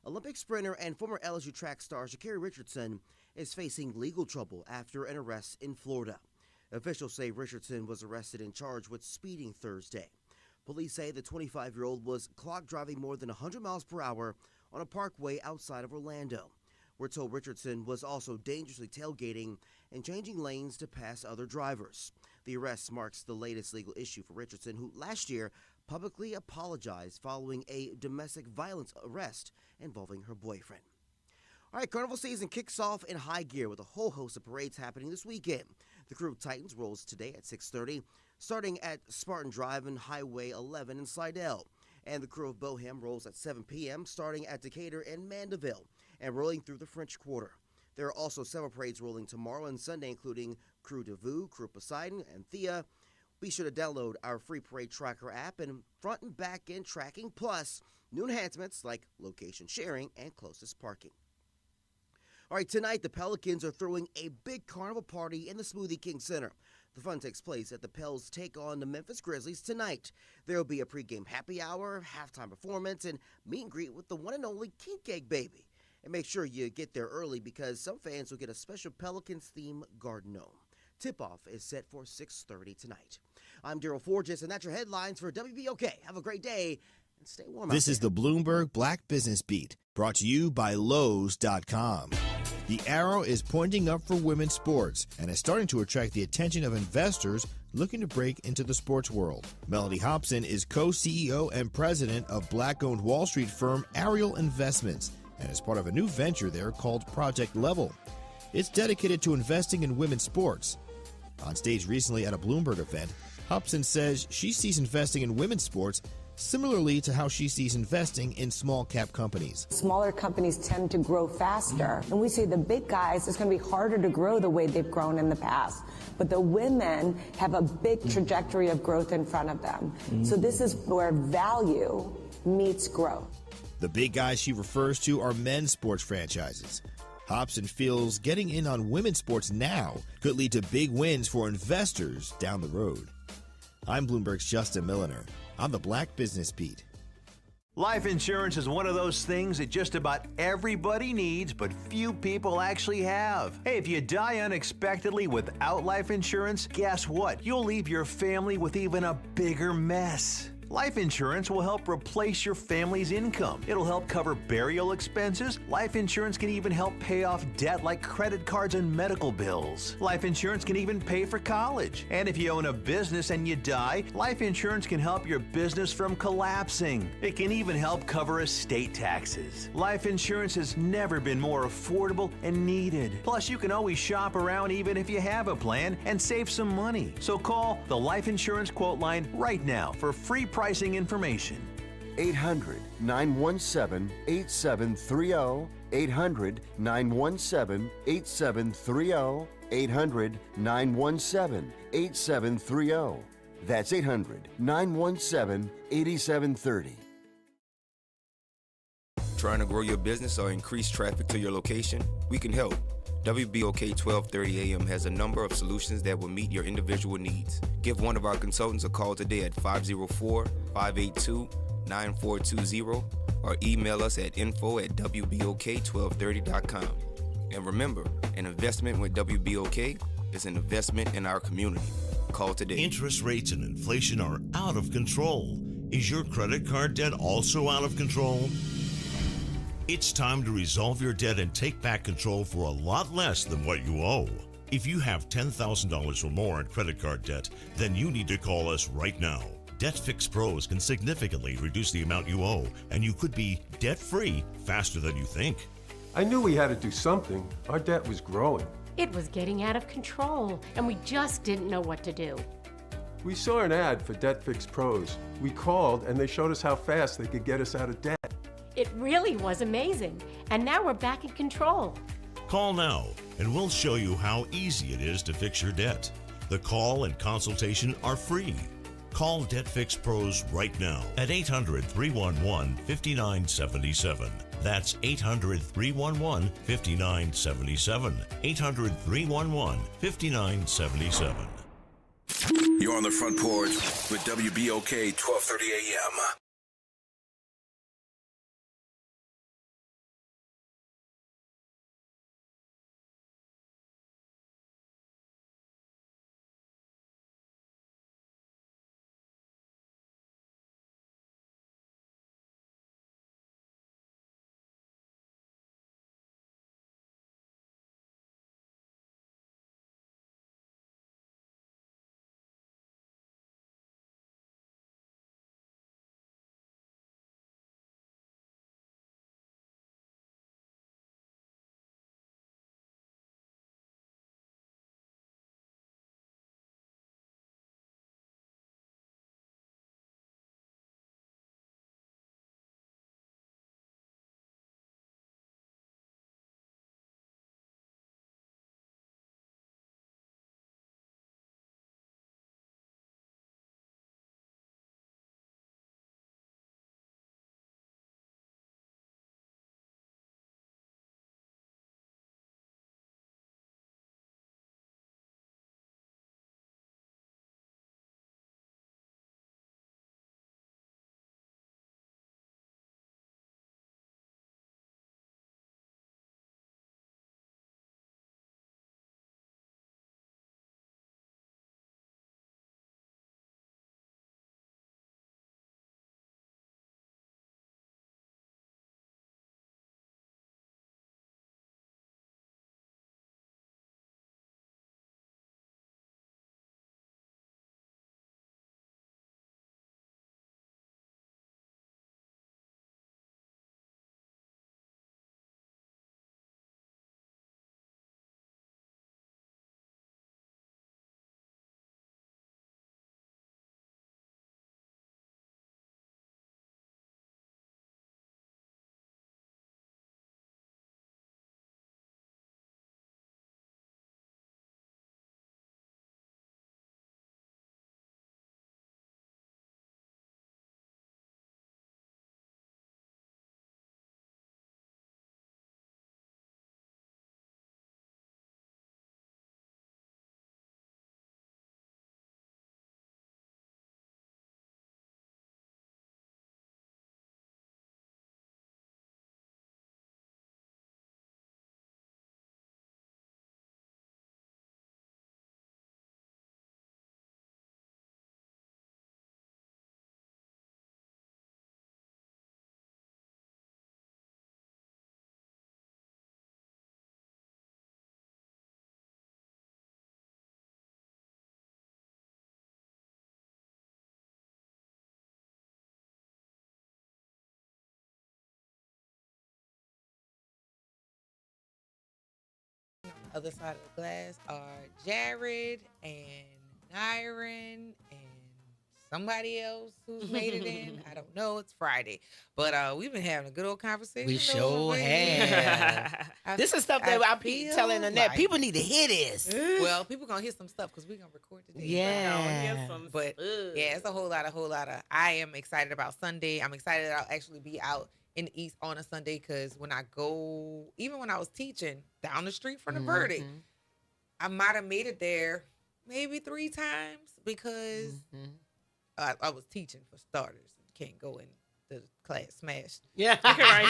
Olympic sprinter and former LSU track star Sha'Carri Richardson is facing legal trouble after an arrest in Florida. Officials say Richardson was arrested and charged with speeding Thursday. Police say the 25-year-old was clock driving more than 100 miles per hour on a parkway outside of Orlando. We're told Richardson was also dangerously tailgating and changing lanes to pass other drivers. The arrest marks the latest legal issue for Richardson, who last year publicly apologized following a domestic violence arrest involving her boyfriend. All right, Carnival season kicks off in high gear with a whole host of parades happening this weekend. The Crew of Titans rolls today at 6:30, starting at Spartan Drive and Highway 11 in Slidell. And the Crew of Bohem rolls at 7 p.m., starting at Decatur and Mandeville, and rolling through the French Quarter. There are also several parades rolling tomorrow and Sunday, including Crew de Vue, Crew Poseidon, and Thea. Be sure to download our free parade tracker app and front and back end tracking, plus new enhancements like location sharing and closest parking. All right, tonight the Pelicans are throwing a big carnival party in the Smoothie King Center. The fun takes place at the Pels take on the Memphis Grizzlies tonight. There will be a pregame happy hour, halftime performance, and meet and greet with the one and only King Cake Baby. And make sure you get there early because some fans will get a special Pelicans-themed garden gnome. Tip-off is set for 6:30 tonight. I'm Daryl Forges, and that's your headlines for WBOK. Have a great day and stay warm. This is the Bloomberg Black Business Beat, brought to you by Lowe's.com. The arrow is pointing up for women's sports and is starting to attract the attention of investors looking to break into the sports world. Melody Hobson is co-CEO and president of Black-owned Wall Street firm Ariel Investments and is part of a new venture there called Project Level. It's dedicated to investing in women's sports. On stage recently at a Bloomberg event, Hobson says she sees investing in women's sports similarly to how she sees investing in small-cap companies. Smaller companies tend to grow faster, and we say the big guys, it's going to be harder to grow the way they've grown in the past. But the women have a big trajectory of growth in front of them. So this is where value meets growth. The big guys she refers to are men's sports franchises. Hobson feels getting in on women's sports now could lead to big wins for investors down the road. I'm Bloomberg's Justin Milliner. I'm the Black Business Beat. Life insurance is one of those things that just about everybody needs, but few people actually have. Hey, if you die unexpectedly without life insurance, guess what? You'll leave your family with even a bigger mess. Life insurance will help replace your family's income. It'll help cover burial expenses. Life insurance can even help pay off debt like credit cards and medical bills. Life insurance can even pay for college. And if you own a business and you die, life insurance can help your business from collapsing. It can even help cover estate taxes. Life insurance has never been more affordable and needed. Plus, you can always shop around even if you have a plan and save some money. So call the Life Insurance Quote Line right now for free pricing information. 800-917-8730. 800-917-8730. 800-917-8730. That's 800-917-8730. Trying to grow your business or increase traffic to your location? We can help. WBOK 1230 AM has a number of solutions that will meet your individual needs. Give one of our consultants a call today at 504-582-9420 or email us at info@wbok1230.com. And remember, an investment with WBOK is an investment in our community. Call today. Interest rates and inflation are out of control. Is your credit card debt also out of control? It's time to resolve your debt and take back control for a lot less than what you owe. If you have $10,000 or more in credit card debt, then you need to call us right now. Debt Fix Pros can significantly reduce the amount you owe, and you could be debt-free faster than you think. I knew we had to do something. Our debt was growing. It was getting out of control, and we just didn't know what to do. We saw an ad for Debt Fix Pros. We called, and they showed us how fast they could get us out of debt. It really was amazing, and now we're back in control. Call now, and we'll show you how easy it is to fix your debt. The call and consultation are free. Call Debt Fix Pros right now at 800-311-5977. That's 800-311-5977. 800-311-5977. You're on the Front Porch with WBOK 1230 AM. other side of the glass are Jared and Nyron and somebody else who's made it in. I don't know. It's Friday. But we've been having a good old conversation. We sure have. This is stuff that I be telling Annette. like- People need to hear this. Well, people gonna hear some stuff because we're gonna record today. Yeah. But yeah, it's a whole lot of. I am excited about Sunday. I'm excited that I'll actually be out in the East on a Sunday because when I go, even when I was teaching down the street from the Verdict, I might have made it there maybe 3 times because I was teaching for starters. Can't go in the class smashed. Yeah, right.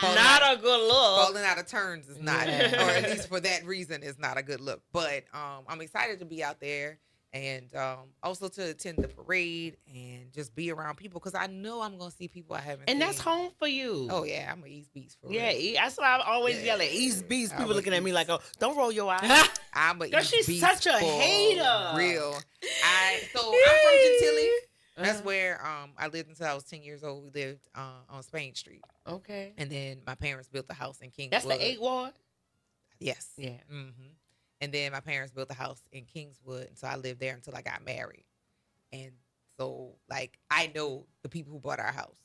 Not a good look. Falling out of turns is not, or at least for that reason, is not a good look. But I'm excited to be out there and also to attend the parade and just be around people because I know I'm gonna see people I haven't. And seen. that's home for you. Oh yeah, I'm an East Beast for real. Yeah, that's why I always yell at East Beast. People looking at me like, "Oh, don't roll your eyes." I'm a Girl, East she's Beast such a for hater. Real. I'm from Gentilly. That's where I lived until I was 10 years old. We lived on Spain Street. Okay. And then my parents built a house in Kingswood. That's the 8th Ward? Yes. Yeah. And then my parents built a house in Kingswood. And so I lived there until I got married. And so, like, I know the people who bought our house.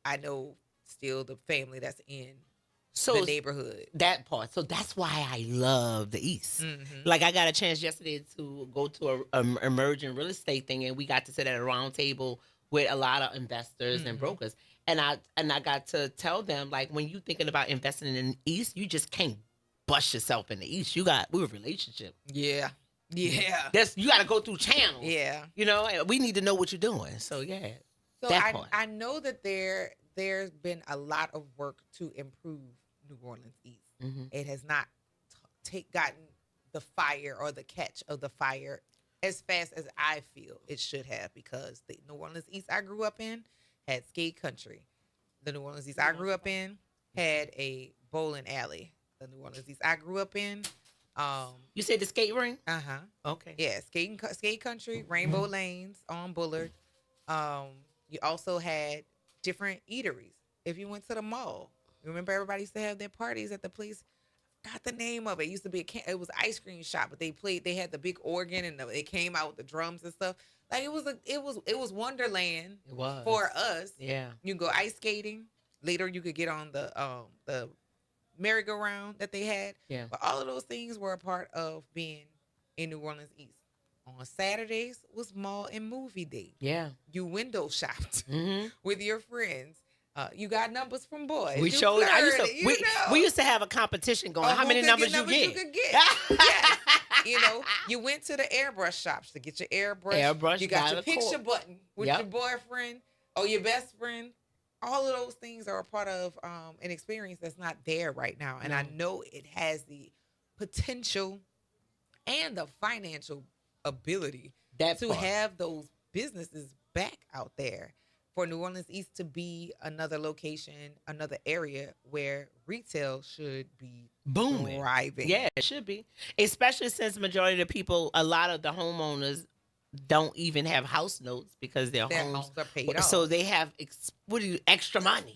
I know still the family that's in the neighborhood. That part. So that's why I love the East. Like I got a chance yesterday to go to a emerging real estate thing, and we got to sit at a round table with a lot of investors and brokers. And I got to tell them, like, when you thinking about investing in the East, you just can't bust yourself in the East. We're a relationship. Yeah. Yeah. You got to go through channels. Yeah. You know, and we need to know what you're doing. So yeah. So that part. I know that there's been a lot of work to improve New Orleans East. It has not gotten the fire or the catch of the fire as fast as I feel it should have because the New Orleans East I grew up in had skate country. The New Orleans East I grew up in had a bowling alley. The New Orleans East I grew up in. You said the skate ring? Okay. Yeah, skate country, Rainbow Lanes on Bullard. You also had different eateries. If you went to the mall, remember everybody used to have their parties at the place. Got the name of it. It used to be it was ice cream shop, but they had the big organ and it came out with the drums and stuff. Like it was Wonderland. It was for us. Yeah. You go ice skating. Later you could get on the merry-go-round that they had. Yeah. But all of those things were a part of being in New Orleans East. On Saturdays was mall and movie day. Yeah. You window shopped with your friends. You got numbers from boys. We showed. We used to have a competition going. How many numbers you get? You could get. Yes. You know, you went to the airbrush shops to get your airbrush. You got your picture button with your boyfriend or your best friend. All of those things are a part of an experience that's not there right now. And I know it has the potential and the financial ability to have those businesses back out there for New Orleans East to be another location, another area where retail should be booming, thriving. Yeah, it should be. Especially since majority of the people, a lot of the homeowners don't even have house notes because their homes are paid off. So they have extra money.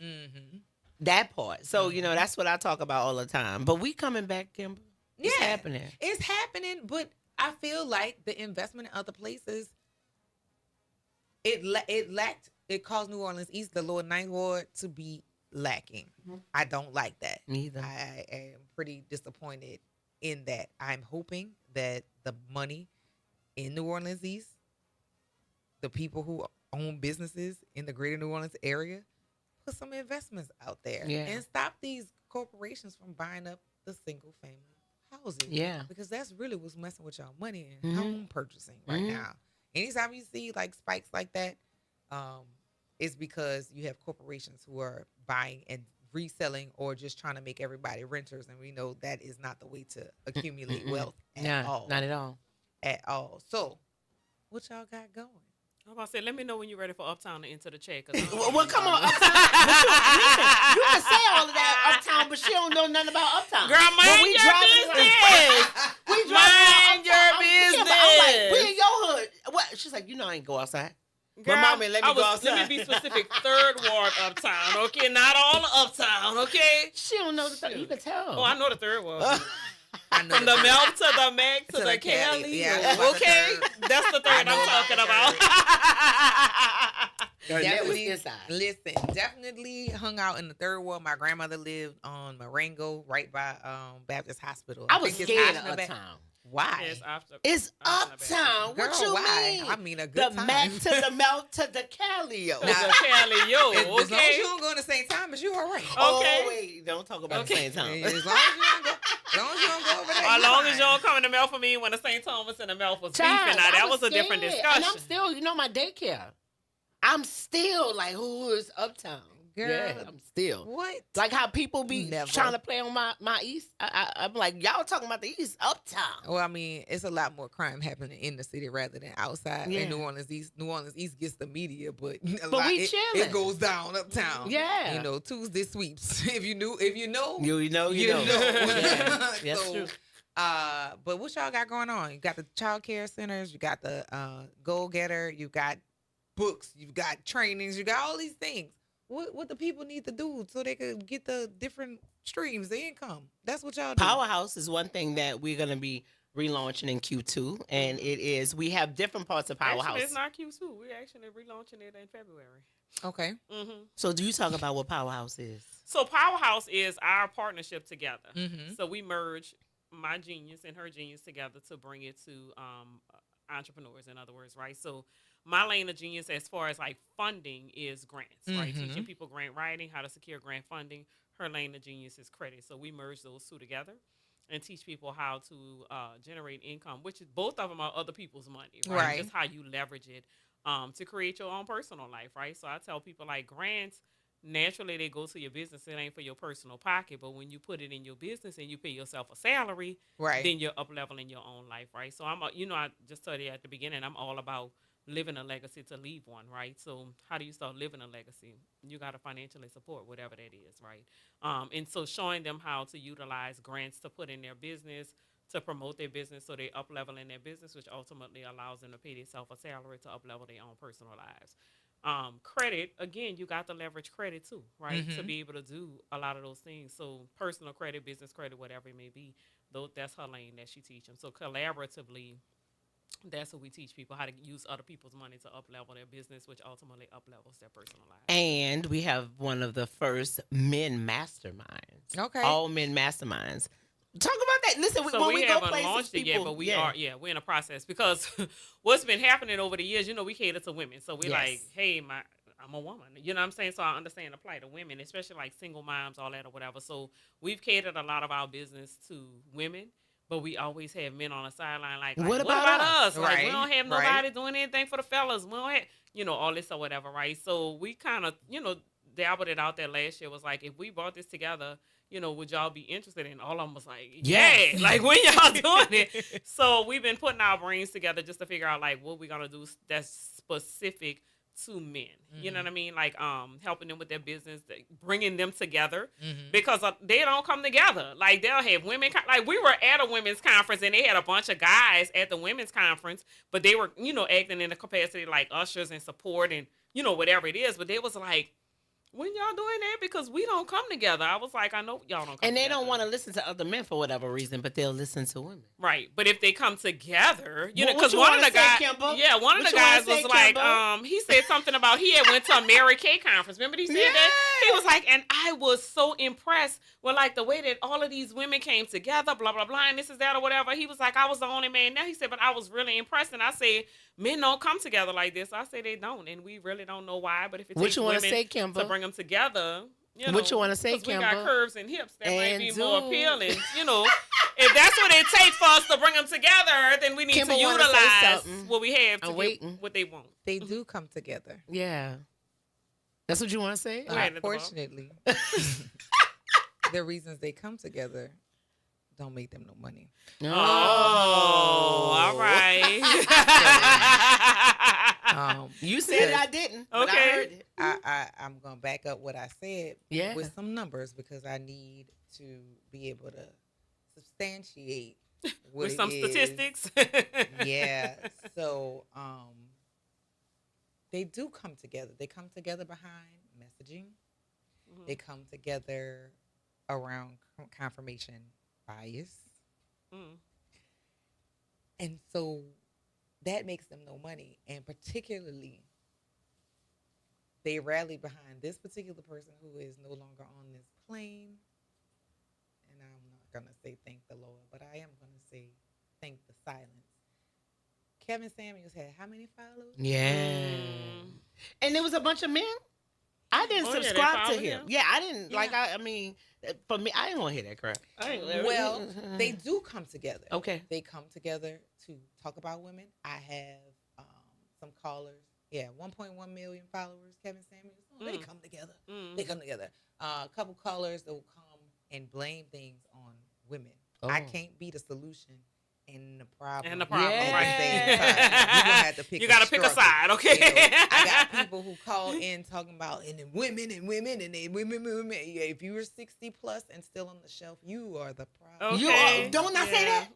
That part. So, you know, that's what I talk about all the time. But we coming back, Kimber. It's happening. It's happening, but I feel like the investment in other places, it caused New Orleans East, the Lower Ninth Ward, to be lacking. I don't like that. Neither. I am pretty disappointed in that. I'm hoping that the money in New Orleans East, the people who own businesses in the greater New Orleans area, put some investments out there and stop these corporations from buying up the single family houses. Yeah. Because that's really what's messing with y'all money in home purchasing right now. Anytime you see like spikes like that, it's because you have corporations who are buying and reselling or just trying to make everybody renters. And we know that is not the way to accumulate wealth at all. Not at all. At all. So, what y'all got going? I'm about to say, let me know when you're ready for Uptown to enter the check. Well, come on, Uptown. You can say all of that, Uptown, but she don't know nothing about Uptown. Girl, mind your business. Mind your business. I'm like, we in your hood. What? She's like, you know I ain't go outside. Girl, my mommy let me go outside. Let me be specific. 3rd Ward Uptown, okay? Not all of Uptown, okay? She don't know the 3rd. You can tell. Oh, I know the 3rd Ward. From the melt to the Mac to the Cali. Yeah, okay, that's the third I'm talking about. Definitely hung out in the third ward. My grandmother lived on Marengo, right by Baptist Hospital. I was scared of Uptown. Why? It's Uptown. Girl, what you why? mean? I mean a good the time. Mac to the melt to the Calio. The Calio. As long as Okay. you don't go in the St. Thomas, you all right. Okay. Oh, wait. Don't talk about the St. Thomas. As long as you don't go over there. As you long fine. as you don't come in the mail for me when the St. Thomas and the mail was Child, beefing. Now, that I was a different scared. discussion. And I'm still, my daycare. I'm still like, who is Uptown? Girl, yeah, I'm still. What? Like how people be Never. trying to play on my East. I'm like, y'all talking about the East, Uptown. Well, I mean, it's a lot more crime happening in the city rather than outside. Yeah. And New Orleans East gets the media, but we it chilling. goes down uptown. Yeah. You know, Tuesday sweeps. If you know, You know. Yeah. That's So, true. but what y'all got going on? You got the child care centers, you got the Goal Getter, you got books, you got trainings, you got all these things. What the people need to do so they could get the different streams of income? That's what y'all do. Powerhouse is one thing that we're gonna be relaunching in Q2, and it is we have different parts of Powerhouse. Actually, it's not Q2. We're actually relaunching it in February. Okay. Mm-hmm. So do you talk about what Powerhouse is? So Powerhouse is our partnership together. Mm-hmm. So we merge my genius and her genius together to bring it to entrepreneurs, in other words, right? So my lane of genius as far as like funding is grants, right? Mhm. Teaching people grant writing, how to secure grant funding. Her lane of genius is credit. So we merge those two together and teach people how to generate income, which is both of them are other people's money, right? Right. Just how you leverage it to create your own personal life, right? So I tell people like grants, naturally they go to your business. It ain't for your personal pocket, but when you put it in your business and you pay yourself a salary, Right. then you're up leveling your own life, right? So I just told you at the beginning, I'm all about living a legacy to leave one, right? So how do you start living a legacy? You got to financially support whatever that is, right? And so showing them how to utilize grants to put in their business, to promote their business so they up level in their business, which ultimately allows them to pay themselves a salary to up level their own personal lives. Credit, again, you got to leverage credit too, right? To Mhm. be able to do a lot of those things. So personal credit, business credit, whatever it may be, that's her lane that she teaches. So collaboratively, that's what we teach people, how to use other people's money to up level their business, which ultimately up levels their personal life. And we have one of the first men masterminds. Okay. All men masterminds. Talk about that. Listen, So when we go haven't places, launched it people, yet, but we're in a process because what's been happening over the years, we cater to women. So we're like, hey, I'm a woman. You know what I'm saying? So I understand the plight of women, especially like single moms, all that or whatever. So we've catered a lot of our business to women, but we always have men on the sideline like what about us? Like, Right, we don't have right. nobody doing anything for the fellas. We don't have, all this or whatever, right? So we kind of, dabbled it out there last year. Was like, if we brought this together, would y'all be interested? And all of them was like, yeah, like when y'all doing it. So we've been putting our brains together just to figure out like what we're gonna do that's specific to men. You know what I mean? Like helping them with their business, bringing them together because they don't come together. Like they'll have women. Like we were at a women's conference and they had a bunch of guys at the women's conference, but they were acting in the capacity like ushers and support and whatever it is. But they was like, when y'all doing that? Because we don't come together. I was like, I know y'all don't come And they together. don't want to listen to other men for whatever reason, but they'll listen to women. Right. But if they come together, What because you one of wanna the say, guys, Kimber? yeah, one of What the you wanna guys was say, like, Kimber? he said something about he had went to a Mary Kay conference. Remember he said that? He was like, and I was so impressed with like the way that all of these women came together, blah, blah, blah, and this is that or whatever. He was like, I was the only man there. He said, but I was really impressed. And I said, men don't come together like this. I say they don't, and we really don't know why. But if it What takes you wanna women say, Kimber? to bring them together, What you wanna say, 'cause we Kimber? got curves and hips that might And be more do- appealing. If that's what it takes for us to bring them together, then we need Kimber to wanna say utilize something. what we have to I'm get waiting. what they want. They do come together. Yeah. That's what you want to say? Unfortunately, the reasons they come together don't make them no money. Oh, all right. You said I didn't. But I heard it. I'm gonna back up what I said with some numbers because I need to be able to substantiate what With some it is. statistics. Yeah. So they do come together. They come together behind messaging. They come together around confirmation bias. And so that makes them no money. And particularly, they rally behind this particular person who is no longer on this plane. And I'm not going to say thank the Lord, but I am going to say thank the silence. Kevin Samuels had how many followers? Yeah. And there was a bunch of men. I didn't subscribe to him. Yeah, I didn't. Yeah. Like, I mean, for me, I didn't want to hear that crap. Well, they do come together. Okay. They come together to talk about women. I have some callers. Yeah, 1.1 million followers, Kevin Samuels. Oh, they come together. They come together. A couple callers that will come and blame things on women. I can't be the solution and the problem. And the problem, at right. the same time. You're gonna have to pick You gotta pick a side, okay? You know, I got people who call in talking about and then women and then women. Yeah, if you were 60 plus and still on the shelf, you are the problem. You are, don't I say that?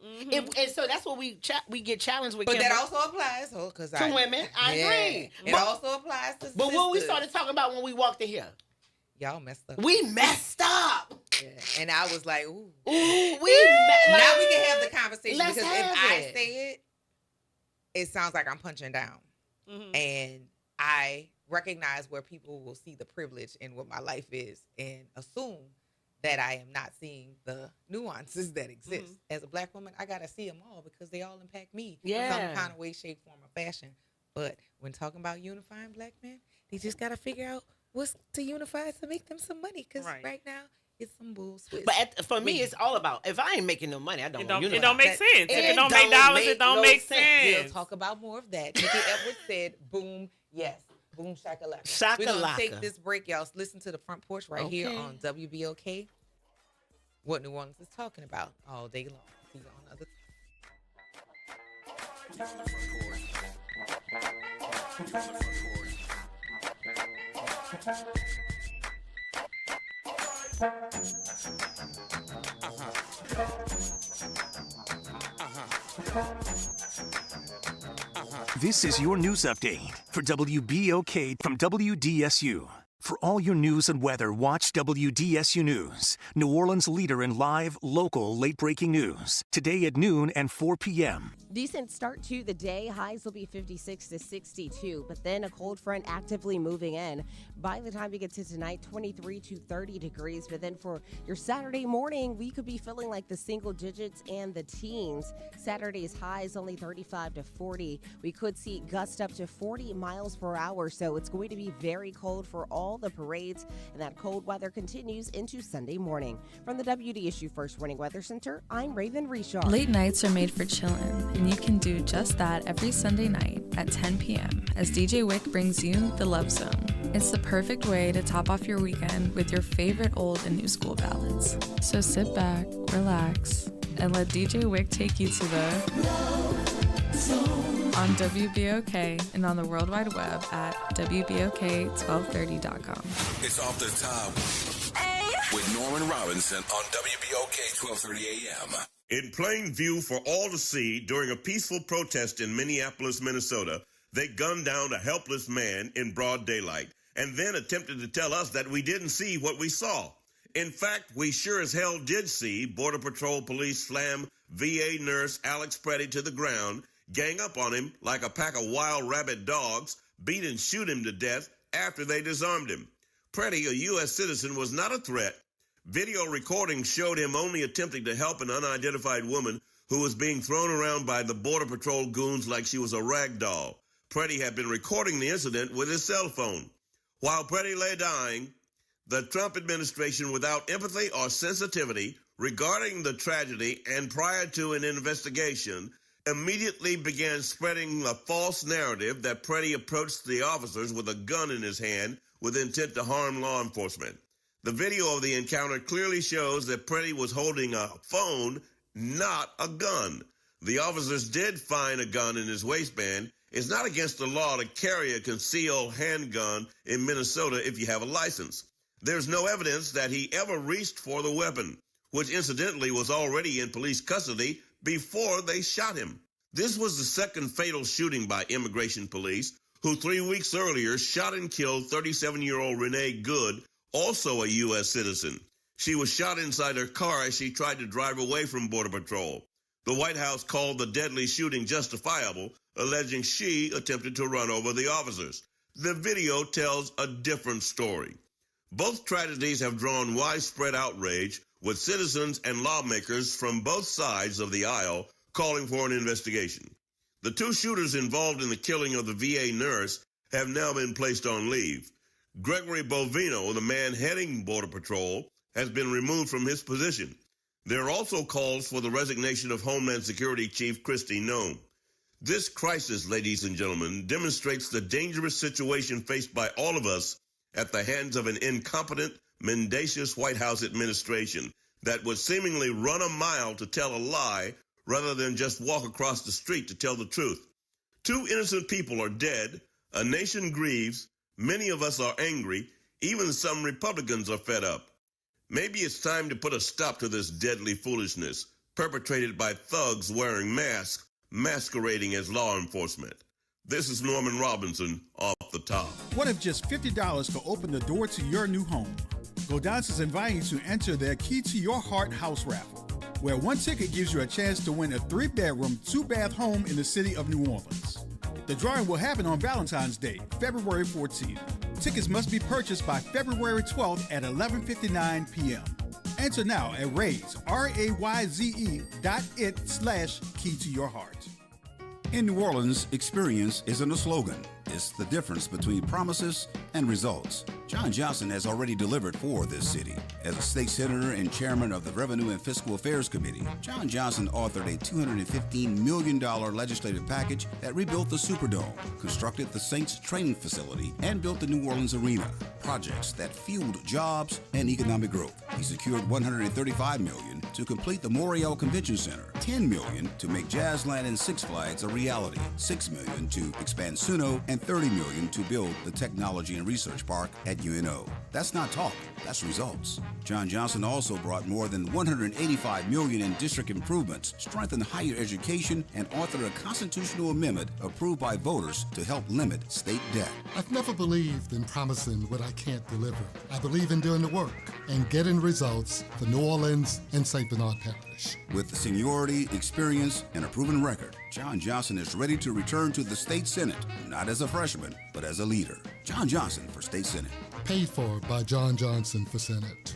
And so that's what we get challenged with. But Kimber. that also applies to women. I agree. It also applies to But what we sisters. started talking about when we walked in here, y'all messed up. we messed up. Yeah. And I was like, ooh. Ooh, Now we can have the conversation Let's because if have I it. say it, it sounds like I'm punching down. And I recognize where people will see the privilege in what my life is and assume that I am not seeing the nuances that exist. As a Black woman, I got to see them all because they all impact me in some kind of way, shape, form, or fashion. But when talking about unifying Black men, they just got to figure out what's to unify to make them some money because right now, it's some bullshit. But for me, it's all about if I ain't making no money, I don't. It don't make sense. If it don't make dollars, it don't make sense. We'll talk about more of that. Nikki Edwards said, "Boom, yes, boom, shakalaka." Shakalaka. We're gonna take this break, y'all. Listen to the Front Porch right here on WBOK. What New Orleans is talking about all day long. See you on the This is your news update for WBOK from WDSU. For all your news and weather, watch WDSU News, New Orleans' leader in live, local, late-breaking news. Today at noon and 4 p.m. Decent start to the day. Highs will be 56 to 62, but then a cold front actively moving in. By the time we get to tonight, 23 to 30 degrees. But then for your Saturday morning, we could be feeling like the single digits and the teens. Saturday's highs only 35 to 40. We could see gusts up to 40 miles per hour, so it's going to be very cold for all the parades, and that cold weather continues into Sunday morning. From the WDSU First Warning Weather Center, I'm Raven Richard. Late nights are made for chillin', and you can do just that every Sunday night at 10 p.m. as DJ Wick brings you The Love Zone. It's the perfect way to top off your weekend with your favorite old and new school ballads. So sit back, relax, and let DJ Wick take you to the Love Zone on WBOK and on the World Wide Web at WBOK1230.com. It's off the top with Norman Robinson on WBOK 1230 AM. In plain view for all to see, during a peaceful protest in Minneapolis, Minnesota, they gunned down a helpless man in broad daylight and then attempted to tell us that we didn't see what we saw. In fact, we sure as hell did see Border Patrol police slam VA nurse Alex Preddy to the ground, gang up on him like a pack of wild rabid dogs, beat and shoot him to death after they disarmed him. Preddy, a U.S. citizen, was not a threat. Video recordings showed him only attempting to help an unidentified woman who was being thrown around by the Border Patrol goons like she was a rag doll. Preddy had been recording the incident with his cell phone. While Preddy lay dying, the Trump administration, without empathy or sensitivity regarding the tragedy and prior to an investigation, immediately began spreading a false narrative that Preddy approached the officers with a gun in his hand with intent to harm law enforcement. The video of the encounter clearly shows that Preddy was holding a phone, not a gun. The officers did find a gun in his waistband. It's not against the law to carry a concealed handgun in Minnesota if you have a license. There's no evidence that he ever reached for the weapon, which incidentally was already in police custody before they shot him. This was the second fatal shooting by immigration police, who 3 weeks earlier shot and killed 37-year-old Renee Good, also a U.S. citizen. She was shot inside her car as she tried to drive away from Border Patrol. The White House called the deadly shooting justifiable, alleging she attempted to run over the officers. The video tells a different story. Both tragedies have drawn widespread outrage, with citizens and lawmakers from both sides of the aisle calling for an investigation. The two shooters involved in the killing of the VA nurse have now been placed on leave. Gregory Bovino, the man heading Border Patrol, has been removed from his position. There are also calls for the resignation of Homeland Security Chief Kristi Noem. This crisis, ladies and gentlemen, demonstrates the dangerous situation faced by all of us at the hands of an incompetent, mendacious White House administration that would seemingly run a mile to tell a lie rather than just walk across the street to tell the truth. 2 innocent people are dead, a nation grieves, many of us are angry, even some Republicans are fed up. Maybe it's time to put a stop to this deadly foolishness perpetrated by thugs wearing masks, masquerading as law enforcement. This is Norman Robinson off the top. What if just $50 could open the door to your new home? Godan's is inviting you to enter their Key to Your Heart house raffle, where one ticket gives you a chance to win a 3-bedroom, 2-bath home in the city of New Orleans. The drawing will happen on Valentine's Day, February 14th. Tickets must be purchased by February 12th at 11:59 p.m. Enter now at RAYZE.it/Key to Your Heart. In New Orleans, experience isn't a slogan. It's the difference between promises and results. John Johnson has already delivered for this city. As a state senator and chairman of the Revenue and Fiscal Affairs Committee, John Johnson authored a $215 million legislative package that rebuilt the Superdome, constructed the Saints training facility, and built the New Orleans Arena, projects that fueled jobs and economic growth. He secured $135 million to complete the Morial Convention Center, $10 million to make Jazzland and Six Flags a reality, $6 million to expand Suno, and $30 million to build the Technology and Research Park at UNO. That's not talk, that's results. John Johnson also brought more than $185 million in district improvements, strengthened higher education, and authored a constitutional amendment approved by voters to help limit state debt. I've never believed in promising what I can't deliver. I believe in doing the work and getting results for New Orleans and St. Bernard Parish. With seniority, experience, and a proven record, John Johnson is ready to return to the state Senate, not as a freshman, but as a leader. John Johnson for state Senate. Paid for by John Johnson for Senate.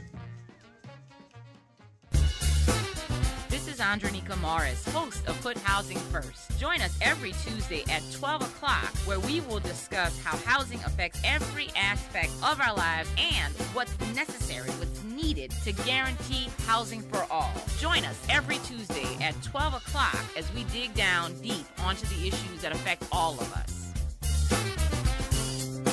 This is Andronika Morris, host of Put Housing First. Join us every Tuesday at 12 o'clock, where we will discuss how housing affects every aspect of our lives and what's necessary, what's needed to guarantee housing for all. Join us every Tuesday at 12 o'clock as we dig down deep onto the issues that affect all of us.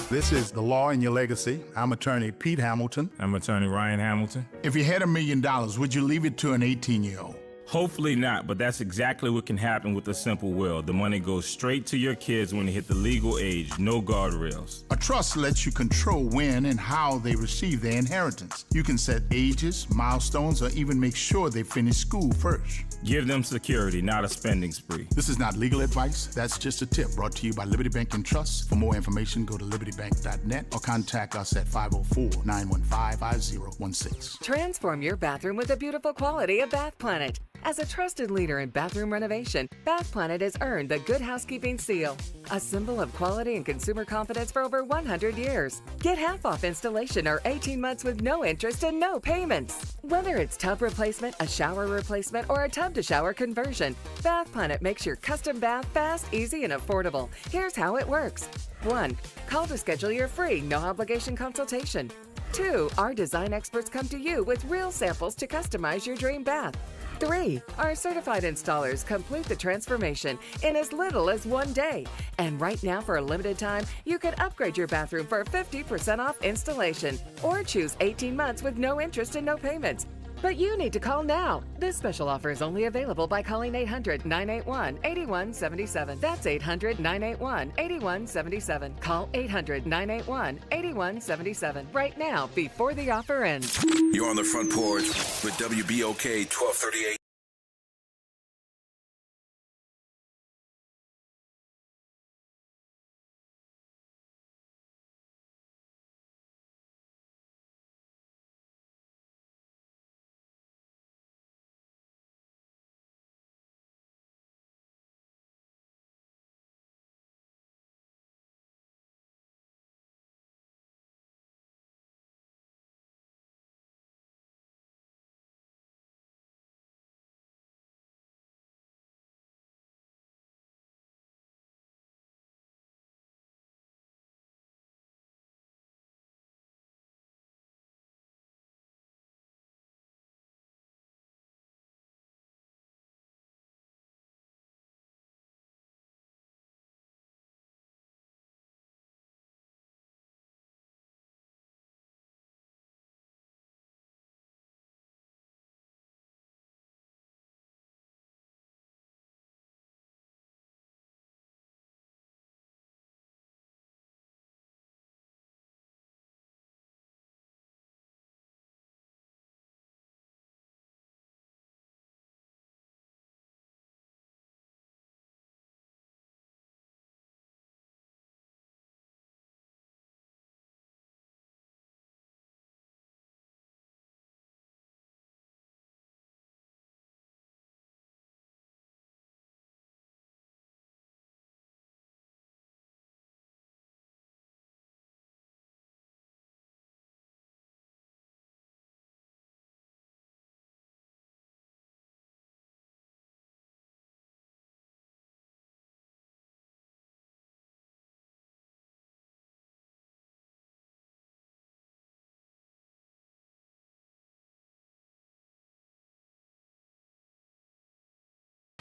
This is The Law in Your Legacy. I'm attorney Pete Hamilton. I'm attorney Ryan Hamilton. If you had $1 million, would you leave it to an 18-year-old? Hopefully not, but that's exactly what can happen with a simple will. The money goes straight to your kids when they hit the legal age, no guardrails. A trust lets you control when and how they receive their inheritance. You can set ages, milestones, or even make sure they finish school first. Give them security, not a spending spree. This is not legal advice. That's just a tip brought to you by Liberty Bank and Trust. For more information, go to libertybank.net or contact us at 504-915-5016. Transform your bathroom with the beautiful quality of Bath Planet. As a trusted leader in bathroom renovation, Bath Planet has earned the Good Housekeeping seal, a symbol of quality and consumer confidence for over 100 years. Get half off installation or 18 months with no interest and no payments. Whether it's tub replacement, a shower replacement, or a tub-to-shower conversion, Bath Planet makes your custom bath fast, easy, and affordable. Here's how it works. 1. Call to schedule your free, no-obligation consultation. 2. Our design experts come to you with real samples to customize your dream bath. 3. Our certified installers complete the transformation in as little as 1 day. And right now, for a limited time, you can upgrade your bathroom for 50% off installation or choose 18 months with no interest and no payments. But you need to call now. This special offer is only available by calling 800-981-8177. That's 800-981-8177. Call 800-981-8177 right now before the offer ends. You're on the Front Porch with WBOK 1238.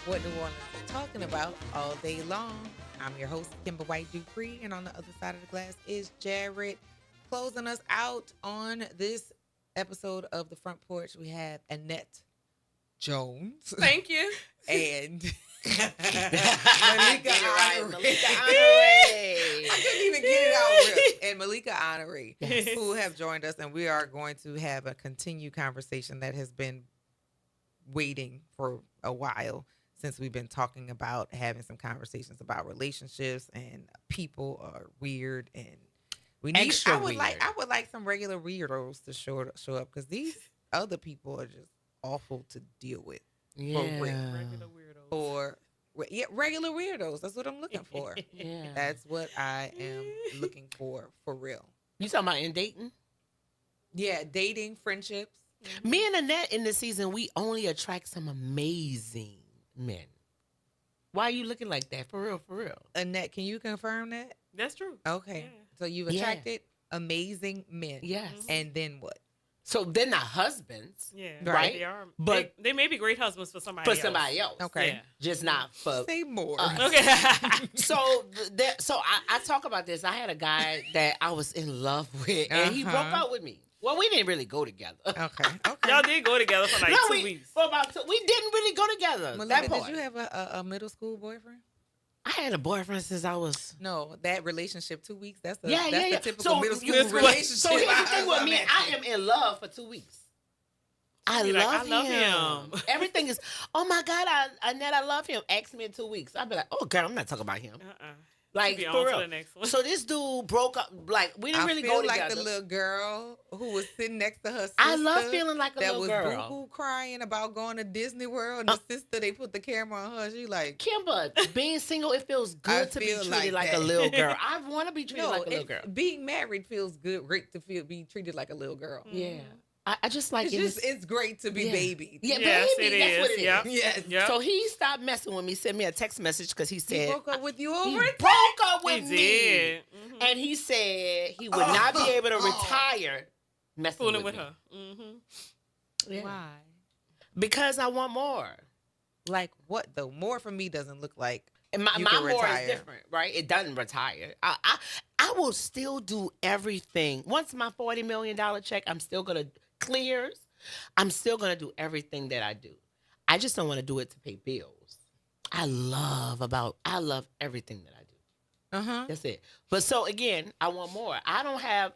what New Orleans is talking about all day long. I'm your host, Kimber White Dupree, and on the other side of the glass is Jared. Closing us out on this episode of The Front Porch, we have Annette Jones. Thank you. And Malika Honoré. I couldn't even get it out real. And Malika Honoré, who have joined us, and we are going to have a continued conversation that has been waiting for a while since we've been talking about having some conversations about relationships, and people are weird, and we need Extra I would weird. like some regular weirdos to show up because these other people are just awful to deal with. Yeah. Regular weirdos. Or regular weirdos. That's what I'm looking for. Yeah. That's what I am looking for real. You talking about in dating? Yeah, dating, friendships. Me and Annette in this season, we only attract some amazing men. Why are you looking like that? For real, for real. Annette, can you confirm that? That's true. Okay. Yeah. So you've Yeah. attracted amazing men. Yes. And then what? So they're not husbands. Yeah. Right? They are. But they may be great husbands for somebody for else. somebody else. Okay. Yeah. Just not for Say more. us. Okay. So I talk about this. I had a guy that I was in love with, and he broke up with me. Well, we didn't really go together. Okay. Y'all did go together for like 2 weeks. For about we didn't really go together. Malika, that part. did you have a middle school boyfriend? I had a boyfriend since I was. No, that relationship, 2 weeks. That's the Yeah. the typical So, middle school so relationship. So here's the thing with me. I am in love for 2 weeks. I Be like, love, I love him. Everything is, oh my God, Annette, I love him. Ask me in 2 weeks. I'd be like, oh God, I'm not talking about him. Like, Be for on to real. the next one. So this dude broke up. Like, we didn't really go feel together. like the little girl who was sitting next to her sister. I love feeling like a that little was girl. boo-hoo crying about going to Disney World. And the sister, they put the camera on her. She like, Kimber, being single, it feels good to be feel treated like that. a little girl. I want to be treated like a little girl. Being married feels good. Great to be treated like a little girl. Yeah. I just like It's great to be Yeah. babied. Yeah, Yes, baby, it that's is. what it is. Yep. Yes. Yep. So he stopped messing with me, sent me a text message because he He said broke up with you he over it. broke up with He me. did. And he said he would not be able to retire messing Fooling with with me. her. Mm-hmm. Yeah. Why? Because I want more. Like what though? More for me doesn't look like And my you more can retire. is different, right? It doesn't retire. I will still do everything. Once my $40 million check, I'm still gonna clears. I'm still gonna do everything that I do. I just don't want to do it to pay bills. I love everything that I do. That's it. But so again, I want more. I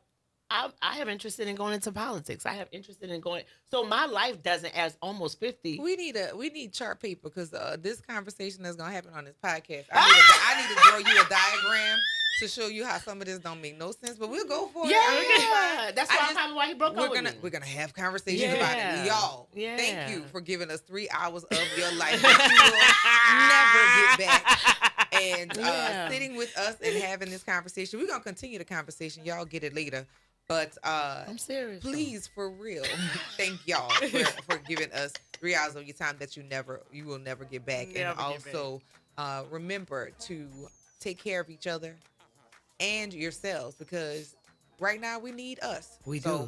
have interest in going into politics. I have interest in going. So my life doesn't, as almost 50. We need chart paper because this conversation that's gonna happen on this podcast. I need to draw you a diagram to show you how some of this don't make no sense. But we'll go for it. Yeah, that's probably why he broke up with me. We're gonna have conversations about it, y'all. Yeah. Thank you for giving us 3 hours of your life that you will never get back. And sitting with us and having this conversation. We're gonna continue the conversation. Y'all get it later. But I'm serious. Please, for real, thank y'all for giving us 3 hours of your time that you will never get back. Never And get also remember to take care of each other and yourselves, because right now we need us. We so,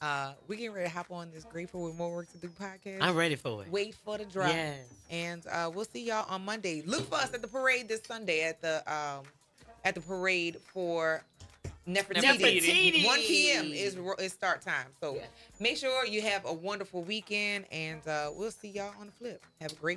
do. We getting ready to hop on this Grateful with More Work to Do podcast. I'm ready for it. Wait for the drop. Yes. And we'll see y'all on Monday. Look for us at the parade this Sunday at the parade for Nefertiti. 1 p.m. is start time. So make sure you have a wonderful weekend, and we'll see y'all on the flip. Have a great